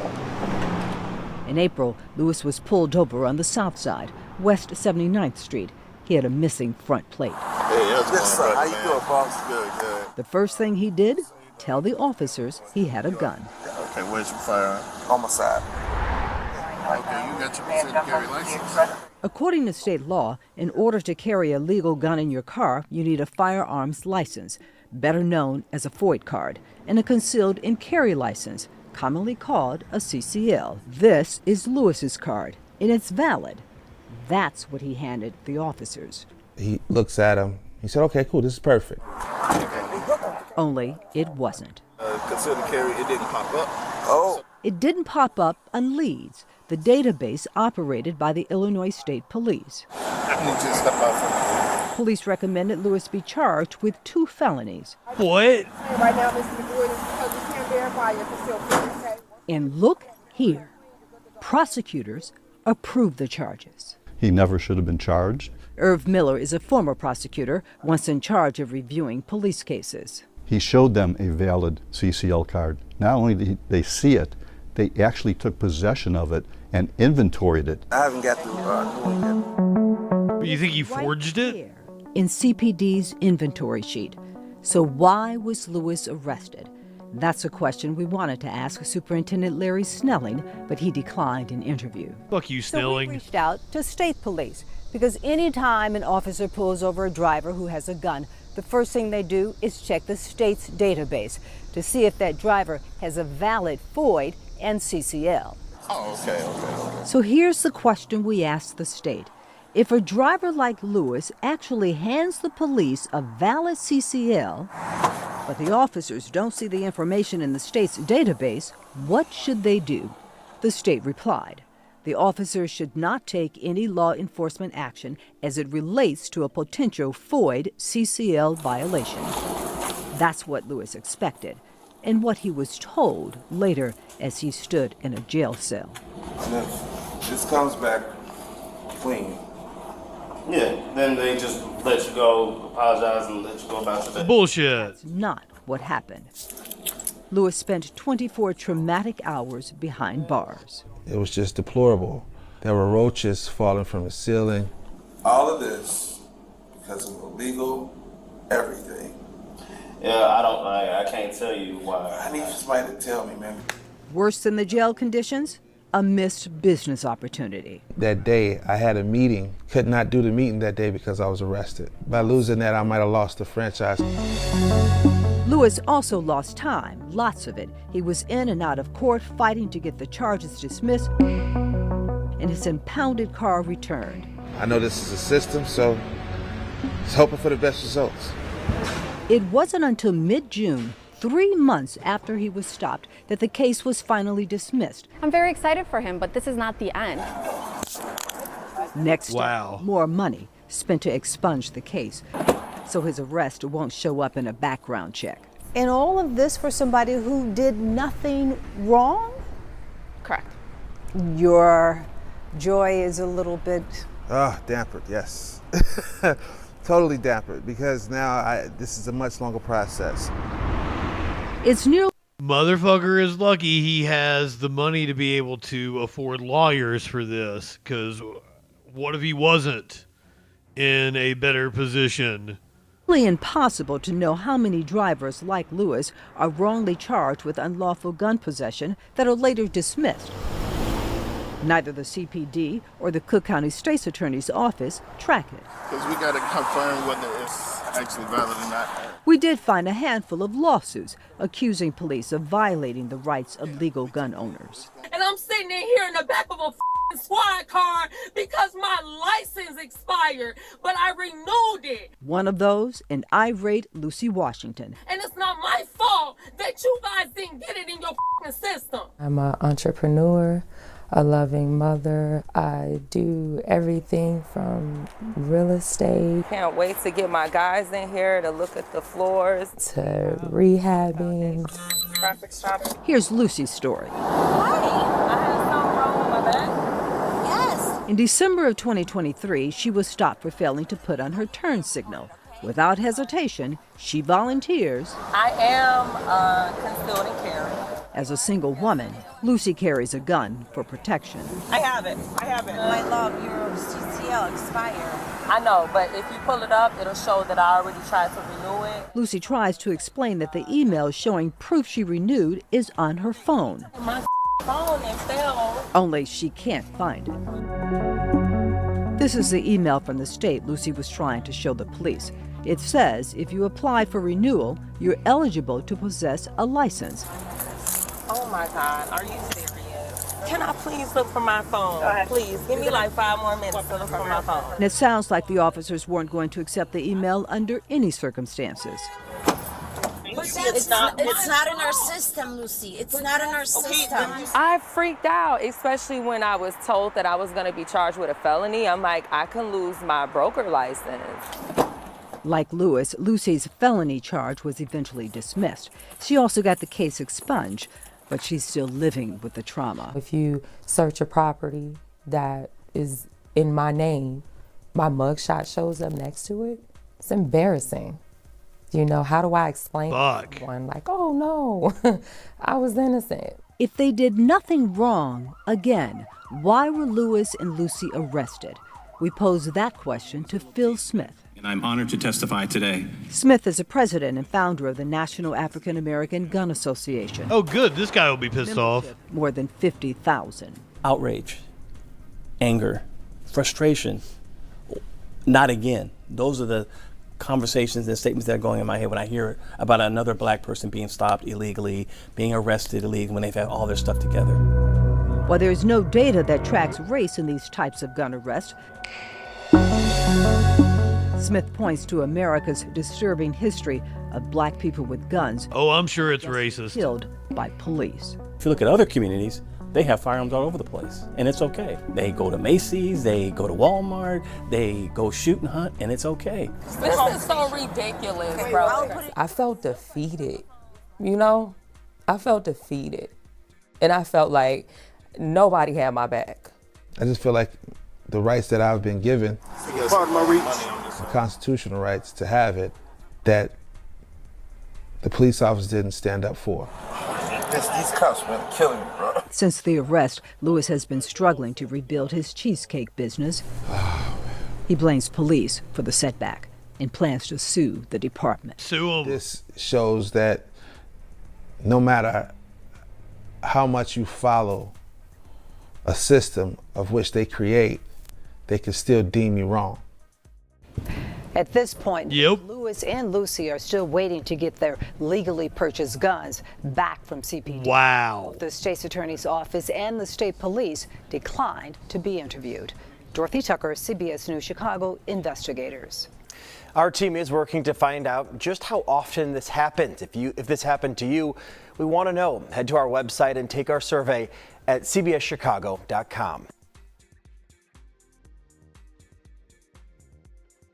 In April, Lewis was pulled over on the south side, West 79th Street. He had a missing front plate. Hey, yes, sir. How you doing, boss? Good. The first thing he did, tell the officers he had a gun. Okay, where's your firearm? On my side. Okay, you got your percent carry license? According to state law, in order to carry a legal gun in your car, you need a firearms license, better known as a FOID card, and a concealed and carry license, commonly called a CCL. This is Lewis's card, and it's valid. That's what he handed the officers. He looks at him. He said, okay, cool, this is perfect. Only it wasn't. Consider carry, it didn't pop up. Oh. It didn't pop up on Leeds, the database operated by the Illinois State Police. I need you to step out for me. Police recommended Lewis be charged with 2 felonies. What? Right now, Mr. McGood, is because we can't verify your concealed. And look here. Prosecutors approved the charges. He never should have been charged. Irv Miller is a former prosecutor, once in charge of reviewing police cases. He showed them a valid CCL card. Not only did they see it, they actually took possession of it and inventoried it. I haven't got the You think he forged it? In CPD's inventory sheet. So why was Lewis arrested? That's a question we wanted to ask Superintendent Larry Snelling, but he declined an interview. Fuck you, Snelling. So we reached out to state police because anytime an officer pulls over a driver who has a gun, the first thing they do is check the state's database to see if that driver has a valid FOID and CCL. Oh, okay. So here's the question we asked the state. If a driver like Lewis actually hands the police a valid CCL, but the officers don't see the information in the state's database, what should they do? The state replied, the officers should not take any law enforcement action as it relates to a potential FOID CCL violation. That's what Lewis expected, and what he was told later as he stood in a jail cell. And if this comes back clean, yeah, then they just let you go, apologize, and let you go about your day. Bullshit. That's not what happened. Lewis spent 24 traumatic hours behind bars. It was just deplorable. There were roaches falling from the ceiling. all of this because of illegal everything. Yeah, I can't tell you why. I need somebody to tell me, man. Worse than the jail conditions? A missed business opportunity. That day, I had a meeting. Could not do the meeting that day because I was arrested. By losing that, I might have lost the franchise. Lewis also lost time, lots of it. He was in and out of court fighting to get the charges dismissed, and his impounded car returned. I know this is a system, so just hoping for the best results. It wasn't until mid-June, 3 months after he was stopped, that the case was finally dismissed. I'm very excited for him, but this is not the end. Next step, more money spent to expunge the case, so his arrest won't show up in a background check. And all of this for somebody who did nothing wrong? Correct. Your joy is a little bit... Dampered, yes. Totally dampered, because now this is a much longer process. It's nearly... Motherfucker is lucky he has the money to be able to afford lawyers for this, because what if he wasn't in a better position? It's impossible to know how many drivers like Lewis are wrongly charged with unlawful gun possession that are later dismissed. Neither the CPD or the Cook County State's Attorney's Office track it. Because we got to confirm whether it's actually valid or not. We did find a handful of lawsuits accusing police of violating the rights of legal gun owners. And I'm sitting in here in the back of a squad car because my license expired, but I renewed it. One of those, an irate Lucy Washington. And it's not my fault that you guys didn't get it in your system. I'm an entrepreneur, a loving mother. I do everything from real estate. Can't wait to get my guys in here to look at the floors. To rehabbing. Traffic stop. Here's Lucy's story. Hi, I had something wrong with my back. Yes. In December of 2023, she was stopped for failing to put on her turn signal. Without hesitation, she volunteers. I am concealed and carry. As a single woman, Lucy carries a gun for protection. I have it. My love, your CCL expired. I know, but if you pull it up, it'll show that I already tried to renew it. Lucy tries to explain that the email showing proof she renewed is on her phone. My phone and fell. Only she can't find it. This is the email from the state Lucy was trying to show the police. It says if you apply for renewal, you're eligible to possess a license. Oh my God, are you serious? Can I please look for my phone? Please, give me like 5 more minutes to look for my phone. And it sounds like the officers weren't going to accept the email under any circumstances. But it's not in our system, Lucy. It's not in our system. I freaked out, especially when I was told that I was going to be charged with a felony. I'm like, I can lose my broker license. Like Lewis, Lucy's felony charge was eventually dismissed. She also got the case expunged, but she's still living with the trauma. If you search a property that is in my name, my mugshot shows up next to it. It's embarrassing. You know, how do I explain to someone like, oh no, I was innocent? If they did nothing wrong, again, why were Lewis and Lucy arrested? We posed that question to Phil Smith. And I'm honored to testify today. Smith is a president and founder of the National African American Gun Association. Oh good, this guy will be pissed off. More than 50,000. Outrage, anger, frustration. Not again. Those are the conversations and statements that are going in my head when I hear about another black person being stopped illegally, being arrested illegally when they've had all their stuff together. While there's no data that tracks race in these types of gun arrests, Smith points to America's disturbing history of black people with guns. Oh, I'm sure it's racist. Killed by police. If you look at other communities, they have firearms all over the place, and it's okay. They go to Macy's, they go to Walmart, they go shoot and hunt, and it's okay. This is so ridiculous, bro. I felt defeated, you know? I felt defeated. And I felt like nobody had my back. I just feel like the rights that I've been given, the constitutional rights to have it, that the police officers didn't stand up for. These cops, man, are killing me, bro. Since the arrest, Lewis has been struggling to rebuild his cheesecake business. He blames police for the setback and plans to sue the department. Sue them. This shows that no matter how much you follow a system of which they create, they can still deem you wrong. At this point, Lewis and Lucy are still waiting to get their legally purchased guns back from CPD. Wow. The state's attorney's office and the state police declined to be interviewed. Dorothy Tucker, CBS News Chicago investigators. Our team is working to find out just how often this happens. If this happened to you, we want to know. Head to our website and take our survey at cbschicago.com.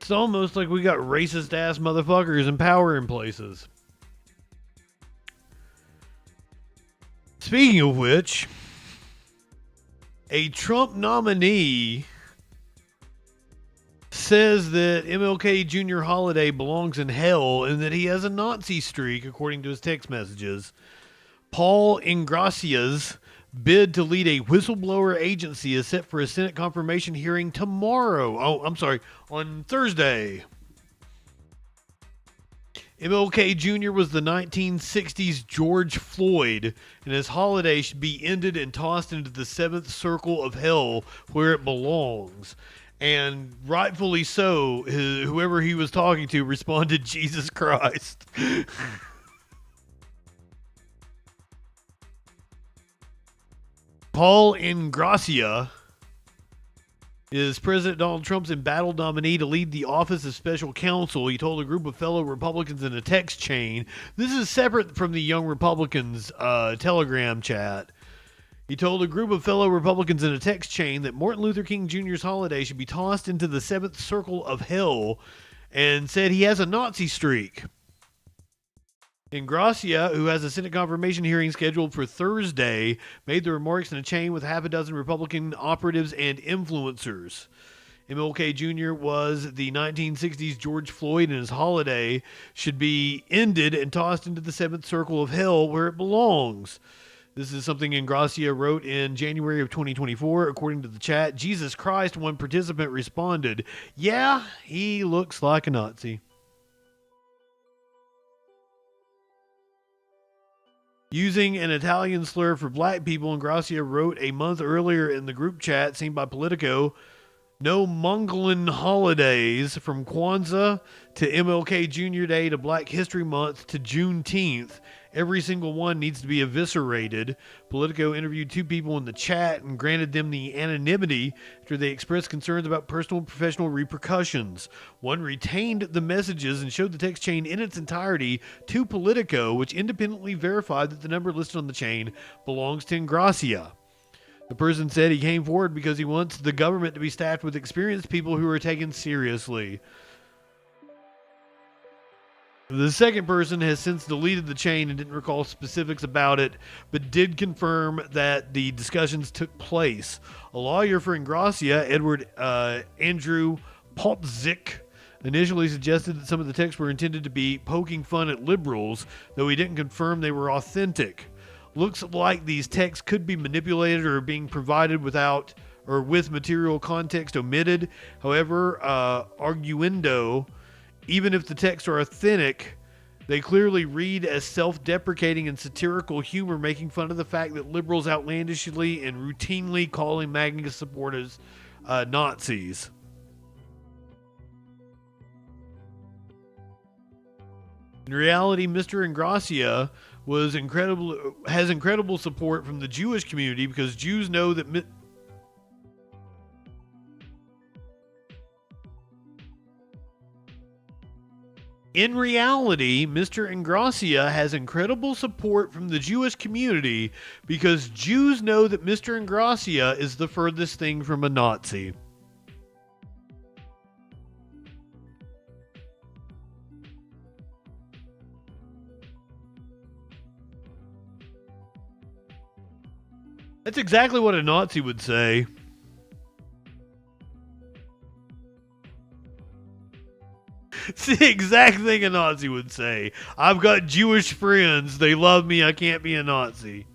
It's almost like we got racist ass motherfuckers in power in places. Speaking of which, a Trump nominee says that MLK Jr. holiday belongs in hell and that he has a Nazi streak, according to his text messages. Paul Ingracia's bid to lead a whistleblower agency is set for a Senate confirmation hearing tomorrow. On Thursday. MLK Jr. was the 1960s George Floyd, and his holiday should be ended and tossed into the seventh circle of hell where it belongs. And rightfully so, whoever he was talking to responded, Jesus Christ. Paul Ingracia is President Donald Trump's embattled nominee to lead the Office of Special Counsel. He told a group of fellow Republicans in a text chain. This is separate from the Young Republicans Telegram chat. He told a group of fellow Republicans in a text chain that Martin Luther King Jr.'s holiday should be tossed into the seventh circle of hell and said he has a Nazi streak. Ingracia, who has a Senate confirmation hearing scheduled for Thursday, made the remarks in a chain with half a dozen Republican operatives and influencers. MLK Jr. was the 1960s George Floyd, and his holiday should be ended and tossed into the seventh circle of hell where it belongs. This is something Ingracia wrote in January of 2024. According to the chat, Jesus Christ, one participant responded, "Yeah, he looks like a Nazi." Using an Italian slur for black people, Ingracia wrote a month earlier in the group chat seen by Politico, No Mongolian holidays from Kwanzaa to MLK Jr. Day to Black History Month to Juneteenth. Every single one needs to be eviscerated. Politico interviewed 2 people in the chat and granted them the anonymity after they expressed concerns about personal and professional repercussions. One retained the messages and showed the text chain in its entirety to Politico, which independently verified that the number listed on the chain belongs to Ingracia. The person said he came forward because he wants the government to be staffed with experienced people who are taken seriously. The second person has since deleted the chain and didn't recall specifics about it, but did confirm that the discussions took place. A lawyer for Ingracia, Edward Andrew Potzik, initially suggested that some of the texts were intended to be poking fun at liberals, though he didn't confirm they were authentic. Looks like these texts could be manipulated or being provided without or with material context omitted. However, arguendo, even if the texts are authentic, they clearly read as self-deprecating and satirical humor, making fun of the fact that liberals outlandishly and routinely calling MAGA supporters Nazis. In reality, Mr. Ingracia has incredible support from the Jewish community because Jews know that in reality, Mr. Ingracia has incredible support from the Jewish community because Jews know that Mr. Ingracia is the furthest thing from a Nazi. That's exactly what a Nazi would say. It's the exact thing a Nazi would say. I've got Jewish friends. They love me. I can't be a Nazi.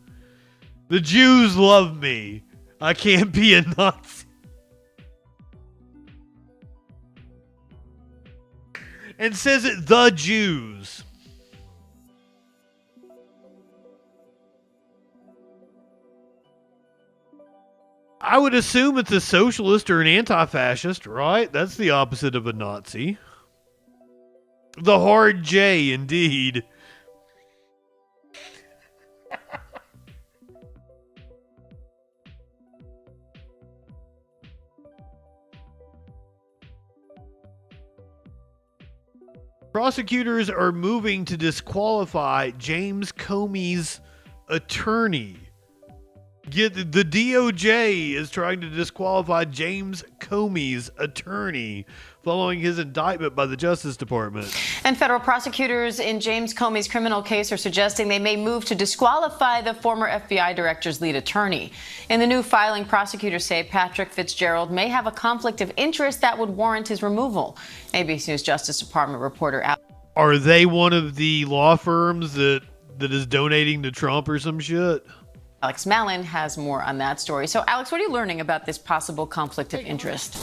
The Jews love me. I can't be a Nazi. And says it, the Jews. I would assume it's a socialist or an anti-fascist, right? That's the opposite of a Nazi. The hard J, indeed. Prosecutors are moving to disqualify James Comey's attorney. The DOJ is trying to disqualify James Comey's attorney following his indictment by the Justice Department. And federal prosecutors in James Comey's criminal case are suggesting they may move to disqualify the former FBI director's lead attorney. In the new filing, prosecutors say Patrick Fitzgerald may have a conflict of interest that would warrant his removal. ABC News Justice Department reporter Are they one of the law firms that is donating to Trump or some shit? Alex Mallon has more on that story. So, Alex, what are you learning about this possible conflict of interest?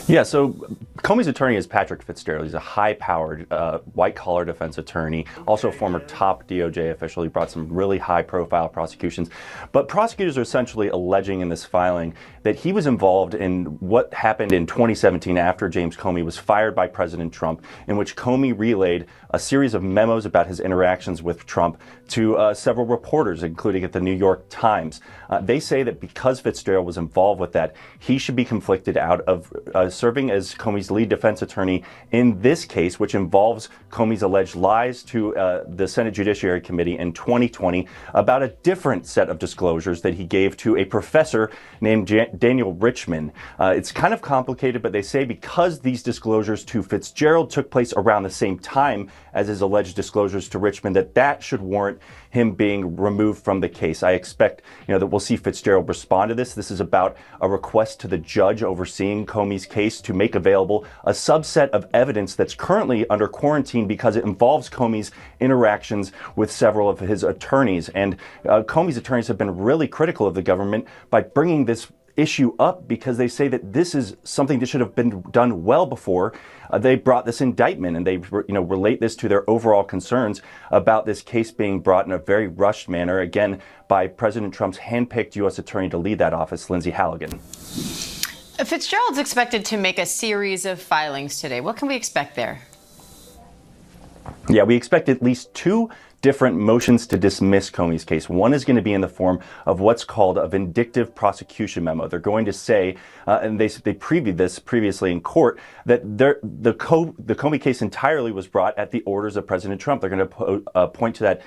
Yeah, so Comey's attorney is Patrick Fitzgerald. He's a high-powered, white-collar defense attorney, also a former top DOJ official. He brought some really high-profile prosecutions. But prosecutors are essentially alleging in this filing that he was involved in what happened in 2017 after James Comey was fired by President Trump, in which Comey relayed a series of memos about his interactions with Trump to several reporters, including at the New York Times. They say that because Fitzgerald was involved with that, he should be conflicted out of serving as Comey's lead defense attorney in this case, which involves Comey's alleged lies to the Senate Judiciary Committee in 2020 about a different set of disclosures that he gave to a professor named Daniel Richman. It's kind of complicated, but they say because these disclosures to Fitzgerald took place around the same time as his alleged disclosures to Richman, that should warrant him being removed from the case. I expect, that we'll see Fitzgerald respond to this. This is about a request to the judge overseeing Comey's case to make available a subset of evidence that's currently under quarantine because it involves Comey's interactions with several of his attorneys. And Comey's attorneys have been really critical of the government by bringing this issue up because they say that this is something that should have been done well before they brought this indictment, and they relate this to their overall concerns about this case being brought in a very rushed manner, again, by President Trump's handpicked U.S. attorney to lead that office, Lindsay Halligan. Fitzgerald's expected to make a series of filings today. What can we expect there? Yeah, we expect at least 2 different motions to dismiss Comey's case. One is going to be in the form of what's called a vindictive prosecution memo. They're going to say, and they previewed this previously in court, that the Comey case entirely was brought at the orders of President Trump. They're going to point to that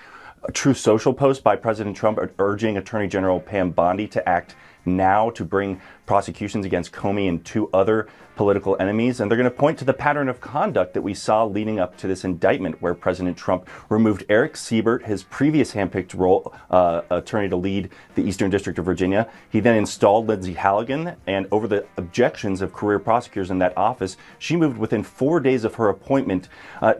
True Social post by President Trump urging Attorney General Pam Bondi to act now to bring prosecutions against Comey and 2 other political enemies. And they're going to point to the pattern of conduct that we saw leading up to this indictment, where President Trump removed Eric Siebert, his previous handpicked attorney to lead the Eastern District of Virginia. He then installed Lindsay Halligan, and over the objections of career prosecutors in that office, she moved within 4 days of her appointment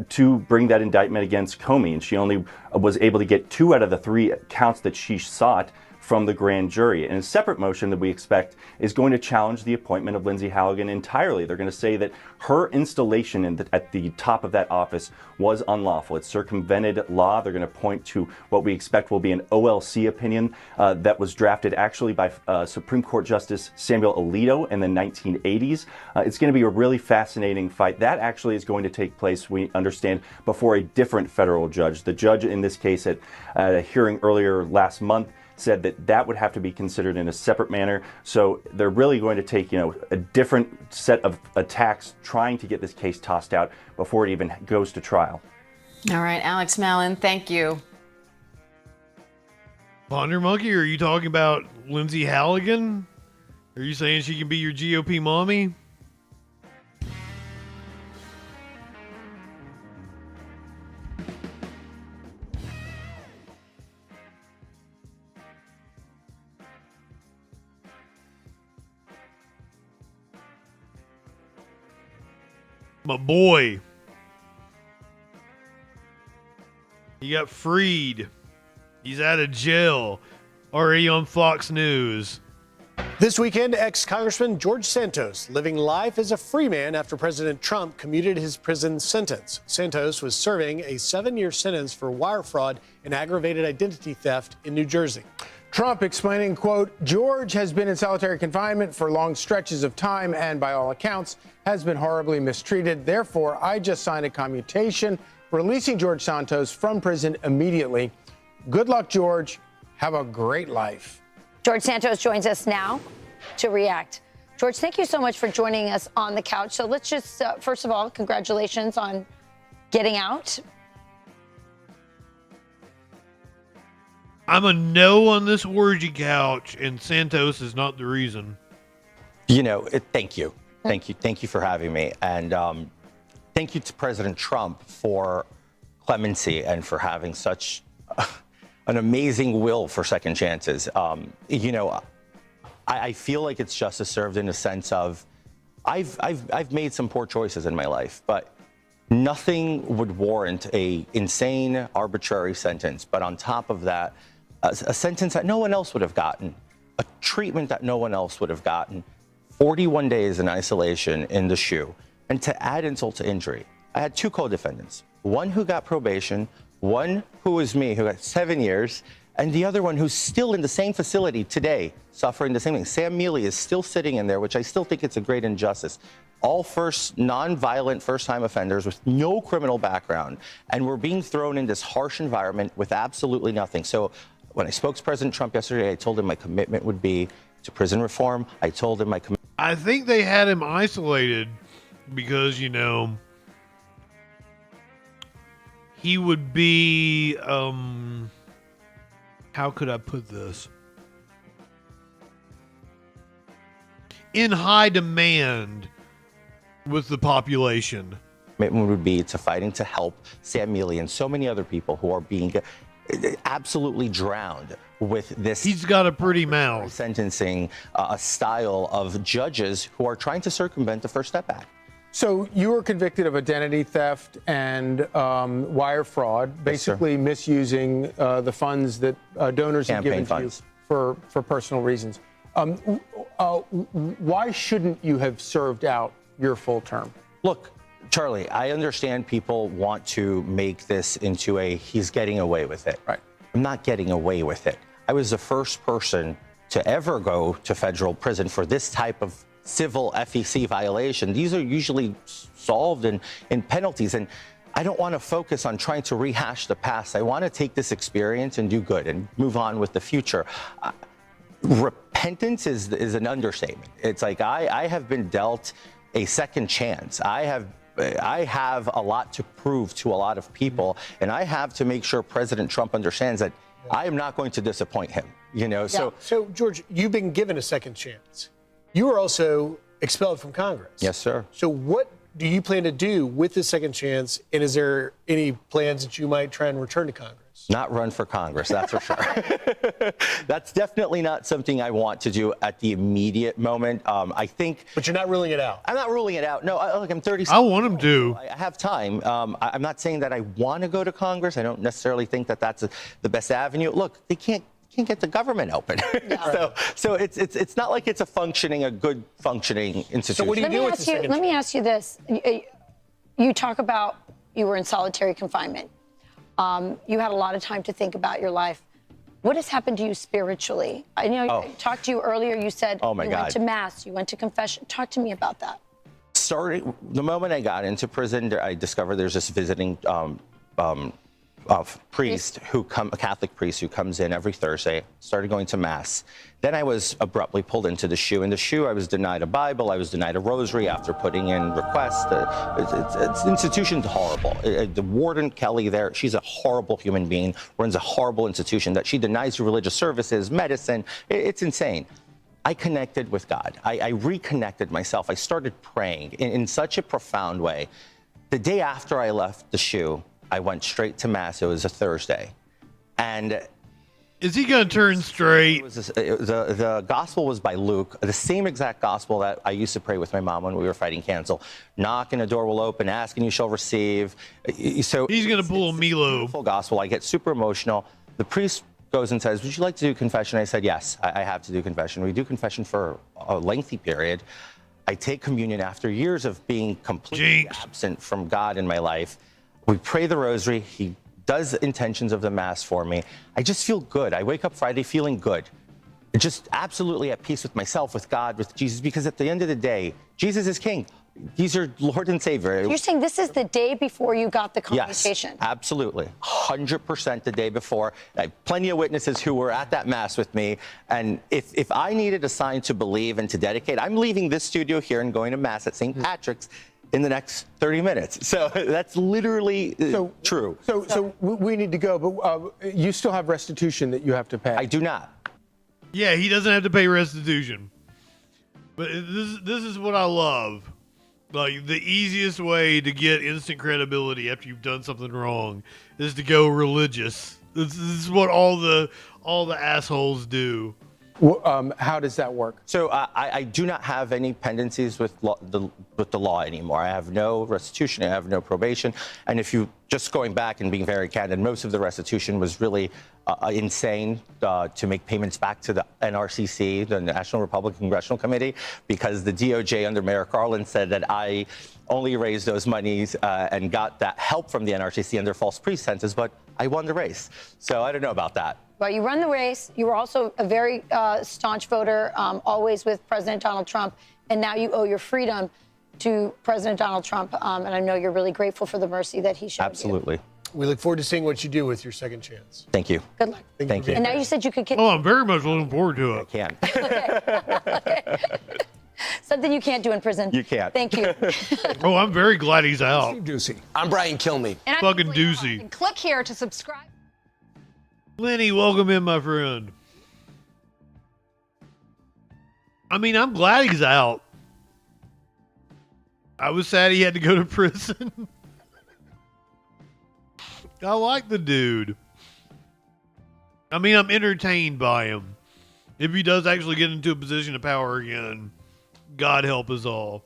to bring that indictment against Comey. And she only was able to get 2 out of the 3 counts that she sought from the grand jury. And a separate motion that we expect is going to challenge the appointment of Lindsay Halligan entirely. They're going to say that her installation at the top of that office was unlawful. It circumvented law. They're going to point to what we expect will be an OLC opinion that was drafted actually by Supreme Court Justice Samuel Alito in the 1980s. It's going to be a really fascinating fight. That actually is going to take place, we understand, before a different federal judge. The judge in this case at a hearing earlier last month said that would have to be considered in a separate manner. So they're really going to take, a different set of attacks trying to get this case tossed out before it even goes to trial. All right, Alex Mallon, thank you. Ponder Monkey, are you talking about Lindsay Halligan? Are you saying she can be your GOP mommy? My boy. He got freed. He's out of jail. Already on Fox News. This weekend, ex-Congressman George Santos living life as a free man after President Trump commuted his prison sentence. Santos was serving a 7-year sentence for wire fraud and aggravated identity theft in New Jersey. Trump explaining, quote, George has been in solitary confinement for long stretches of time and by all accounts has been horribly mistreated. Therefore, I just signed a commutation releasing George Santos from prison immediately. Good luck, George. Have a great life. George Santos joins us now to react. George, thank you so much for joining us on the couch. So let's just, first of all, congratulations on getting out. I'm a no on this orgy couch, and Santos is not the reason. Thank you. Thank you for having me. And thank you to President Trump for clemency and for having such an amazing will for second chances. I feel like it's justice served in a sense of I've made some poor choices in my life, but nothing would warrant a insane, arbitrary sentence. But on top of that, a sentence that no one else would have gotten, a treatment that no one else would have gotten, 41 days in isolation in the SHU. And to add insult to injury, I had 2 co-defendants, one who got probation, one who was me, who got 7 years, and the other one who's still in the same facility today, suffering the same thing. Sam Mealy is still sitting in there, which I still think it's a great injustice. All non-violent first-time offenders with no criminal background, and we're being thrown in this harsh environment with absolutely nothing. So when I spoke to President Trump yesterday, I told him my commitment would be to prison reform. I told him my commitment. I think they had him isolated because, he would be, how could I put this? In high demand with the population. Commitment would be to fighting to help Sam Mealy and so many other people who are being absolutely drowned with this. He's got a pretty mouth. Sentencing a style of judges who are trying to circumvent the First Step Act. So you were convicted of identity theft and wire fraud, basically misusing the funds that donors have given to you for personal reasons. Why shouldn't you have served out your full term? Look, Charlie, I understand people want to make this into he's getting away with it. Right. I'm not getting away with it. I was the first person to ever go to federal prison for this type of civil FEC violation. These are usually solved in penalties. And I don't want to focus on trying to rehash the past. I want to take this experience and do good and move on with the future. Repentance is an understatement. It's like I have been dealt a second chance. I have a lot to prove to a lot of people, and I have to make sure President Trump understands that I am not going to disappoint him. So George, you've been given a second chance. You were also expelled from Congress. Yes, sir. So what do you plan to do with this second chance? And is there any plans that you might try and return to Congress? Not run for Congress, that's for sure. That's definitely not something I want to do at the immediate moment. I think. But you're not ruling it out. I'm not ruling it out. No, look, I'm 36. I want him to. I have time. I'm not saying that I want to go to Congress. I don't necessarily think that that's the best avenue. Look, they can't get the government open. So it's not like it's a good functioning institution. So what do you do with the second chance? Let me ask you this. You talk about you were in solitary confinement. You had a lot of time to think about your life. What has happened to you spiritually? I know I talked to you earlier. You said you went to mass, you went to confession. Talk to me about that. Starting the moment I got into prison, I discovered there's this visiting priest a Catholic priest who comes in every Thursday. Started going to mass. Then I was abruptly pulled into the SHU. In the SHU, I was denied a Bible. I was denied a rosary after putting in requests. The institution's horrible. The warden, Kelly, there, she's a horrible human being, runs a horrible institution that she denies you religious services, medicine. It's insane. I connected with God. I reconnected myself. I started praying in such a profound way. The day after I left the SHU, I went straight to mass. It was a Thursday. And is he going to turn straight? The gospel was by Luke, the same exact gospel that I used to pray with my mom when we were fighting cancer. Knock and a door will open, ask and you shall receive. So he's going to pull a Milo. Full gospel. I get super emotional. The priest goes and says, would you like to do confession? I said, yes, I have to do confession. We do confession for a lengthy period. I take communion after years of being completely absent from God in my life. We pray the rosary. He does the intentions of the mass for me. I just feel good. I wake up Friday feeling good. Just absolutely at peace with myself, with God, with Jesus, because at the end of the day, Jesus is King. He's your Lord and Savior. You're saying this is the day before you got the commutation? Yes, absolutely. 100% the day before. I have plenty of witnesses who were at that mass with me. And if I needed a sign to believe and to dedicate, I'm leaving this studio here and going to mass at St. Patrick's in the next 30 minutes. So that's literally true. So we need to go, but you still have restitution that you have to pay. I do not. Yeah, he doesn't have to pay restitution. But this is what I love. Like, the easiest way to get instant credibility after you've done something wrong is to go religious. This is what all the assholes do. How does that work? So I do not have any pendencies with the law anymore. I have no restitution. I have no probation. And if you just going back and being very candid, most of the restitution was really insane to make payments back to the NRCC, the National Republican Congressional Committee, because the DOJ under Mayor Garland said that I only raised those monies and got that help from the NRCC under false pretenses, but I won the race. So I don't know about that. Well, you run the race. You were also a very staunch voter, always with President Donald Trump. And now you owe your freedom to President Donald Trump. And I know you're really grateful for the mercy that he showed Absolutely. you. We look forward to seeing what you do with your second chance. Thank you. Good luck. Thank you. And now you said you could get... Oh, I'm very much looking forward to it. I can. Okay. Something you can't do in prison. You can't. Thank you. Oh, I'm very glad he's out. Ducey. I'm Brian Kilmeade. Fucking Ducey. Click here to subscribe. Lenny, welcome in, my friend. I mean, I'm glad he's out. I was sad he had to go to prison. I like the dude. I mean, I'm entertained by him. If he does actually get into a position of power again, God help us all.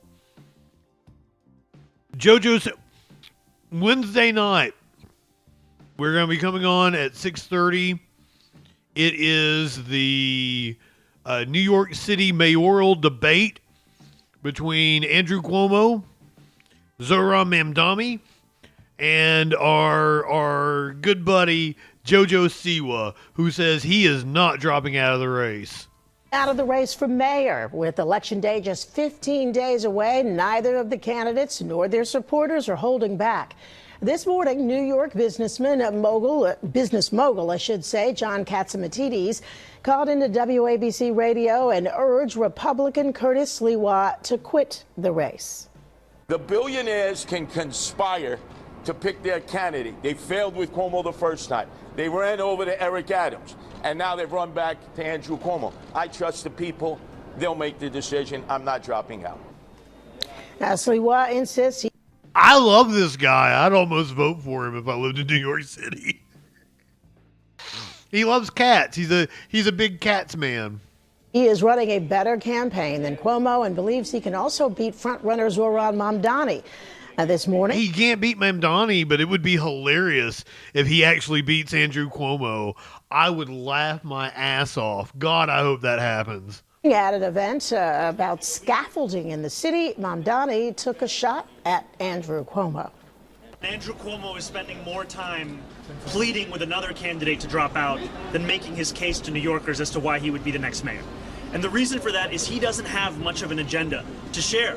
JoJo's Wednesday night. We're going to be coming on at 6:30. It is the New York City mayoral debate between Andrew Cuomo, Zohran Mamdani, and our good buddy JoJo Siwa, who says he is not dropping out of the race. Out of the race for mayor. With Election Day just 15 days away, neither of the candidates nor their supporters are holding back. This morning, New York business mogul, I should say, John Catsimatidis, called into WABC radio and urged Republican Curtis Sliwa to quit the race. The billionaires can conspire to pick their candidate. They failed with Cuomo the first time. They ran over to Eric Adams, and now they've run back to Andrew Cuomo. I trust the people. They'll make the decision. I'm not dropping out. Now, Sliwa insists I love this guy. I'd almost vote for him if I lived in New York City. He loves cats. He's a big cats man. he is running a better campaign than Cuomo and believes he can also beat frontrunner Zohran Mamdani. This morning, he can't beat Mamdani, but it would be hilarious if he actually beats Andrew Cuomo. I would laugh my ass off. God, I hope that happens. At an event about scaffolding in the city, Mamdani took a shot at Andrew Cuomo. Andrew Cuomo is spending more time pleading with another candidate to drop out than making his case to New Yorkers as to why he would be the next mayor. And the reason for that is he doesn't have much of an agenda to share.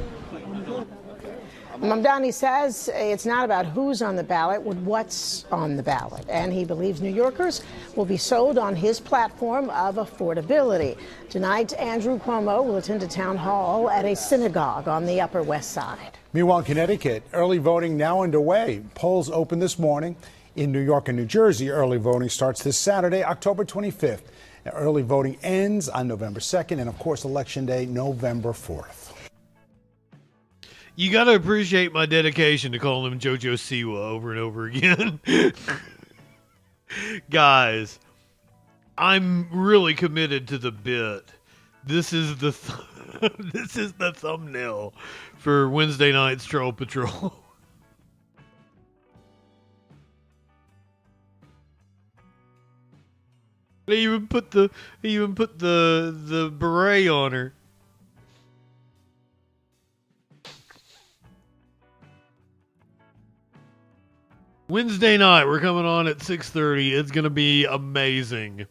Mamdani says it's not about who's on the ballot, but what's on the ballot. And he believes New Yorkers will be sold on his platform of affordability. Tonight, Andrew Cuomo will attend a town hall at a synagogue on the Upper West Side. Meanwhile, in Connecticut, early voting now underway. Polls open this morning. In New York and New Jersey, early voting starts this Saturday, October 25th. Now, early voting ends on November 2nd, and of course, Election Day, November 4th. You got to appreciate my dedication to calling him JoJo Siwa over and over again. Guys, I'm really committed to the bit. This is the this is the thumbnail for Wednesday night's Troll Patrol. They even put the beret on her. Wednesday night, we're coming on at 6:30. It's going to be amazing.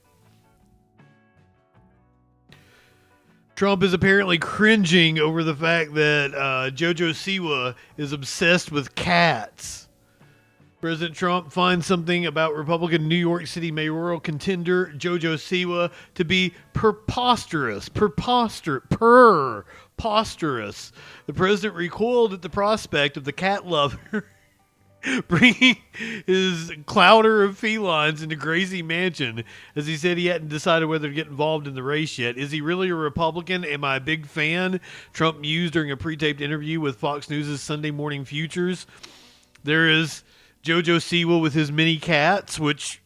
Trump is apparently cringing over the fact that JoJo Siwa is obsessed with cats. President Trump finds something about Republican New York City mayoral contender JoJo Siwa to be preposterous. The president recoiled at the prospect of the cat lover bringing his clouder of felines into Gracie Mansion, as he said he hadn't decided whether to get involved in the race yet. Is he really a Republican? Am I a big fan? Trump mused during a pre-taped interview with Fox News' Sunday Morning Futures. There is JoJo Siwa with his mini cats, which...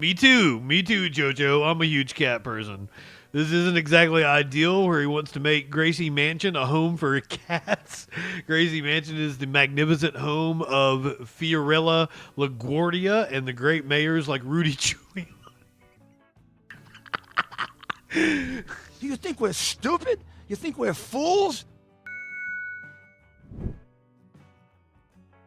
Me too, JoJo. I'm a huge cat person. This isn't exactly ideal where he wants to make Gracie Mansion a home for cats. Gracie Mansion is the magnificent home of Fiorella LaGuardia and the great mayors like Rudy Giuliani. You think we're stupid? You think we're fools?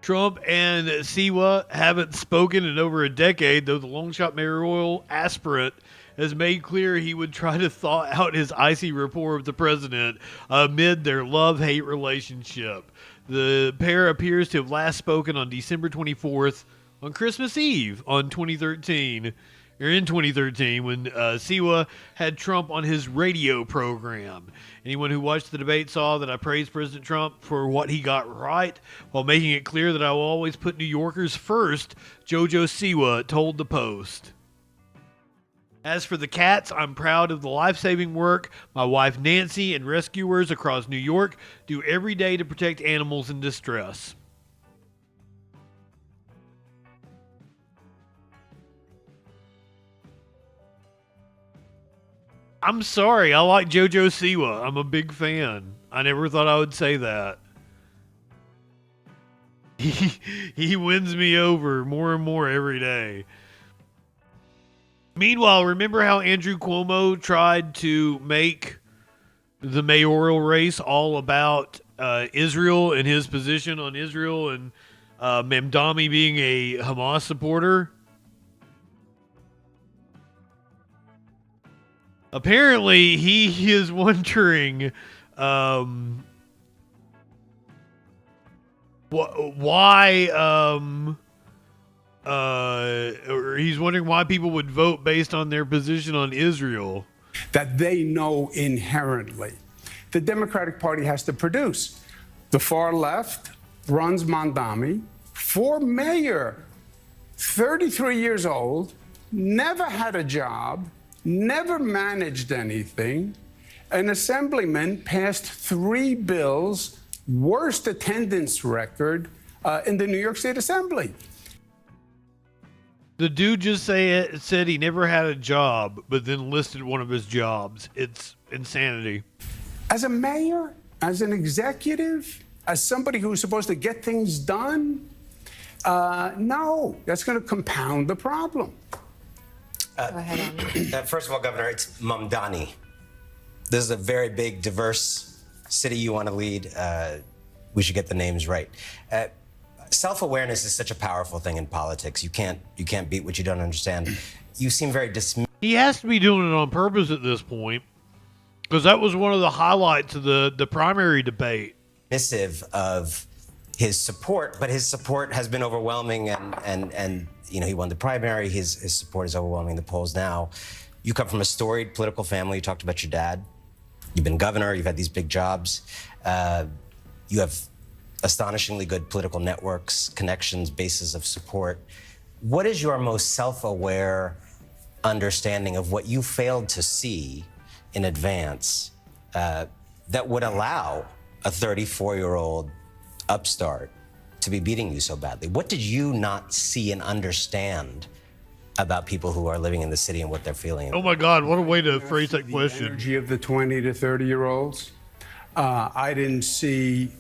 Trump and Siwa haven't spoken in over a decade, though the long-shot mayoral aspirant has made clear he would try to thaw out his icy rapport with the president amid their love-hate relationship. The pair appears to have last spoken on December 24th on Christmas Eve in 2013, when Siwa had Trump on his radio program. Anyone who watched the debate saw that I praised President Trump for what he got right, while making it clear that I will always put New Yorkers first, JoJo Siwa told the Post. As for the cats, I'm proud of the life-saving work my wife Nancy and rescuers across New York do every day to protect animals in distress. I'm sorry, I like JoJo Siwa. I'm a big fan. I never thought I would say that. He wins me over more and more every day. Meanwhile, remember how Andrew Cuomo tried to make the mayoral race all about Israel and his position on Israel and Mamdani being a Hamas supporter? Apparently, he is wondering why or he's wondering why people would vote based on their position on Israel. That they know inherently the Democratic Party has to produce. The far left runs Mondami for mayor, 33 years old, never had a job, never managed anything, an assemblyman, passed 3 bills, worst attendance record in the New York State Assembly. The dude just said he never had a job, but then listed one of his jobs. It's insanity. As a mayor, as an executive, as somebody who's supposed to get things done, no, that's going to compound the problem. First of all, Governor, it's Mamdani. This is a very big, diverse city you want to lead. We should get the names right. Self-awareness is such a powerful thing in politics. You can't beat what you don't understand. You seem very dismissive. He has to be doing it on purpose at this point, because that was one of the highlights of the primary debate. Of his support, but his support has been overwhelming, and you know, he won the primary. His support is overwhelming the polls now. You come from a storied political family. You talked about your dad. You've been governor. You've had these big jobs. You have astonishingly good political networks, connections, bases of support. What is your most self-aware understanding of what you failed to see in advance that would allow a 34-year-old upstart to be beating you so badly? What did you not see and understand about people who are living in the city and what they're feeling? Oh my God, what a way to phrase that question. The energy of the 20 to 30-year-olds. I didn't see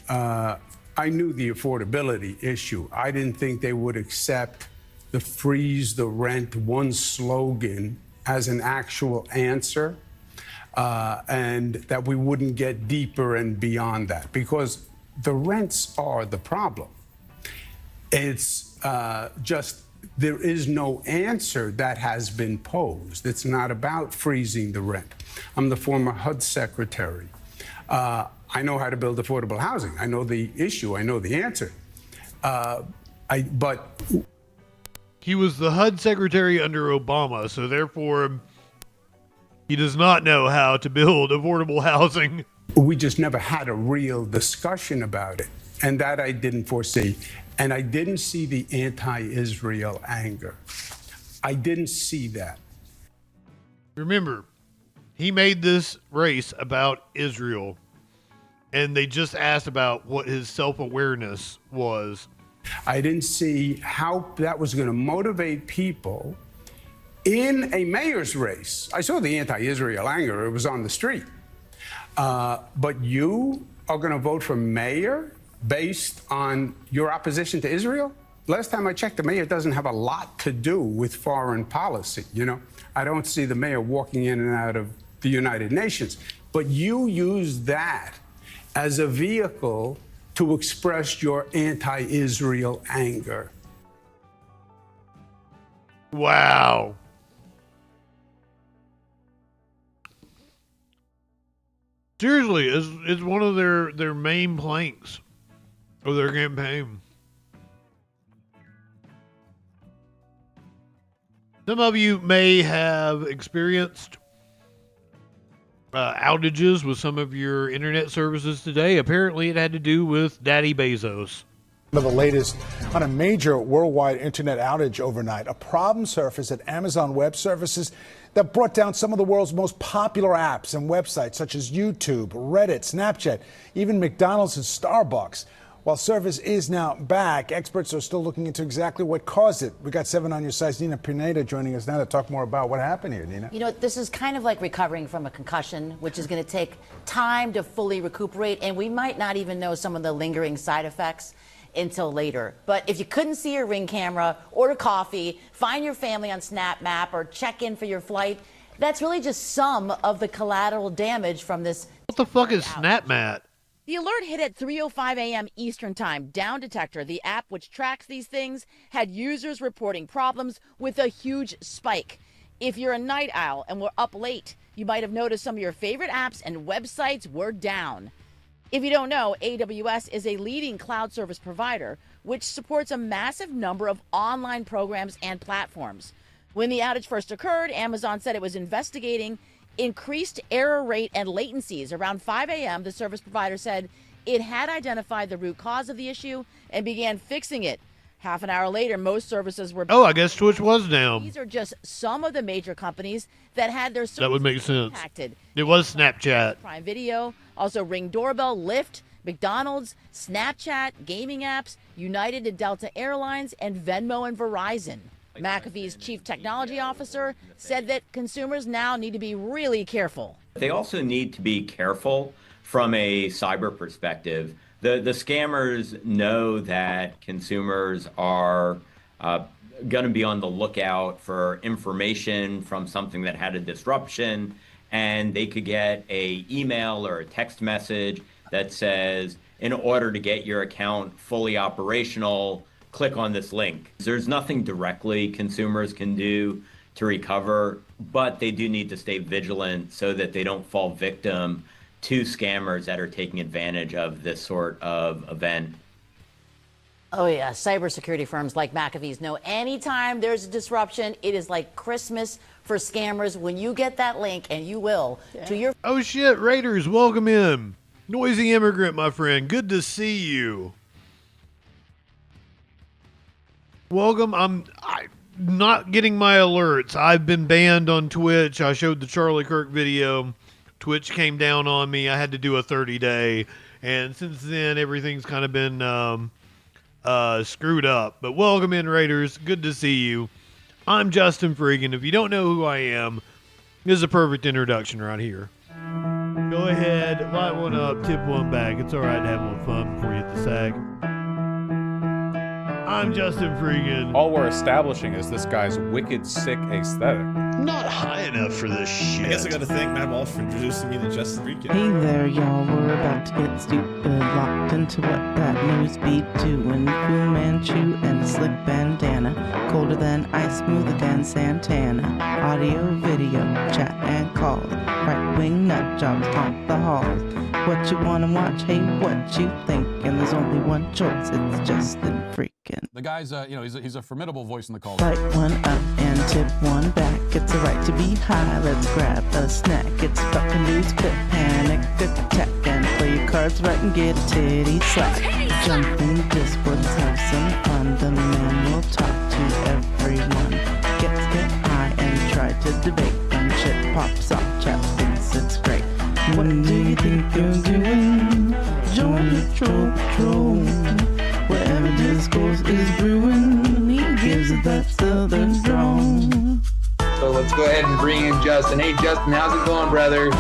I knew the affordability issue. I didn't think they would accept the freeze the rent one slogan as an actual answer, and that we wouldn't get deeper and beyond that, because the rents are the problem. It's just there is no answer that has been posed. It's not about freezing the rent. I'm the former HUD secretary. I know how to build affordable housing. I know the issue. I know the answer. But he was the HUD secretary under Obama, so therefore he does not know how to build affordable housing. We just never had a real discussion about it, and that I didn't foresee. And I didn't see the anti-Israel anger. I didn't see that. Remember, he made this race about Israel, and they just asked about what his self-awareness was. I didn't see how that was going to motivate people in a mayor's race. I saw the anti-Israel anger. It was on the street. But you are going to vote for mayor based on your opposition to Israel? Last time I checked, the mayor doesn't have a lot to do with foreign policy. You know, I don't see the mayor walking in and out of the United Nations. But you use that as a vehicle to express your anti-Israel anger. Wow. Seriously, it's one of their main planks of their campaign. Some of you may have experienced outages with some of your internet services today. Apparently, it had to do with Daddy Bezos. One of the latest on a major worldwide internet outage overnight. A problem surfaced at Amazon Web Services that brought down some of the world's most popular apps and websites, such as YouTube, Reddit, Snapchat, even McDonald's and Starbucks. While service is now back, experts are still looking into exactly what caused it. We got 7 on your side's Nina Pineda joining us now to talk more about what happened here, Nina. You know, this is kind of like recovering from a concussion, which is going to take time to fully recuperate, and we might not even know some of the lingering side effects until later. But if you couldn't see your Ring camera, order coffee, find your family on Snap Map, or check in for your flight, that's really just some of the collateral damage from this. What the fuck is Snap Map? The alert hit at 3:05 a.m. Eastern Time. Down Detector, the app which tracks these things, had users reporting problems with a huge spike. If you're a night owl and were up late, you might have noticed some of your favorite apps and websites were down. If you don't know, AWS is a leading cloud service provider which supports a massive number of online programs and platforms. When the outage first occurred, Amazon said it was investigating increased error rate and latencies. Around 5 a.m., the service provider said it had identified the root cause of the issue and began fixing it. Half an hour later, most services were... Oh, I guess Twitch was down. These are just some of the major companies that had their services That would make sense. impacted. It was Snapchat. Prime Video, also Ring Doorbell, Lyft, McDonald's, Snapchat, gaming apps, United and Delta Airlines, and Venmo and Verizon. McAfee's chief technology officer said that consumers now need to be really careful. They also need to be careful from a cyber perspective. The scammers know that consumers are going to be on the lookout for information from something that had a disruption, and they could get an email or a text message that says, in order to get your account fully operational, click on this link. There's nothing directly consumers can do to recover, but they do need to stay vigilant so that they don't fall victim to scammers that are taking advantage of this sort of event. Oh yeah, cybersecurity firms like McAfee's know anytime there's a disruption, it is like Christmas for scammers when you get that link, and you will, to your... Oh shit, Raiders, welcome in. Noisy immigrant, my friend. Good to see you. Welcome. I'm not getting my alerts. I've been banned on Twitch. I showed the Charlie Kirk video. Twitch came down on me. I had to do a 30-day. And since then, everything's kind of been screwed up. But welcome in, Raiders. Good to see you. I'm JustinFREAKIN. If you don't know who I am, this is a perfect introduction right here. Go ahead, light one up, tip one back. It's all right to have a little fun before you hit the sack. I'm JustinFREAKIN. All we're establishing is this guy's wicked sick aesthetic. Not high enough for this shit. I guess I gotta thank Matt Ball for introducing me to JustinFREAKIN. Hey there, y'all. We're about to get stupid, locked into what that news be doing. Fu Manchu and a slick bandana, colder than ice, smoother than Santana. Audio, video, chat and calls. Right wing nut jobs haunt the halls. What you wanna watch? Hey, what you think? And there's only one choice. It's JustinFREAKIN. The guy's, he's a formidable voice in the culture. Light one up and tip one back. It's a right to be high. Let's grab a snack. It's fucking news, quit panic, attack, and play your cards right and get a titty slap. Jump in Discords, have some fun. The man will talk to everyone. Get high and try to debate. When shit pops off, chat thinks it's great. What do you think you're doing? Join the troll patrol. Wherever discourse is brewing, he gives it that southern drawl. So let's go ahead and bring in Justin. Hey Justin, how's it going, brother?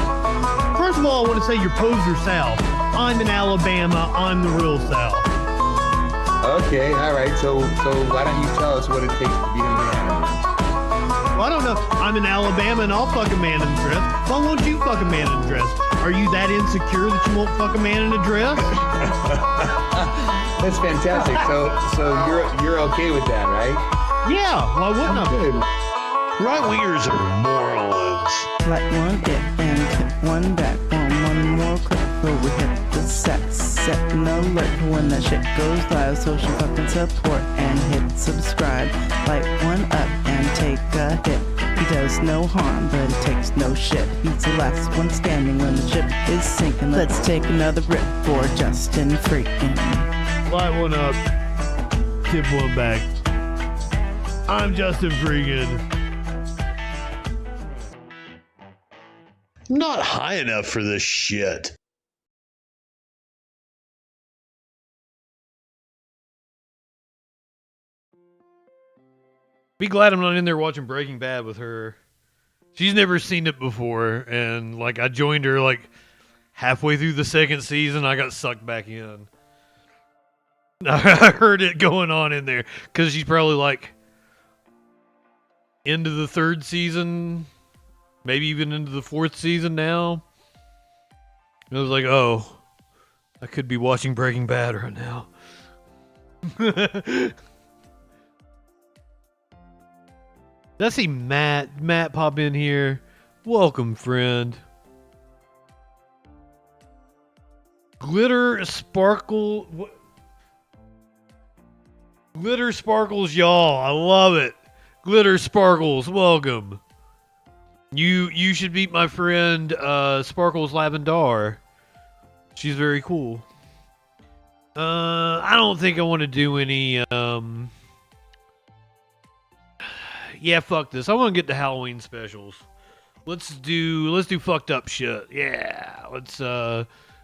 First of all, I want to say you're poser South. I'm in Alabama. I'm the real South. Okay, all right. So why don't you tell us what it takes to be a man? Well, I don't know. I'm in Alabama and I'll fuck a man in a dress. Why won't you fuck a man in a dress? Are you that insecure that you won't fuck a man in a dress? That's fantastic. So you're okay with that, right? Yeah. Why wouldn't I? Good. Right-wingers are morons. Light one it and tip one back. One more click before we hit the set an alert when that shit goes live. Social fucking support and hit subscribe. Light one up and take a hit. He does no harm, but he takes no shit. He's the last one standing when the ship is sinking. Let's take another rip for JustinFREAKIN. Light one up, tip one back. I'm JustinFREAKIN. Not high enough for this shit. Be glad I'm not in there watching Breaking Bad with her. She's never seen it before, and I joined her halfway through the second season. I got sucked back in. I heard it going on in there because she's probably into the third season, maybe even into the fourth season now. And I was like, oh, I could be watching Breaking Bad right now. Did I see Matt pop in here? Welcome, friend. Glitter sparkle. What? Glitter sparkles, y'all. I love it. Glitter sparkles, welcome. You should meet my friend Sparkles Lavendar. She's very cool. I don't think I want to do any yeah, fuck this. I want to get to Halloween specials. Let's do fucked up shit. Yeah, let's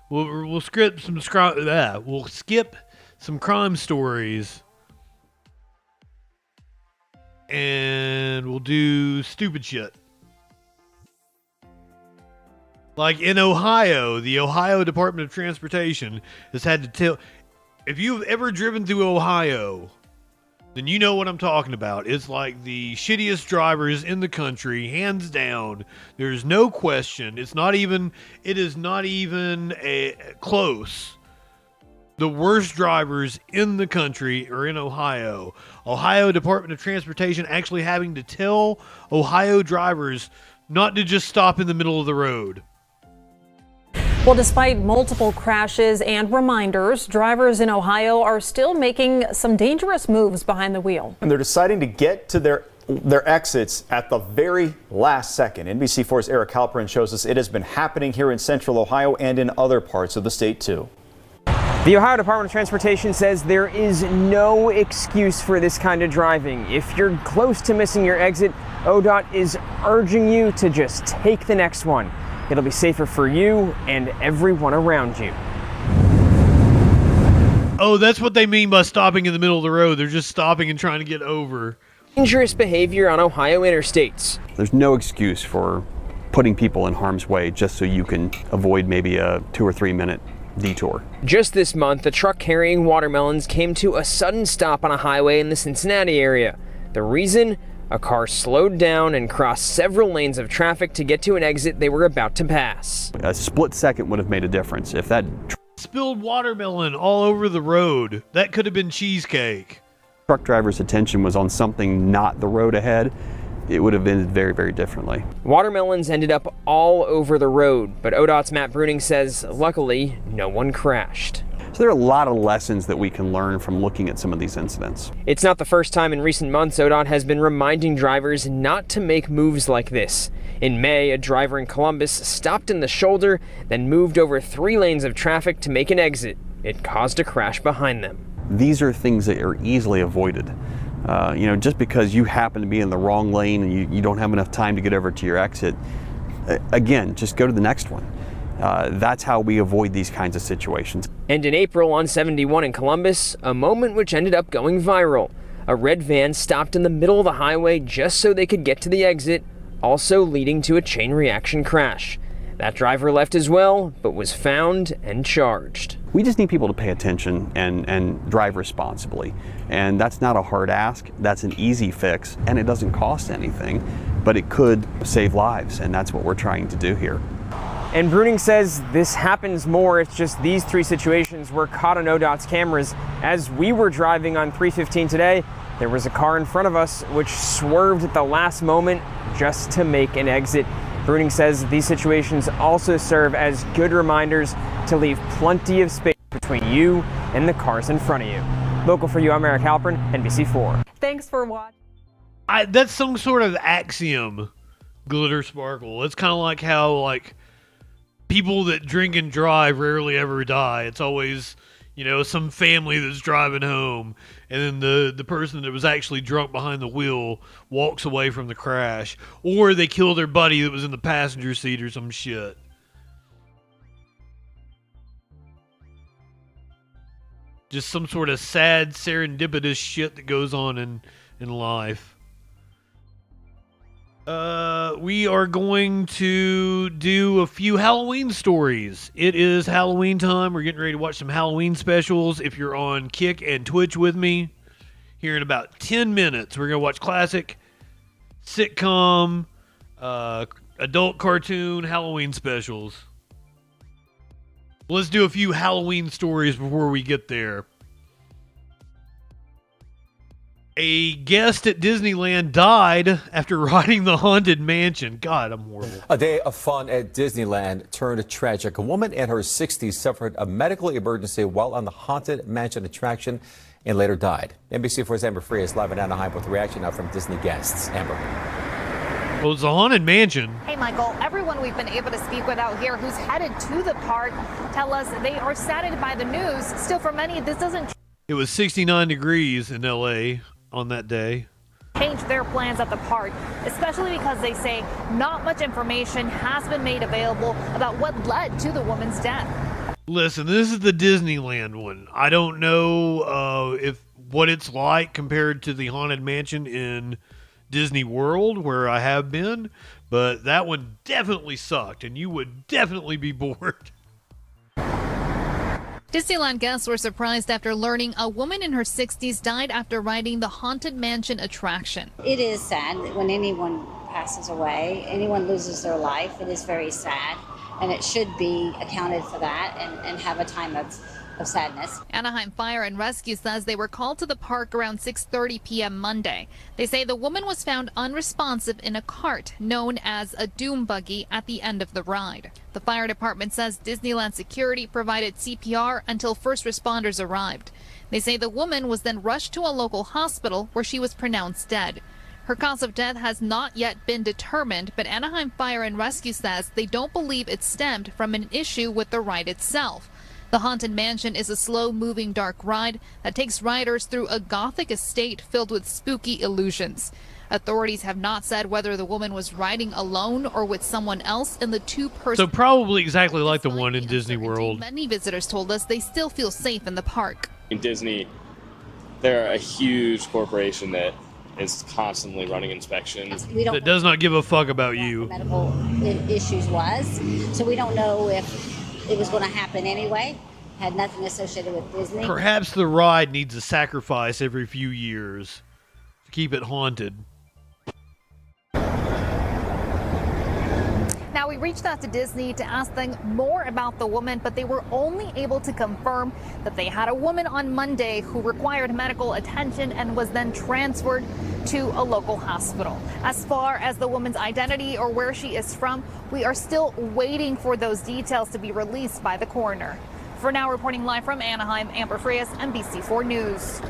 we'll skip some crime stories. And we'll do stupid shit. Like in Ohio, the Ohio Department of Transportation has had to tell... If you've ever driven through Ohio, then you know what I'm talking about. It's like the shittiest drivers in the country, hands down. There's no question. It is not even close. The worst drivers in the country are in Ohio. Ohio Department of Transportation actually having to tell Ohio drivers not to just stop in the middle of the road. Well, despite multiple crashes and reminders, drivers in Ohio are still making some dangerous moves behind the wheel. And they're deciding to get to their exits at the very last second. NBC4's Eric Halperin shows us it has been happening here in central Ohio and in other parts of the state, too. The Ohio Department of Transportation says there is no excuse for this kind of driving. If you're close to missing your exit, ODOT is urging you to just take the next one. It'll be safer for you and everyone around you. Oh, that's what they mean by stopping in the middle of the road. They're just stopping and trying to get over. Dangerous behavior on Ohio interstates. There's no excuse for putting people in harm's way just so you can avoid maybe a 2 or 3 minute detour. Just this month, a truck carrying watermelons came to a sudden stop on a highway in the Cincinnati area. The reason? A car slowed down and crossed several lanes of traffic to get to an exit they were about to pass. A split second would have made a difference. If that spilled watermelon all over the road, that could have been cheesecake. Truck driver's attention was on something not the road ahead, it would have been very, very differently. Watermelons ended up all over the road, but ODOT's Matt Bruning says, luckily, no one crashed. So there are a lot of lessons that we can learn from looking at some of these incidents. It's not the first time in recent months ODOT has been reminding drivers not to make moves like this. In May, a driver in Columbus stopped in the shoulder, then moved over 3 lanes of traffic to make an exit. It caused a crash behind them. These are things that are easily avoided. Just because you happen to be in the wrong lane and you don't have enough time to get over to your exit, again, just go to the next one. That's how we avoid these kinds of situations. And in April on 71 in Columbus, a moment which ended up going viral. A red van stopped in the middle of the highway just so they could get to the exit, also leading to a chain reaction crash. That driver left as well, but was found and charged. We just need people to pay attention and drive responsibly. And that's not a hard ask, that's an easy fix, and it doesn't cost anything, but it could save lives, and that's what we're trying to do here. And Bruning says this happens more. It's just these 3 situations were caught on ODOT's cameras. As we were driving on 315 today, there was a car in front of us which swerved at the last moment just to make an exit. Bruning says these situations also serve as good reminders to leave plenty of space between you and the cars in front of you. Local for you, I'm Eric Halperin, NBC4. Thanks for watching. That's some sort of axiom, glitter sparkle. It's kind of like how, people that drink and drive rarely ever die. It's always, some family that's driving home, and then the person that was actually drunk behind the wheel walks away from the crash, or they kill their buddy that was in the passenger seat or some shit. Just some sort of sad, serendipitous shit that goes on in life. We are going to do a few Halloween stories. It is Halloween time. We're getting ready to watch some Halloween specials. If you're on Kick and Twitch with me, here in about 10 minutes, we're going to watch classic, sitcom, adult cartoon, Halloween specials. Let's do a few Halloween stories before we get there. A guest at Disneyland died after riding the Haunted Mansion. God, I'm horrible. A day of fun at Disneyland turned tragic. A woman in her 60s suffered a medical emergency while on the Haunted Mansion attraction and later died. NBC4's Amber Free is live in Anaheim with reaction now from Disney guests. Amber. Well, it's a Haunted Mansion. Hey, Michael, everyone we've been able to speak with out here who's headed to the park tell us they are saddened by the news. Still, for many, this doesn't It was 69 degrees in L.A. on that day. change their plans at the park, especially because they say not much information has been made available about what led to the woman's death. Listen, this is the Disneyland one. I don't know what it's like compared to the Haunted Mansion in Disney World, where I have been, but that one definitely sucked, and you would definitely be bored. Disneyland guests were surprised after learning a woman in her 60s died after riding the Haunted Mansion attraction. It is sad that when anyone passes away, anyone loses their life. It is very sad, and it should be accounted for that and have a time of sadness. Anaheim Fire and Rescue says they were called to the park around 6:30 p.m. Monday. They say the woman was found unresponsive in a cart known as a doom buggy at the end of the ride. The fire department says Disneyland security provided CPR until first responders arrived. They say the woman was then rushed to a local hospital where she was pronounced dead. Her cause of death has not yet been determined, but Anaheim Fire and Rescue says they don't believe it stemmed from an issue with the ride itself. The Haunted Mansion is a slow-moving dark ride that takes riders through a gothic estate filled with spooky illusions. Authorities have not said whether the woman was riding alone or with someone else in the two-person. So probably exactly like the one in Disney World. Many visitors told us they still feel safe in the park. In Disney, they're a huge corporation that is constantly running inspections. That does not give a fuck about you. Medical issues was, so we don't know if it was going to happen anyway. Had nothing associated with Disney. Perhaps the ride needs a sacrifice every few years to keep it haunted. Now, we reached out to Disney to ask them more about the woman, but they were only able to confirm that they had a woman on Monday who required medical attention and was then transferred to a local hospital. As far as the woman's identity or where she is from, we are still waiting for those details to be released by the coroner. For now, reporting live from Anaheim, Amber Frias, NBC4 News.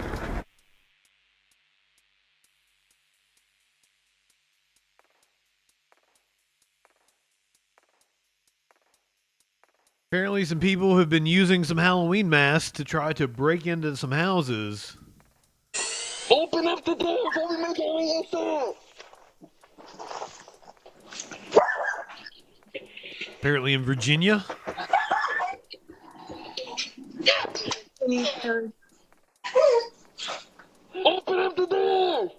Apparently some people have been using some Halloween masks to try to break into some houses. Open up the door before we make any inside. Apparently in Virginia. Open up the door.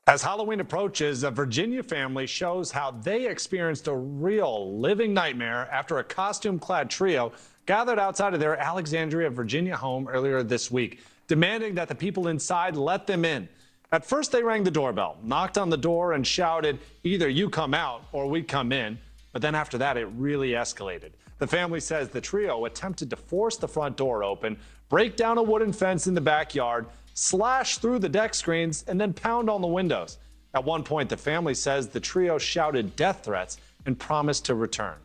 As Halloween approaches, a Virginia family shows how they experienced a real living nightmare after a costume-clad trio gathered outside of their Alexandria, Virginia home earlier this week, demanding that the people inside let them in. At first, they rang the doorbell, knocked on the door, and shouted, "Either you come out or we come in." But then after that, it really escalated. The family says the trio attempted to force the front door open, break down a wooden fence in the backyard, slash through the deck screens, and then pound on the windows. At one point, the family says the trio shouted death threats and promised to return.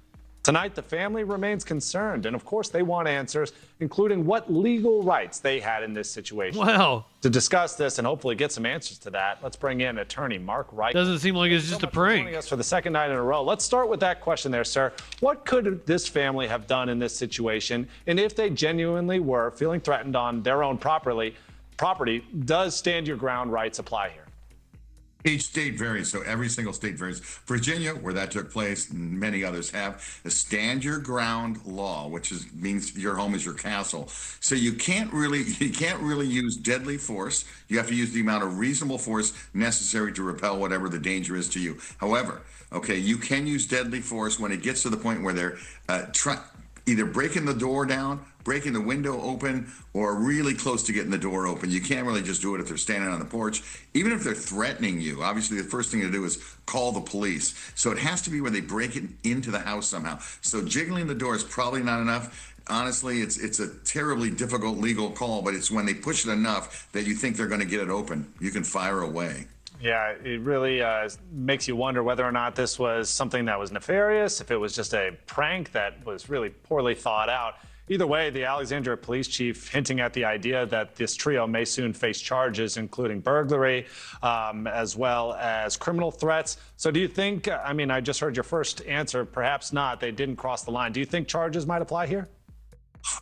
Tonight, the family remains concerned, and of course, they want answers, including what legal rights they had in this situation. Wow. To discuss this and hopefully get some answers to that, let's bring in attorney Mark Wright. Doesn't seem like it's just a prank. Joining us for the second night in a row. Let's start with that question there, sir. What could this family have done in this situation? And if they genuinely were feeling threatened on their own property, does stand your ground rights apply here? Each state varies, so every single state varies. Virginia, where that took place, and many others have, a stand your ground law, which means your home is your castle. So you can't really use deadly force. You have to use the amount of reasonable force necessary to repel whatever the danger is to you. However, okay, you can use deadly force when it gets to the point where they're either breaking the door down, breaking the window open, or really close to getting the door open. You can't really just do it if they're standing on the porch. Even if they're threatening you, obviously the first thing to do is call the police. So it has to be where they break it into the house somehow. So jiggling the door is probably not enough. honestly, it's a terribly difficult legal call, but it's when they push it enough that you think they're going to get it open. You can fire away. Yeah, it really makes you wonder whether or not this was something that was nefarious, if it was just a prank that was really poorly thought out. Either way, the Alexandria police chief hinting at the idea that this trio may soon face charges, including burglary, as well as criminal threats. So do you think, I mean, I just heard your first answer, perhaps not, they didn't cross the line. Do you think charges might apply here?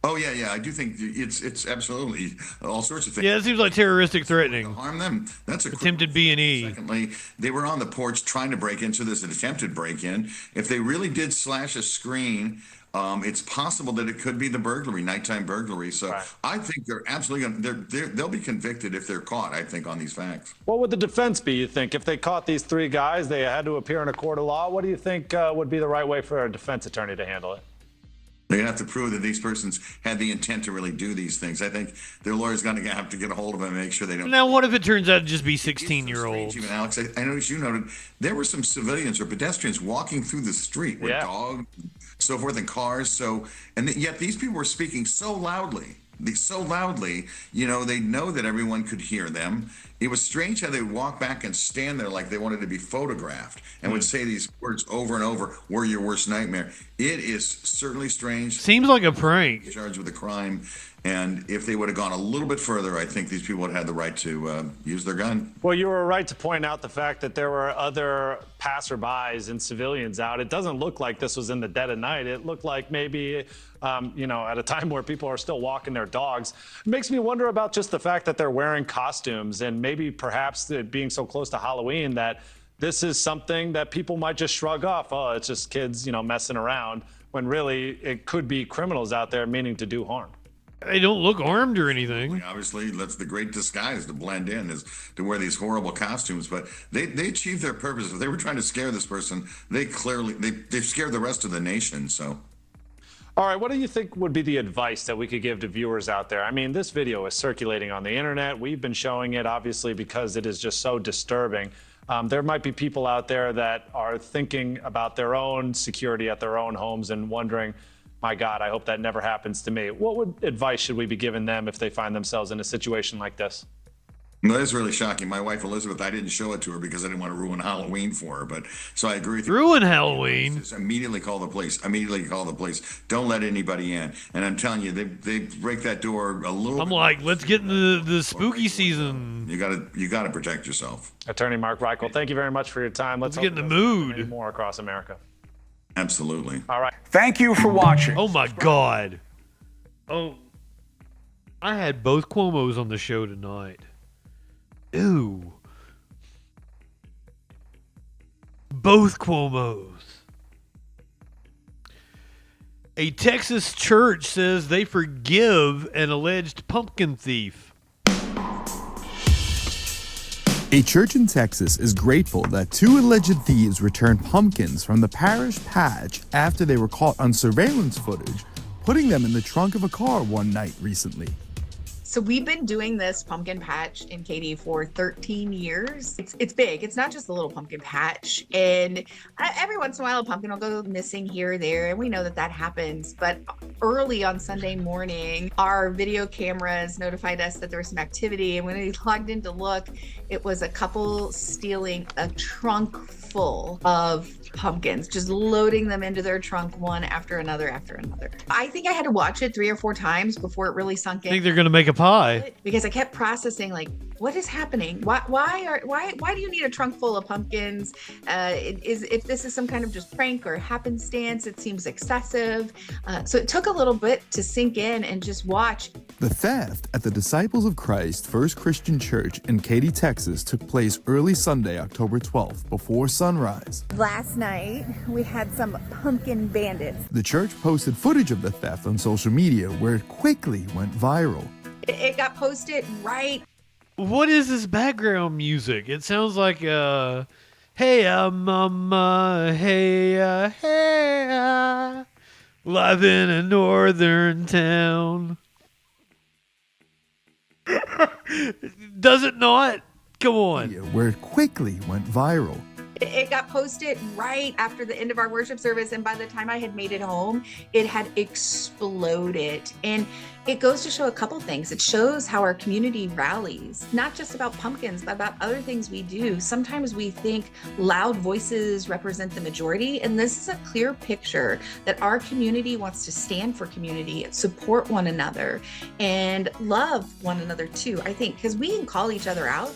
Oh, yeah. I do think it's absolutely all sorts of things. Yeah, it seems like terroristic threatening. Harm them. That's attempted B&E. Secondly, they were on the porch trying to break into this, an attempted break-in. If they really did slash a screen, it's possible that it could be the burglary, nighttime burglary. So right. I think they're absolutely going to, they'll be convicted if they're caught, I think, on these facts. What would the defense be, you think? If they caught these three guys, they had to appear in a court of law. What do you think would be the right way for a defense attorney to handle it? They're going to have to prove that these persons had the intent to really do these things. I think their lawyer's going to have to get a hold of them and make sure they don't. Now, what if it turns out to just be 16-year-olds? Even Alex, I know as you noted, there were some civilians or pedestrians walking through the street with dogs, and so forth, and cars. So, yet these people were speaking so loudly. You know, they know that everyone could hear them. It was strange how they would walk back and stand there like they wanted to be photographed and would say these words over and over, "We're your worst nightmare." It is certainly strange. Seems like a prank. Charged with a crime. And if they would have gone a little bit further, I think these people would have had the right to use their gun. Well, you were right to point out the fact that there were other passerbys and civilians out. It doesn't look like this was in the dead of night. It looked like maybe, you know, at a time where people are still walking their dogs. It makes me wonder about just the fact that they're wearing costumes and maybe perhaps it being so close to Halloween that this is something that people might just shrug off. Oh, it's just kids, you know, messing around, when really it could be criminals out there meaning to do harm. They don't look armed or anything. Obviously, that's the great disguise to blend in, is to wear these horrible costumes. But they achieved their purpose. If they were trying to scare this person, they scared the rest of the nation. So. All right, what do you think would be the advice that we could give to viewers out there? I mean, this video is circulating on the internet. We've been showing it, obviously, because it is just so disturbing. There might be people out there that are thinking about their own security at their own homes and wondering, my God, I hope that never happens to me. What advice should we be giving them if they find themselves in a situation like this? No, that's really shocking. My wife, Elizabeth, I didn't show it to her because I didn't want to ruin Halloween for her. But so I agree with you. Ruin Halloween? Just immediately call the police. Immediately call the police. Don't let anybody in. And I'm telling you, they break that door a little. I'm like, let's get into the spooky season. You gotta protect yourself. Attorney Mark Reichel, thank you very much for your time. Let's get in the mood. More across America. Absolutely. All right. Thank you for watching. Oh my God. Oh, I had both Cuomos on the show tonight. Ew. Both Cuomos. A Texas church says they forgive an alleged pumpkin thief. A church in Texas is grateful that two alleged thieves returned pumpkins from the parish patch after they were caught on surveillance footage, putting them in the trunk of a car one night recently. So we've been doing this pumpkin patch in Katy for 13 years. It's big. It's not just a little pumpkin patch. And every once in a while, a pumpkin will go missing here or there. And we know that happens. But early on Sunday morning, our video cameras notified us that there was some activity. And when we logged in to look, it was a couple stealing a trunk full of pumpkins, just loading them into their trunk one after another after another. I think I had to watch it 3 or 4 times before it really sunk in. I think they're going to make a pie. Because I kept processing, like, what is happening? Why do you need a trunk full of pumpkins? If this is some kind of just prank or happenstance, it seems excessive. So it took a little bit to sink in and just watch. The theft at the Disciples of Christ First Christian Church in Katy, Texas took place early Sunday, October 12th, before sunrise. Last night, we had some pumpkin bandits. The church posted footage of the theft on social media where it quickly went viral. It got posted right. What is this background music? It sounds like, hey, mama, hey, hey, live in a northern town. Does it not? Come on. Where it quickly went viral. It got posted right after the end of our worship service, and by the time I had made it home, it had exploded. And it goes to show a couple things. It shows how our community rallies, not just about pumpkins, but about other things we do. Sometimes we think loud voices represent the majority, and this is a clear picture that our community wants to stand for community, support one another, and love one another too, I think, because we can call each other out.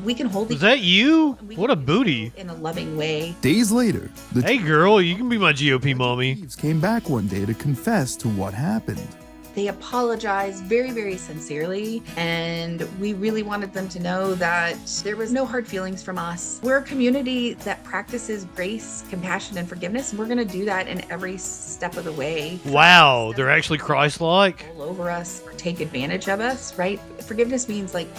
We can hold Was that you? What a booty. In a loving way. Days later, the hey girl, you can be my GOP mommy. came back one day to confess to what happened. They apologized very, very sincerely, and we really wanted them to know that there was no hard feelings from us. We're a community that practices grace, compassion, and forgiveness, and we're going to do that in every step of the way. Wow, they're actually Christ-like. All over us or take advantage of us, right? Forgiveness means like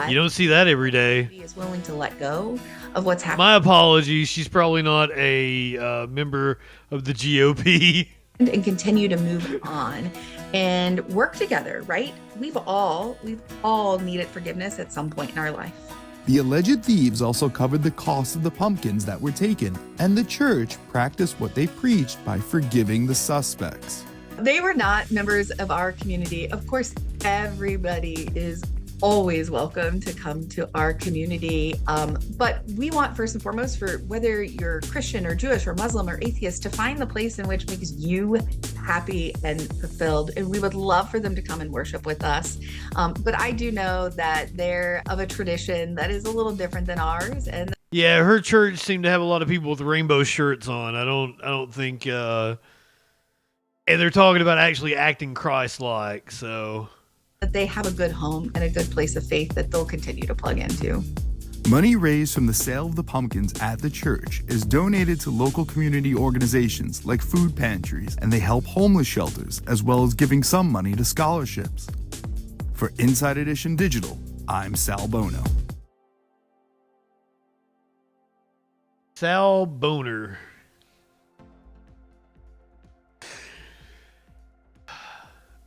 You don't see that every day. is willing to let go of what's happening. My apologies. She's probably not a member of the GOP. And continue to move on and work together, right? We've all needed forgiveness at some point in our life. The alleged thieves also covered the cost of the pumpkins that were taken, and the church practiced what they preached by forgiving the suspects. They were not members of our community. Of course, everybody is always welcome to come to our community. But we want first and foremost for whether you're Christian or Jewish or Muslim or atheist to find the place in which makes you happy and fulfilled. And we would love for them to come and worship with us. But I do know that they're of a tradition that is a little different than ours. And Yeah, her church seemed to have a lot of people with rainbow shirts on. I don't think and they're talking about actually acting Christ-like, so that they have a good home and a good place of faith that they'll continue to plug into. Money raised from the sale of the pumpkins at the church is donated to local community organizations like food pantries, and they help homeless shelters, as well as giving some money to scholarships. For Inside Edition Digital, I'm Sal Bono. Sal Boner.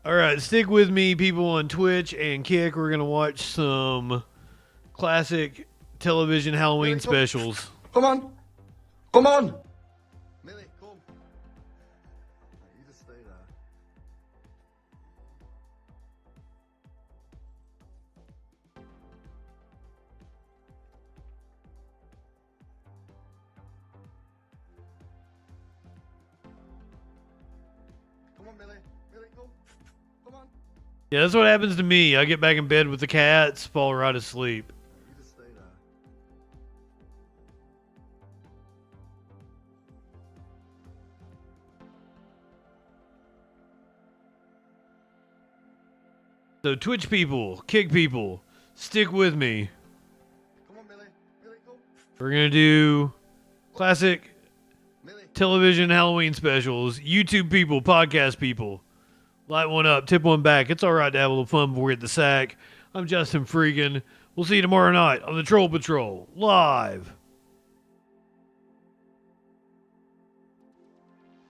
All right, stick with me, people on Twitch and Kick. We're going to watch some classic television Halloween specials. Come on. Come on. Millie, come. You just stay there. Come on, Millie. Millie, come. Come on. Yeah, that's what happens to me. I get back in bed with the cats, fall right asleep. You just stay there. So Twitch people, Kick people, stick with me. Come on, Millie. Millie, come. We're going to do classic television Halloween specials. YouTube people, podcast people. Light one up, tip one back. It's all right to have a little fun before we hit the sack. I'm JustinFREAKIN. We'll see you tomorrow night on the Troll Patrol, live.